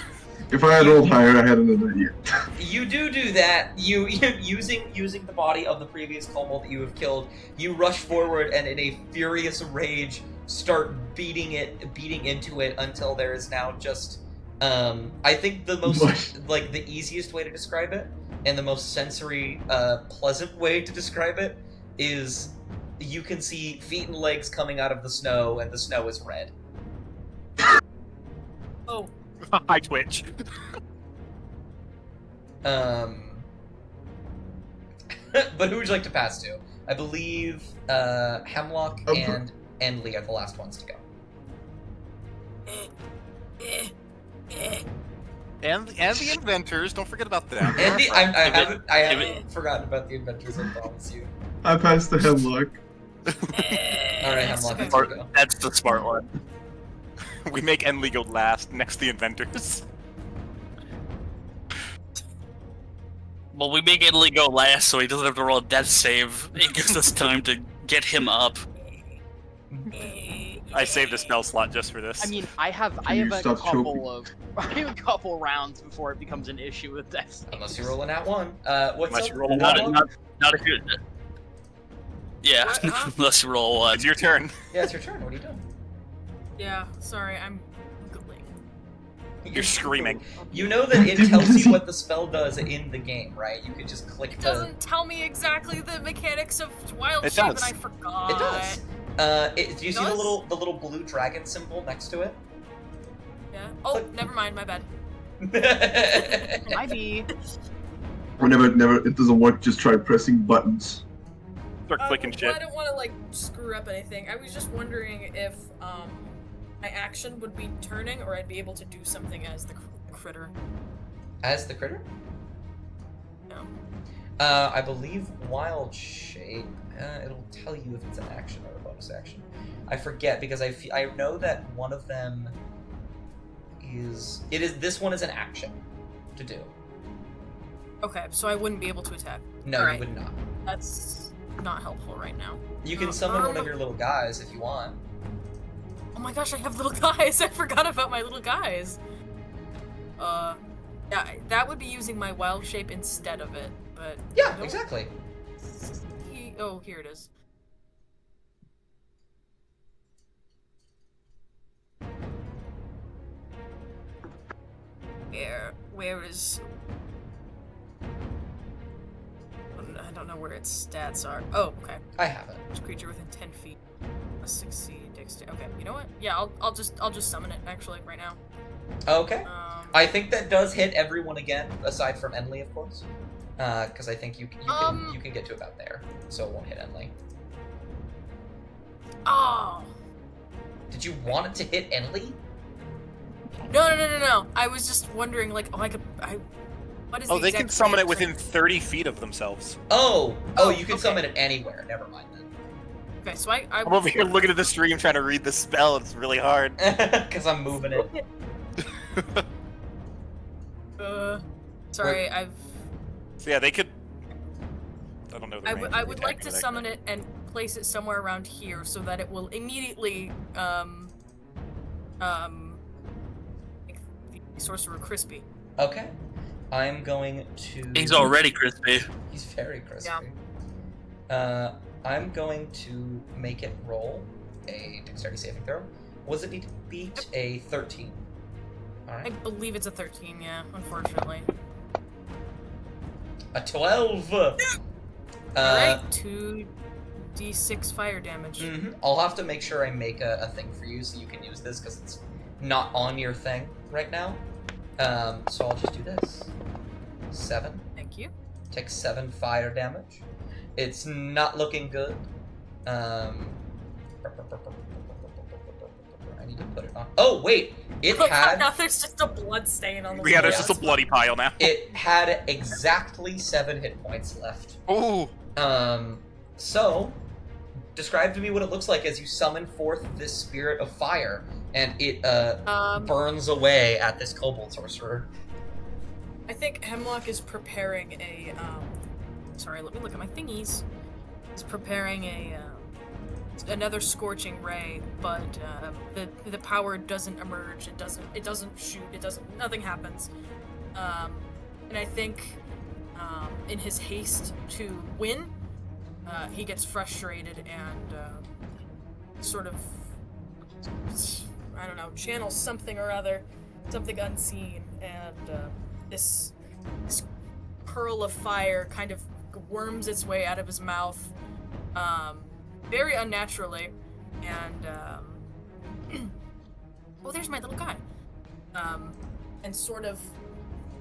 If I had rolled higher, I had another year. You do that. You using the body of the previous kobold that you have killed. You rush forward and in a furious rage start beating into it until there is now just. I think the most like the easiest way to describe it and the most sensory pleasant way to describe it is you can see feet and legs coming out of the snow, and the snow is red. Oh. I twitch. But who would you like to pass to? I believe Hemlock and Enly are the last ones to go. And the inventors, don't forget about them. Andy, I haven't forgotten about the inventors, I promise you. I passed the Hemlock. Alright, Hemlock, let's go. That's the smart one. We make Enly go last, next to the inventors. Well, we make Italy go last so he doesn't have to roll a death save. It gives us time to get him up. I saved a spell slot just for this. I mean, I have you a stop couple rounds before it becomes an issue with death. Unless you roll an at 1. What's Unless up? you roll a Not if you. Yeah, Huh? unless you roll one. It's your turn. Yeah, it's your turn. What are you doing? Yeah, sorry, I'm googling. You're screaming. You know that it tells you what the spell does in the game, right? You could just click It the... doesn't tell me exactly the mechanics of Wild It Shape, does. and I forgot. It does. Do you see the little blue dragon symbol next to it? Yeah. Oh, never mind. My bad. Might be. Whenever it doesn't work, just try pressing buttons. Start clicking Well, shit. I don't want to like screw up anything. I was just wondering if my action would be turning, or I'd be able to do something as the critter. As the critter? No. I believe wild shape. It'll tell you if it's an action or a bonus action. I forget because I know that one of them is. This one is an action to do. Okay, so I wouldn't be able to attack. No, All you right. would not. That's not helpful right now. You can summon one of your little guys if you want. Oh my gosh, I have little guys. I forgot about my little guys. Yeah, that would be using my wild shape instead of it, but Yeah, exactly. Oh, here it is. Where is? I don't know where its stats are. Oh, okay. I have it. Each creature within 10 feet must succeed dexterity. Okay, you know what? Yeah, I'll just summon it actually right now. Okay. I think that does hit everyone again, aside from Enley, of course. Because I think you can get to about there, so it won't hit Enley. Oh. Did you want it to hit Enley? No. I was just wondering, like, what is the They can exact summon it reaction? within 30 feet of themselves. Oh, you can okay. summon it anywhere. Never mind then. Okay, so I'm I'm over here looking at the stream trying to read the spell. It's really hard. Because I'm moving it. Sorry, So yeah, they could. I don't know. The range I of would the like attack to of that summon guy. it and place it somewhere around here so that it will immediately make the sorcerer crispy. Okay. I'm going to. He's already crispy. He's very crispy. I'm going to make it roll a dexterity saving throw. Was it need to beat a 13? I Alright. believe it's a 13, yeah, unfortunately. A 12! Alright, 2d6 fire damage. I'll have to make sure I make a thing for you so you can use this because it's not on your thing right now. So I'll just do this. 7. Thank you. Take 7 fire damage. It's not looking good. I need to put it on. Oh wait, it had. Now there's just a blood stain on the wall. Yeah, there's just a bloody pile now. It had exactly 7 hit points left. Ooh. So describe to me what it looks like as you summon forth this spirit of fire, and it burns away at this kobold sorcerer. I think Hemlock is preparing a sorry, let me look at my thingies. He's preparing another scorching ray, but the power doesn't emerge. It doesn't shoot. Nothing happens. And I think in his haste to win, he gets frustrated and sort of, I don't know, channels something or other, something unseen, and this pearl of fire kind of worms its way out of his mouth, very unnaturally, and oh, there's my little guy, and sort of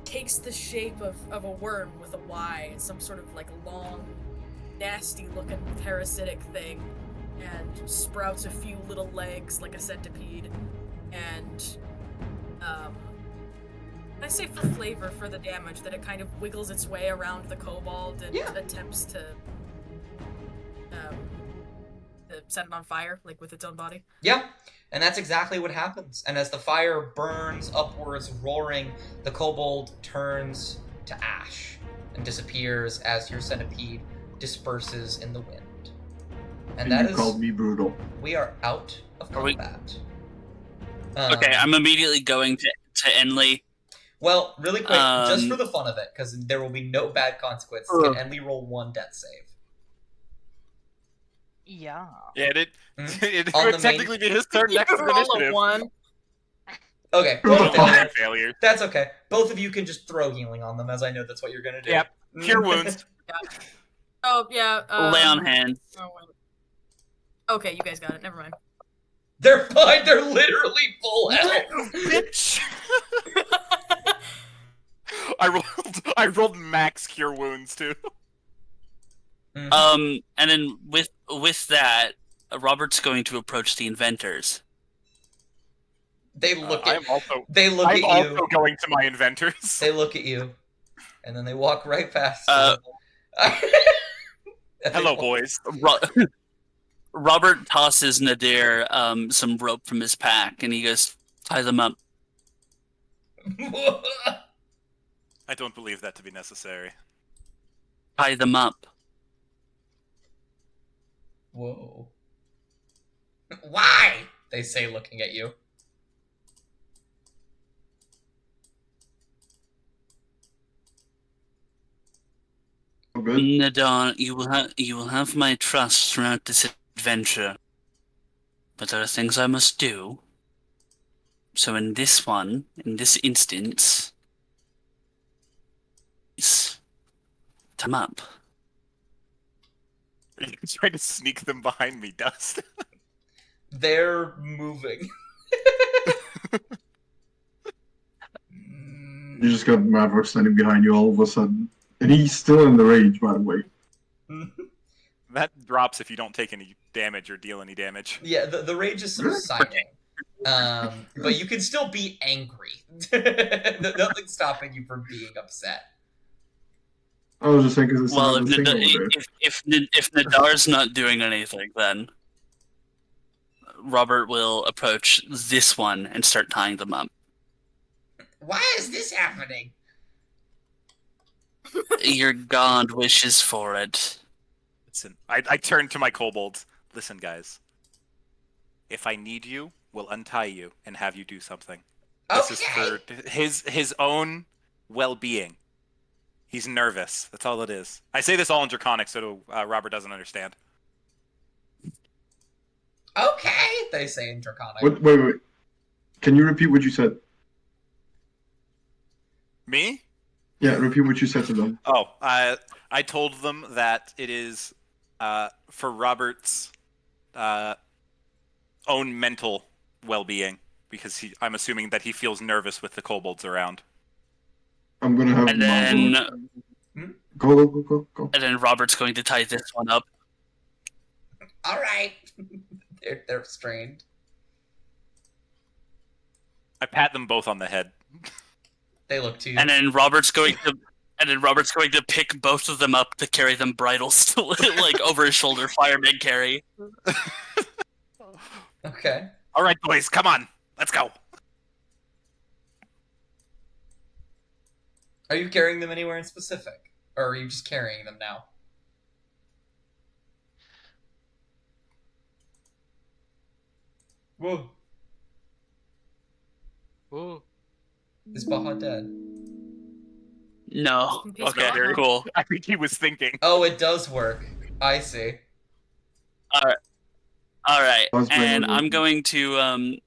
takes the shape of a worm with a Y, some sort of like long, nasty-looking parasitic thing, and sprouts a few little legs like a centipede, and I say for flavor, for the damage, that it kind of wiggles its way around the kobold and attempts to set it on fire, like with its own body. Yeah, and that's exactly what happens. And as the fire burns upwards, roaring, the kobold turns to ash and disappears as your centipede disperses in the wind. And that you is. called me brutal. We are out of Are we- combat. Okay, I'm immediately going to Enley. Well, really quick, just for the fun of it, because there will be no bad consequences, can Enley roll 1 death save? Yeah. Yeah, it On would the technically be his turn next to the Roll a initiative. 1. Okay, Roll both a of you. five. Failure. That's okay. Both of you can just throw healing on them, as I know that's what you're gonna do. Yep. Cure wounds. Oh yeah. Lay on hands. Oh, wait. Okay, you guys got it. Never mind. They're fine. They're literally full health. Bitch! I rolled max cure wounds too. Mhm. And then with that, Robert's going to approach the inventors. They look at. I'm also you. going to my inventors. They look at you, and then they walk right past Uh, you. Hello, boys. Robert tosses Nadir some rope from his pack, and he goes, "Tie them up." I don't believe that to be necessary. Tie them up. Whoa. Why? They say, looking at you. Oh, good. Nadar, you will have my trust throughout this adventure. But there are things I must do. So in this instance, tie them up. Are you trying to sneak them behind me, Dust? They're moving. You just got Maverick standing behind you all of a sudden. And he's still in the rage, by the way. That drops if you don't take any damage or deal any damage. Yeah, the rage is subsiding. But you can still be angry. Nothing's stopping you from being upset. I was just saying because it's Well, another thing over there. if Nadar's not doing anything, then Robert will approach this one and start tying them up. Why is this happening? Your god wishes for it. Listen, I turn to my kobolds. Listen, guys. If I need you, we'll untie you and have you do something. This is for his own well-being. He's nervous. That's all it is. I say this all in Draconic, so Robert doesn't understand. Okay, they say in Draconic. Wait. Can you repeat what you said? Me? Yeah, repeat what you said to them. Oh, I told them that it is for Robert's own mental well-being, because I'm assuming that he feels nervous with the kobolds around. I'm gonna have And then go. And then Robert's going to tie this one up. All right. They're strained. I pat them both on the head. They look to you. And then Robert's going to pick both of them up to carry them bridles like over his shoulder, fireman carry. Okay. All right, boys, come on, let's go. Are you carrying them anywhere in specific? Or are you just carrying them now? Whoa. Ooh. Is Baja dead? No. He's Okay, not. cool. I think he was thinking. Oh, it does work. I see. All right. How's And Brandon I'm going to I'm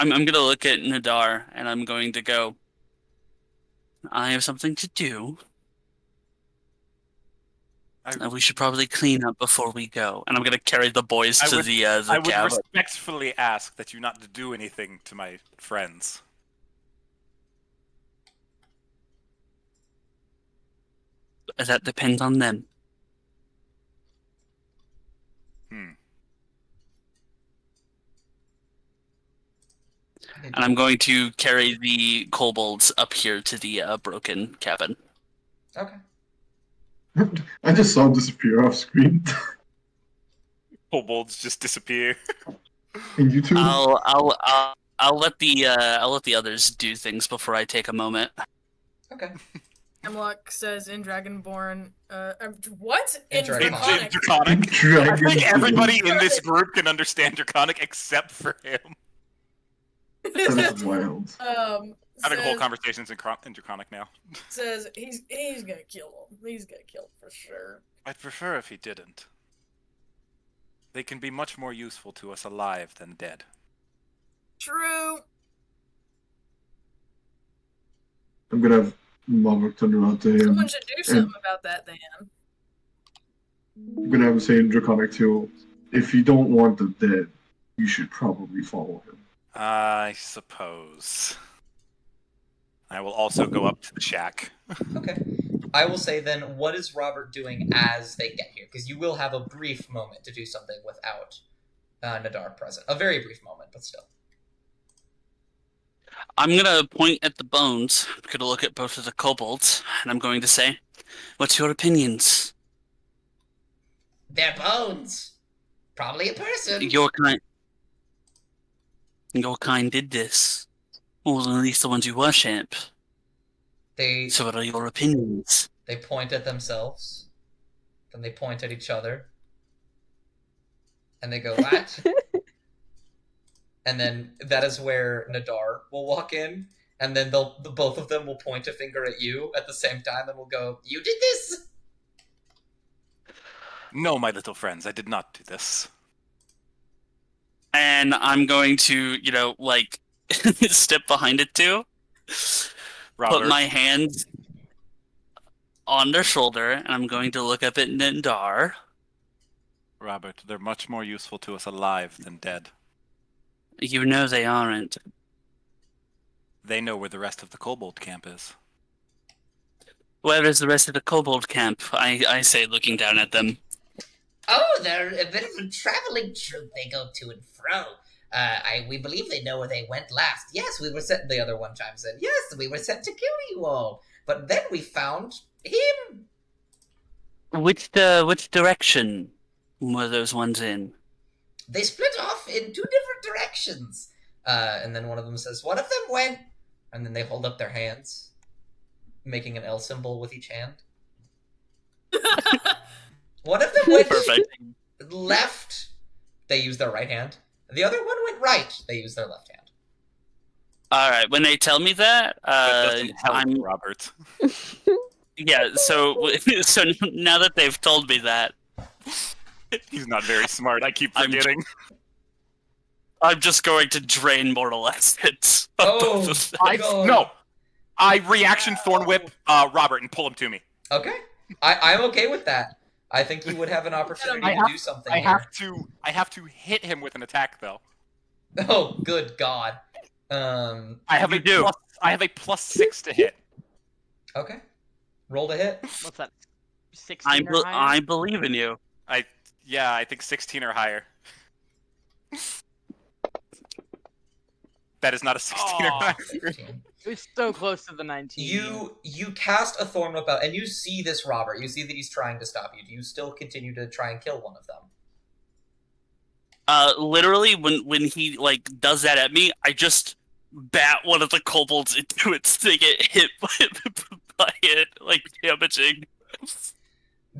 going to look at Nadar and I'm going to go, I have something to do. We should probably clean up before we go. And I'm going to carry the boys to the I would cabin. respectfully ask that you not to do anything to my friends. That depends on them. And I'm going to carry the kobolds up here to the broken cabin. Okay. I just saw him disappear off screen. Kobolds just disappear. And you two? I'll let the others do things before I take a moment. Okay. Hemlock says in Dragonborn, what? In In Draconic. Draconic. Draconic. I think everybody in this group can understand Draconic except for him. That's wild. Having whole conversations in Draconic now. Says he's gonna kill him. He's gonna kill him for sure. I'd prefer if he didn't. They can be much more useful to us alive than dead. True. I'm gonna have Maverick turn around to him. Someone should do something about that then. I'm gonna have him say in Draconic too. If you don't want them dead, you should probably follow him. I suppose. I will also go up to the shack. Okay. I will say then, what is Robert doing as they get here? Because you will have a brief moment to do something without Nadar present. A very brief moment, but still. I'm gonna point at the bones. I'm gonna look at both of the kobolds, and I'm going to say, "What's your opinions? They're bones. Probably a person. Your kind did this, or at least the ones you worship. They So, what are your opinions?" they point at themselves, then they point at each other, and they go, "What?" And then that is where Nadar will walk in, and then both of them will point a finger at you at the same time, and will go, "You did this." No, my little friends, I did not do this. And I'm going to, step behind it too. Robert, Put my hands on their shoulder, and I'm going to look up at Nindar. Robert, they're much more useful to us alive than dead. You know they aren't. They know where the rest of the kobold camp is. Where is the rest of the kobold camp? I say, looking down at them. Oh, they're a bit of a traveling troupe. They go to and fro. We believe they know where they went last. Yes, we were sent. The other one chimes in. Yes, we were sent to kill you all, but then we found him. Which direction were those ones in? They split off in 2 different directions. And then one of them says, "One of them went," and then they hold up their hands, making an L symbol with each hand. One of them went Perfect. left. They use their right hand. The other one went right. They use their left hand. All right. When they tell me that, That doesn't help, I'm Robert. yeah. So now that they've told me that, He's not very smart. I keep I'm- forgetting. I'm just going to drain mortal essence. Oh, God. No! I reaction Thorn Whip Robert and pull him to me. Okay. I'm okay with that. I think you would have an opportunity to do something. I here. have to hit him with an attack though. Oh, good God. I have You do. I have a +6 to hit. Okay. Roll to hit. What's that? 16 or higher? I believe in you. I think 16 or higher. That is not a 16 or higher. 15. It was so close to the 19. You cast a thorn whip out, and you see this Robert. You see that he's trying to stop you. Do you still continue to try and kill one of them? Literally, when he does that at me, I just bat one of the kobolds into it to get hit by it, damaging.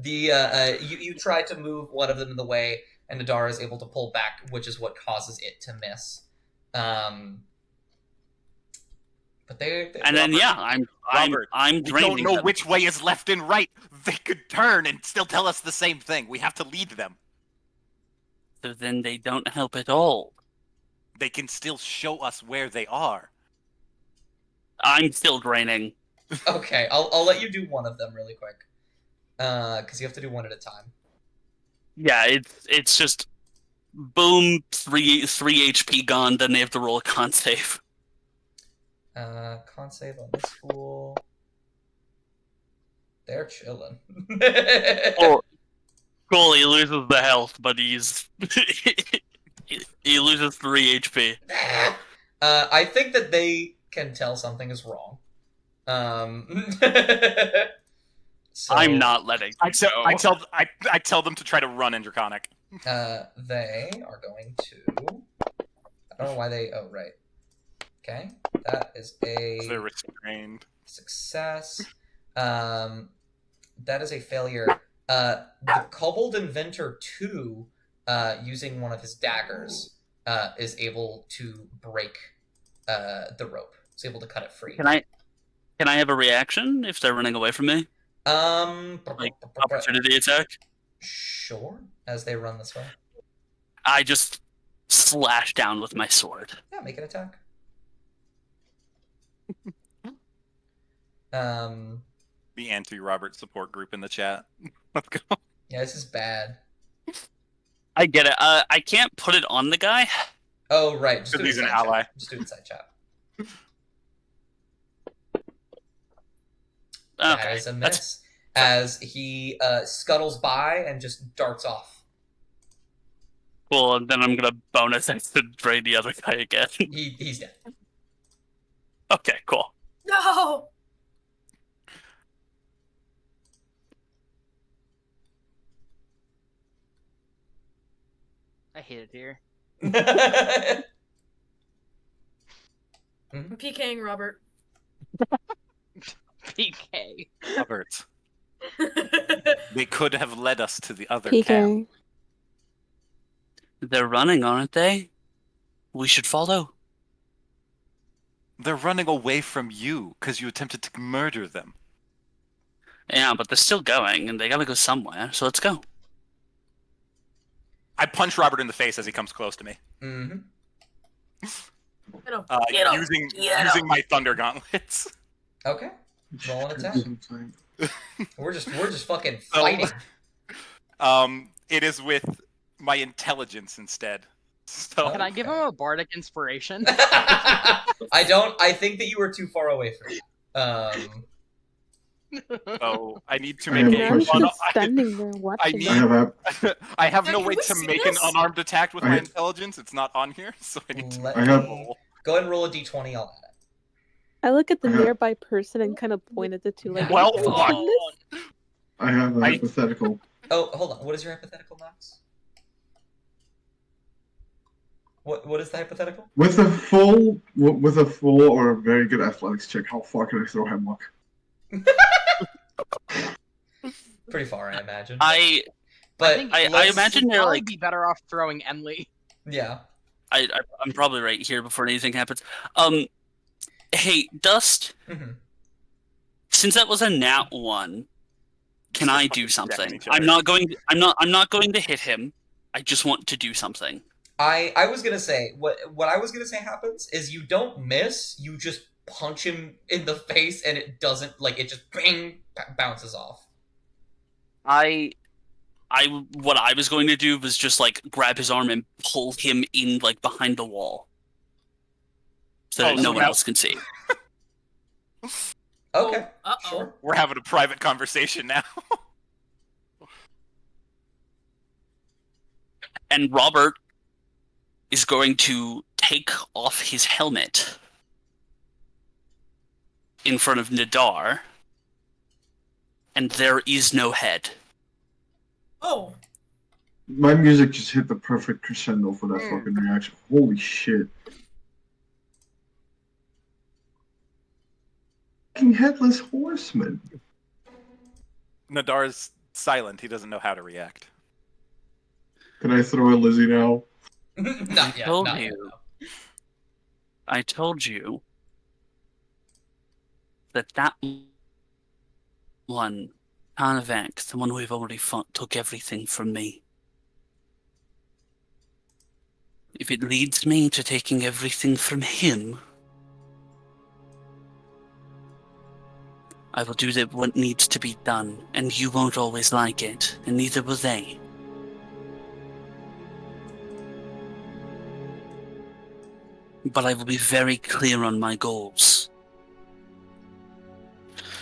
You try to move one of them in the way, and Nadara is able to pull back, which is what causes it to miss. But they And then Robert, I'm we draining don't know them. which way is left and right. They could turn and still tell us the same thing. We have to lead them. So then they don't help at all. They can still show us where they are. I'm still draining. Okay, I'll let you do one of them really quick, because you have to do one at a time. Yeah, it's just boom, 3 HP gone. Then they have to roll a con save. Con save on this fool. They're chilling. Oh, cool. He loses the health, but he's he loses 3 HP. I think that they can tell something is wrong. So, I'm not letting. I tell them to try to run in Draconic. They are going to. I don't know why they. Oh, right. Okay, that is They're a restrained. success. That is a failure. The Kobold Inventor 2, using one of his daggers, is able to break the rope. It's able to cut it free. Can I have a reaction if they're running away from me? Opportunity attack? Sure, as they run this way. I just slash down with my sword. Yeah, make an attack. The anti-Robert support group in the chat. Let's go. Yeah, this is bad. I get it. I can't put it on the guy. Oh, right. Just do Because it he's an inside ally. chat. Just do it inside chat. That Okay. is a miss. As he scuttles by and just darts off. Cool, and then I'm gonna bonus action drain the other guy again. He's dead. Okay, cool. No. I hate it here. I'm PKing Robert. PK. Robert. They could have led us to the other camp. PK. They're running, aren't they? We should follow. They're running away from you because you attempted to murder them. Yeah, but they're still going, and they gotta go somewhere, so let's go. I punch Robert in the face as he comes close to me. Mm-hmm. Get him. Get him. Using Get using him. my thunder gauntlets. Okay. Roll an attack. Sometime. We're just fucking So- fighting. It is with my intelligence instead. So Can I give him a bardic inspiration? I think that you were too far away from it. so I need to I make have And a I was question. just standing there watching. need- I have I have no Have way you to seen make an this? unarmed attack with I my have- intelligence. It's not on here, so I need to Let I have- roll. Go ahead and roll a d20. I'll add it. I look at the I have- nearby person and kind of point at the two like, Well, "Oh my fuck. goodness." I have a I- hypothetical. Oh, hold on. What is your hypothetical, Knox? What is the hypothetical? With a full or a very good athletics check, how far can I throw hemlock? Pretty far, I imagine. I but I let's- imagine You'd they're probably like be better off throwing Enly. Yeah. I'm probably right here before anything happens. Hey, Dust, Mhm. since that was a nat 1, can Just I fucking do jamming something? each I'm other. not going to hit him. I just want to do something. I was gonna say what I was gonna say happens is you don't miss, you just punch him in the face and it doesn't it just bang bounces off. What I was going to do was just like grab his arm and pull him in like behind the wall, so that Oh, no so one now- else can see. Okay. Uh-oh. Sure. We're having a private conversation now. And Robert is going to take off his helmet in front of Nadar, and there is no head. Oh. My music just hit the perfect crescendo for that fucking reaction. Holy shit. Fucking headless horseman. Nadar's silent. He doesn't know how to react. Can I throw a Lizzie now? Not yet. told Not yet. you. No. I told you that one, Tarnavek, the one we've already fought, took everything from me. If it leads me to taking everything from him, I will do what needs to be done, and you won't always like it, and neither will they. But I will be very clear on my goals.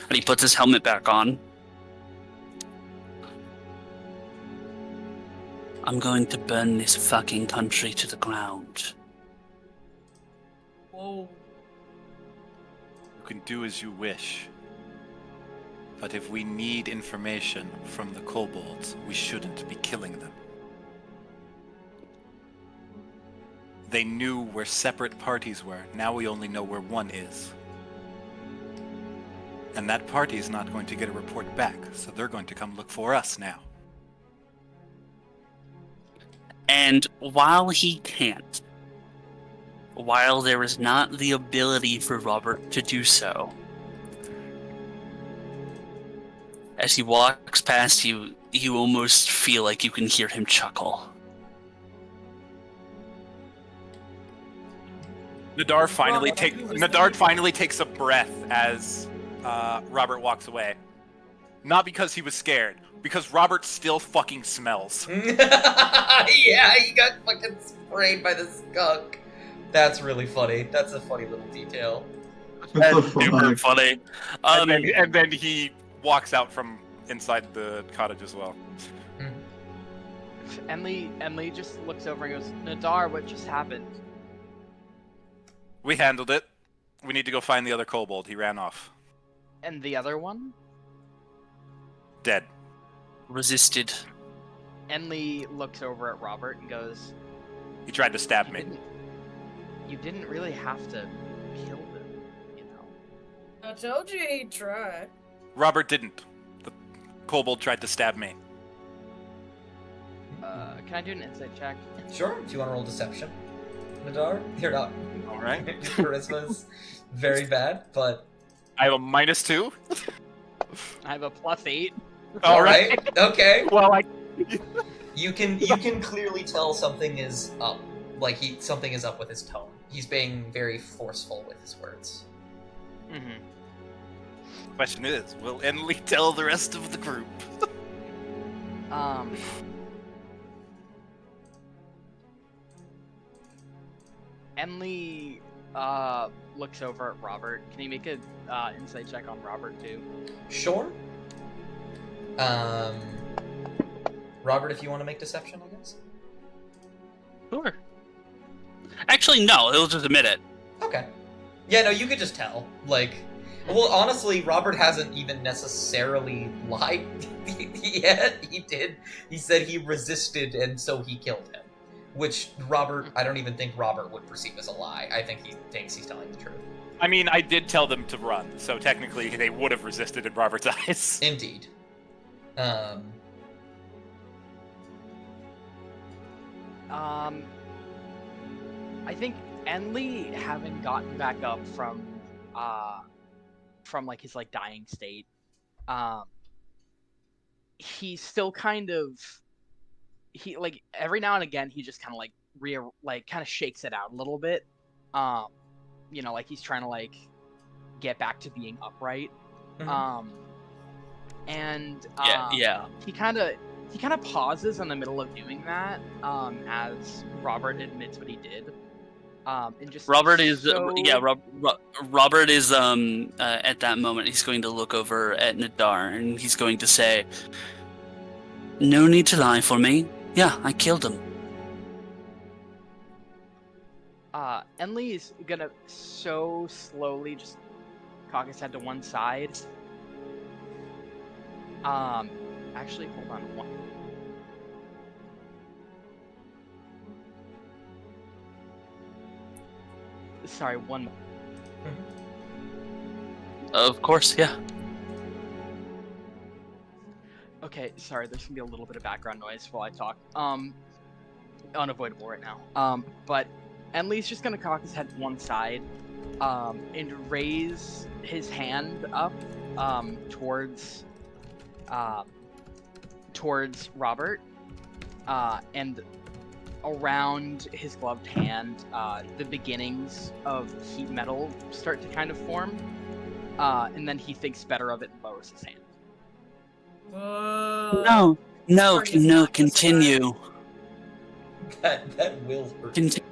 And he puts his helmet back on. I'm going to burn this fucking country to the ground. Whoa. You can do as you wish. But if we need information from the kobolds, we shouldn't be killing them. They knew where separate parties were. Now we only know where one is. And that party is not going to get a report back, so they're going to come look for us now. And while he can't, while there is not the ability for Robert to do so, as he walks past you, you almost feel like you can hear him chuckle. Nadar finally Well, takes a breath as Robert walks away. Not because he was scared, because Robert still fucking smells. Yeah, he got fucking sprayed by the skunk. That's really funny. That's a funny little detail. What the That's super fuck? funny. And then he walks out from inside the cottage as well. Emily just looks over and goes, Nadar, what just happened? We handled it. We need to go find the other kobold. He ran off. And the other one? Dead. Resisted. Enli looks over at Robert and goes, He tried to stab me. You didn't really have to kill him, you know. I told you he'd try. Robert didn't. The kobold tried to stab me. Can I do an insight check? Sure, if you want to roll deception. Nadar, you're not. All right. Charisma's very bad, but I have a -2. I have a +8. all right. Okay. Well, You can clearly tell something is up. Like something is up with his tone. He's being very forceful with his words. Mm-hmm. question is, will Enli tell the rest of the group? Enli looks over at Robert. Can you make a insight check on Robert too? Sure. Robert, if you want to make deception, I guess. Sure. Actually, no. He'll just admit it. Okay. Yeah, no, you could just tell. Like, well, honestly, Robert hasn't even necessarily lied yet. He did. He said he resisted, and so he killed him. Which Robert, I don't even think Robert would perceive as a lie. I think he thinks he's telling the truth. I mean, I did tell them to run, so technically they would have resisted in Robert's eyes. Indeed. I think Enli, having gotten back up from like his like dying state, he's still kind of like every now and again he just kind of like kind of shakes it out a little bit, you know, like he's trying to like get back to being upright. Mhm. He kind of pauses in the middle of doing that, as Robert admits what he did. And just Robert is so... Robert is at that moment he's going to look over at Nadar and he's going to say, "No need to lie for me. Yeah, I killed him." Enli is gonna so slowly just cock his head to one side. Actually, hold on one. Sorry, one more. Of course, yeah. Okay, sorry, there's gonna be a little bit of background noise while I talk. Unavoidable right now. But Enli's just gonna cock his head to one side, and raise his hand up, towards Robert, and around his gloved hand, the beginnings of heat metal start to kind of form, and then he thinks better of it and lowers his hand. Whoa. No, continue. That will hurt. Continue.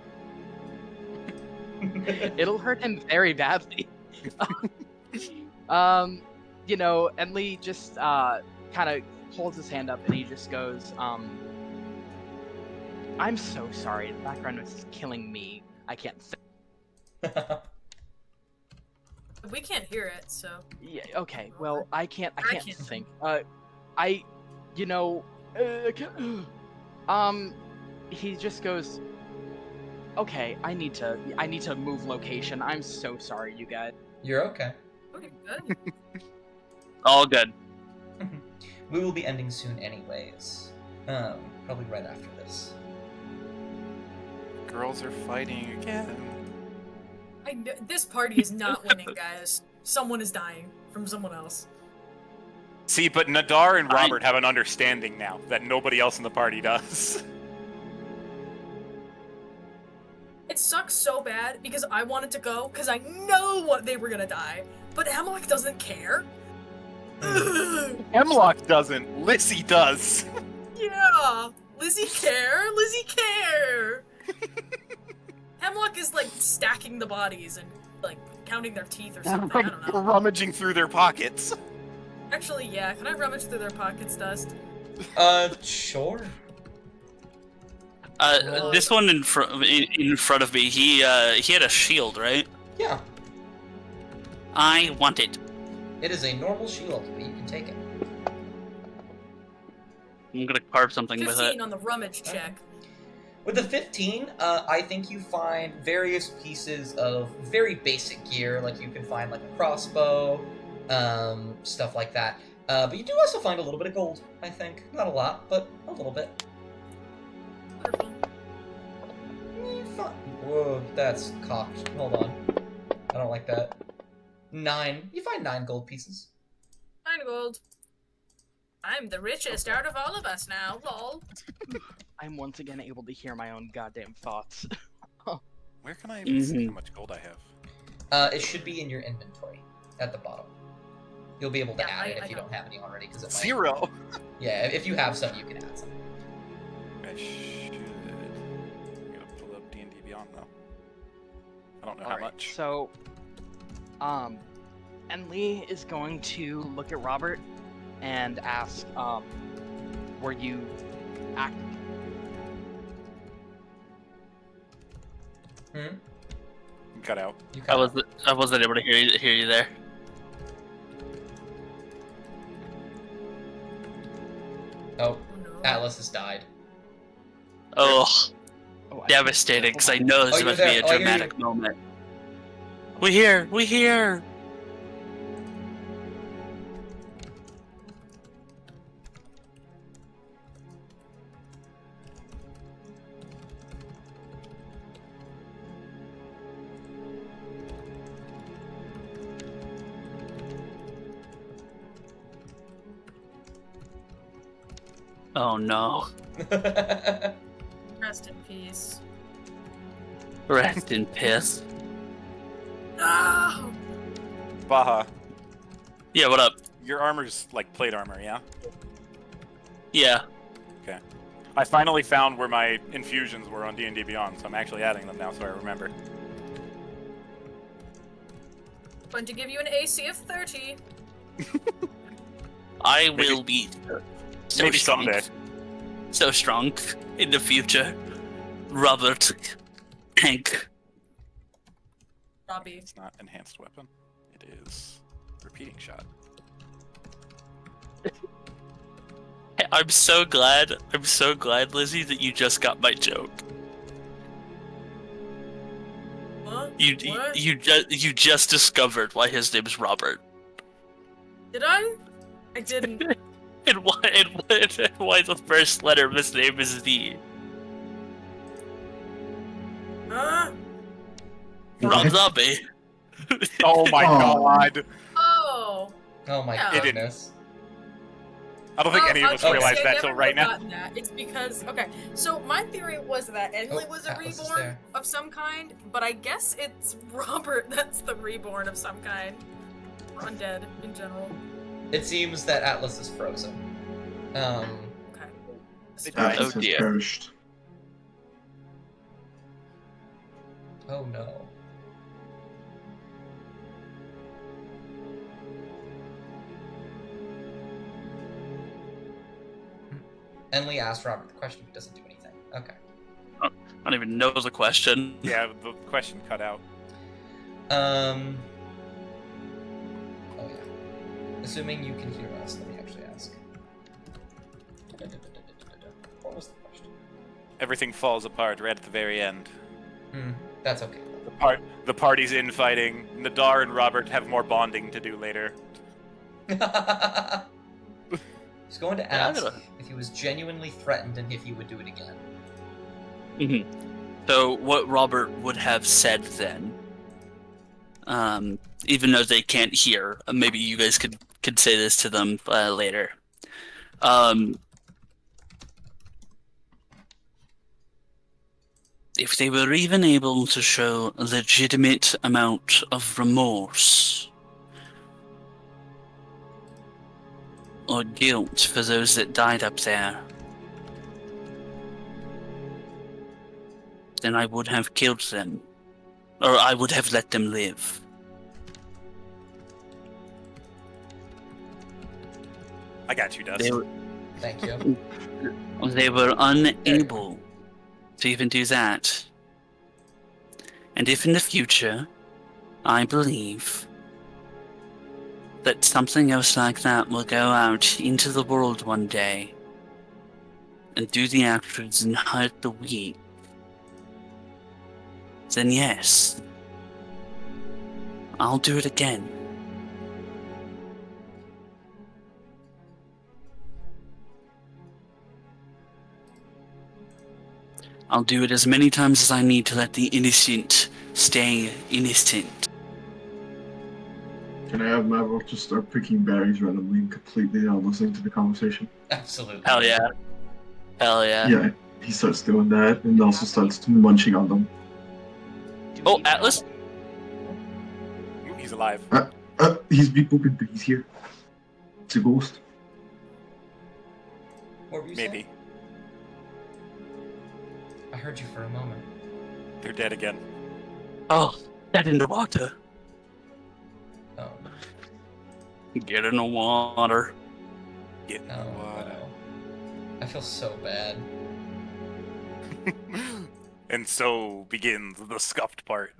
It'll hurt him very badly. You know, Enli just kind of holds his hand up and he just goes, "I'm so sorry. The background noise is killing me. I can't think." We can't hear it, so. Yeah. Okay. Well, I can't can't. think. You know, he just goes, "Okay, I need to move location. I'm so sorry, you guys." You're okay. Okay, good. All good. We will be ending soon anyways. Probably right after this. Girls are fighting again. This party is not winning, guys. Someone is dying from someone else. See, but Nadar and Robert have an understanding now that nobody else in the party does. It sucks so bad because I wanted to go because I know what they were gonna die, but Amalek doesn't care. Ugh. Hemlock doesn't. Lissy does. Yeah, Lizzie care. Lizzie care. Hemlock is like stacking the bodies and like counting their teeth or something. I don't know. Rummaging through their pockets. Actually, yeah. Can I rummage through their pockets, Dust? Sure. This one in front of me, he had a shield, right? Yeah. I want it. It is a normal shield, but you can take it. I'm gonna carve something with 15 it. on the rummage check. With the 15, I think you find various pieces of very basic gear, like you can find like a crossbow, stuff like that. But you do also find a little bit of gold, I think. Not a lot, but a little bit. Wonderful. Whoa, that's cocked. Hold on. I don't like that. 9. You find 9 gold pieces. 9 gold. I'm the richest out of all of us now, lol. I'm once again able to hear my own goddamn thoughts. Where can I even see how much gold I have? It should be in your inventory at the bottom. You'll be able to Yeah, add it I if you don't have any already, because it might. 0. Yeah, if you have some, you can add some. I should. I'm gonna pull up D&D Beyond though. I don't know how Alright, much. so, Enli is going to look at Robert and ask, were you acting? Hmm? Cut out. You I cut out. wasn't able to hear you there. Oh, Oh no. Atlas has died. Oh, Oh, devastating, because I know this Oh, is you're about to be there. a Oh, I hear dramatic moment. We here! We here! Oh no. Rest in peace. Rest in piss. No! Baha, Yeah, what up? your armor's like plate armor, yeah? Yeah. I finally found where my infusions were on D&D Beyond, so I'm actually adding them now so I remember. Going to give you an AC of 30. I Maybe- will be so Maybe strong. someday. So strong in the future. Robert. Hank. Robbie. It's not enhanced weapon. It is repeating shot. I'm so glad, Lizzie, that you just got my joke. Huh? You What? you just discovered why his name is Robert. Did I? I didn't. And why the first letter of his name is D. Huh? Rob Zombie. Oh my Oh. god! Oh. Oh my Yeah. It didn't. goodness. I don't think any of us okay, realized see, I that never till right would've now. gotten that. It's because so my theory was that Enli Oh, was a Atlas is reborn there. of some kind, but I guess it's Robert that's the reborn of some kind. Or undead in general. It seems that Atlas is frozen. Okay. Right. Atlas Oh, has dear. perished. Oh no. Enli asked Robert the question, he doesn't do anything. Okay. I don't even know the question. Yeah, the question cut out. Oh yeah. Assuming you can hear us, let me actually ask. What was the question? Everything falls apart right at the very end. That's okay. The party's infighting. Nadar and Robert have more bonding to do later. He's going to Yeah, ask I'm gonna- if he was genuinely threatened and if he would do it again. So what Robert would have said then, even though they can't hear, maybe you guys could say this to them later. If they were even able to show a legitimate amount of remorse or guilt for those that died up there, then I would have killed them. Or I would have let them live. I got you, Dust. Thank you. They were unable to even do that. And if in the future, I believe that something else like that will go out into the world one day and do the actions and hurt the weak, then yes, I'll do it again. I'll do it as many times as I need to let the innocent stay innocent. Can I have Maverick just start picking berries randomly and completely not listening to the conversation? Absolutely. Hell yeah. Hell yeah. Yeah, he starts doing that and also starts munching on them. Do Oh, we Atlas? know- He's alive. He's beep booping, but he's here. It's a ghost. What were you Maybe. saying? I heard you for a moment. They're dead again. Oh, dead in the water. Oh, Get in the water. Get in the no. water. I feel so bad. And so begins the scuffed part.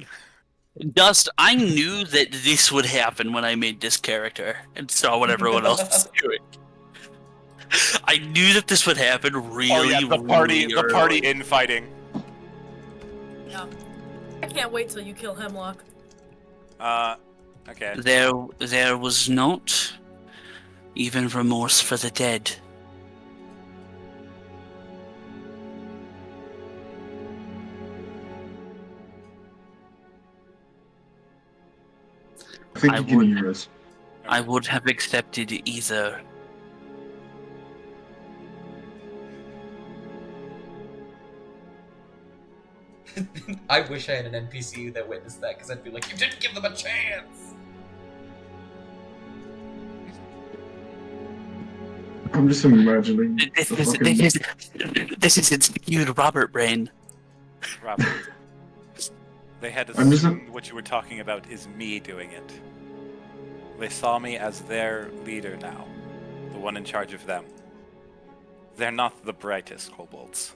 Dust, I knew that this would happen when I made this character and saw what everyone else was doing. I knew that this would happen really, Oh yeah, the party early. infighting. Yeah. I can't wait till you kill Hemlock. Okay. There was not even remorse for the dead. I think I you can would- hear us. I would have accepted either. I wish I had an NPC that witnessed that, because I'd be like, you didn't give them a chance! I'm just imagining This the is fucking... this is insecure Robert brain. Robert. They had I'm just- assumed what you were talking about is me doing it. They saw me as their leader now, the one in charge of them. They're not the brightest kobolds.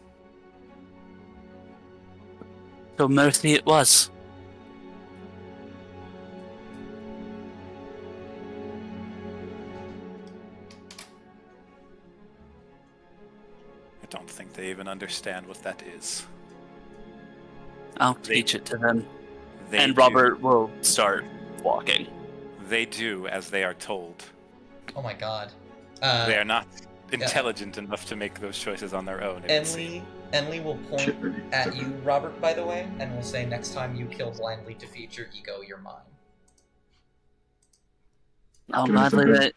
So mercy it was. I don't think they even understand what that is. I'll teach it to them. They And do- Robert will start walking. They do as they are told. Oh my god. They are not intelligent enough to make those choices on their own. it would seem. Enly will point Shit, maybe. at you, Robert, by the way, and will say, next time you kill blindly to feed your ego, you're mine. I'll Can I gladly step in?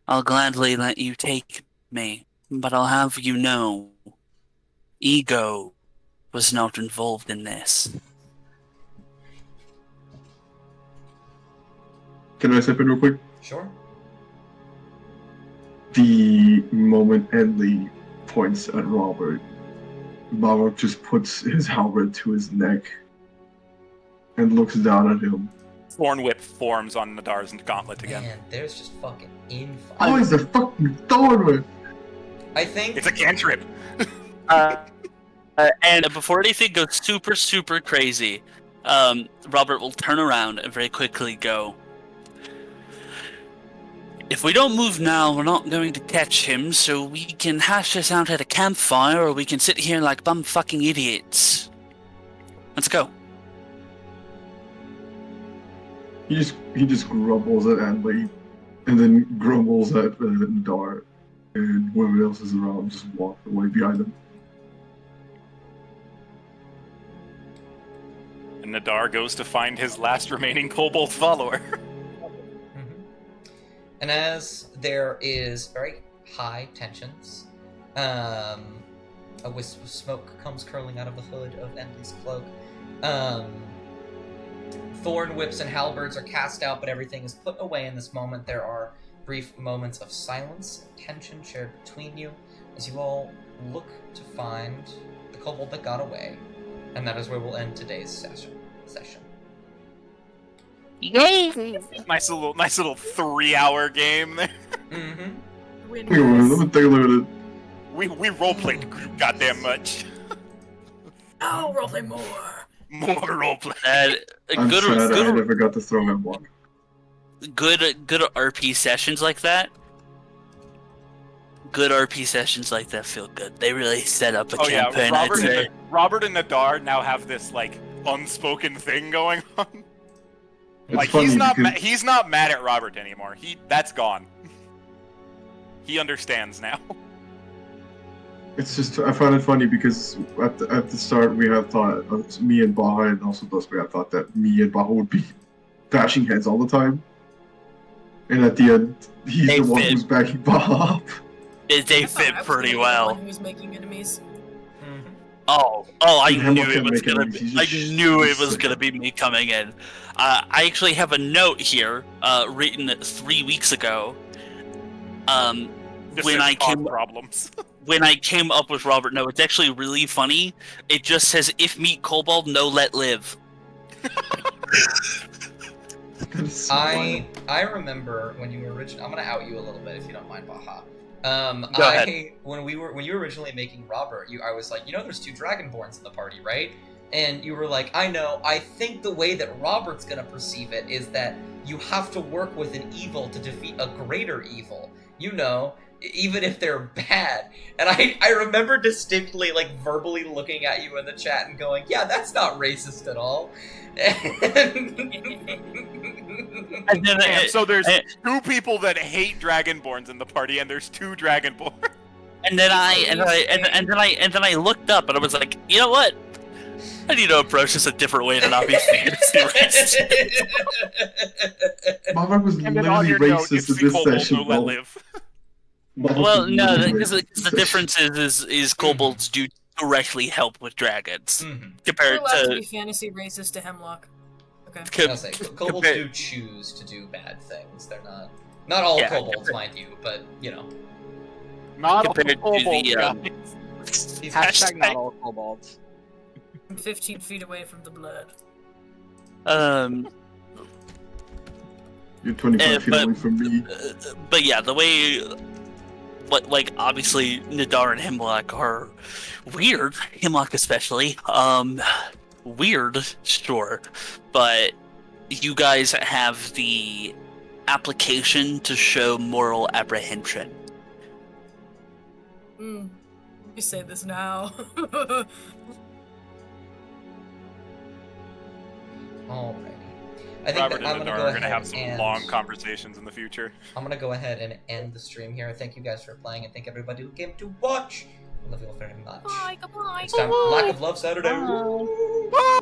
I'll gladly let you take me, but I'll have you know, ego was not involved in this. Can I step in real quick? Sure? The moment Enley points at Robert, Maverick just puts his halberd to his neck and looks down at him. Thorn Whip forms on Nadar's gauntlet again. Man, there's just fucking infight. Oh, he's a fucking thorn whip! I think... It's a cantrip! And before anything goes super, super crazy, Robert will turn around and very quickly go, if we don't move now, we're not going to catch him, so we can hash this out at a campfire, or we can sit here like bum-fucking idiots. Let's go. He just grumbles at Enley, and then grumbles at Nadar, and whoever else is around just walk away behind him. And Nadar goes to find his last remaining kobold follower. Mhm. And as there is very high tensions, a wisp of smoke comes curling out of the hood of Enley's cloak. Thorn whips and halberds are cast out, but everything is put away in this moment. There are brief moments of silence and tension shared between you as you all look to find the kobold that got away. And that is where we'll end today's session. Yay! Nice little 3-hour game there. Mm-hmm. Let me take a look at it. We roleplayed goddamn much. Oh, roleplay more. More roleplay. I'm Good, sad I good, never got to throw him one. good RP sessions like that. Good RP sessions like that feel good. They really set up a campaign. I'd say. Robert and Nadar now have this like unspoken thing going on. It's Like funny he's not mad at Robert anymore. That's gone. He understands now. It's just, I find it funny because at the start we had thought, me and Baha and also Dusk, we had thought that me and Baha would be bashing heads all the time. And at the end, he's They the one fit. who's backing Baha up. They I thought I fit was pretty gonna be the well. one who's making enemies. I Dude, knew Hemlock it can't was make gonna. enemies, he's I just knew it was sick. gonna be me coming in. I actually have a note here, written 3 weeks ago. Just When says I cause came problems. when I came up with Robert. No, it's actually really funny. It just says, "If meet kobold, no let live." That is so wild. I remember when you were originally. I'm gonna out you a little bit if you don't mind, Baha. Go ahead. When you were originally making Robert, I was like, there's 2 Dragonborns in the party, right? And you were like, I know. I think the way that Robert's gonna perceive it is that you have to work with an evil to defeat a greater evil. Even if they're bad. And I remember distinctly, like, verbally looking at you in the chat and going, yeah, that's not racist at all. And then Damn, so there's 2 people that hate Dragonborns in the party, and there's 2 Dragonborns. And then I looked up and I was like, you know what? I need to approach this a different way to not be fantasy racist. Mama was And then on literally your note, racist if in this kobold, session. no let live. Mama Well, was no, literally because racist the in this difference is kobolds do directly help with dragons Mhm. We're compared allowed to to be fantasy racist to Hemlock. Okay. I'll say, kobolds do choose to do bad things. They're not all Yeah, kobolds, mind you, but Not all compared to kobolds, the guys. Hashtag not all kobolds. I'm 15 feet away from the blood. You're 25 feet but- away from me. but yeah, the way, like obviously Nadar and Hemlock are weird. Hemlock especially, weird, sure, but you guys have the application to show moral apprehension. You say this now. alrighty. I think Robert that I'm and gonna Nadar go are ahead going to have some and long conversations in the future. I'm gonna go ahead and end the stream here. Thank you guys for playing, and thank everybody who came to watch. I love you all very much. Goodbye, goodbye. Next time, Lack of Love Saturday. Bye.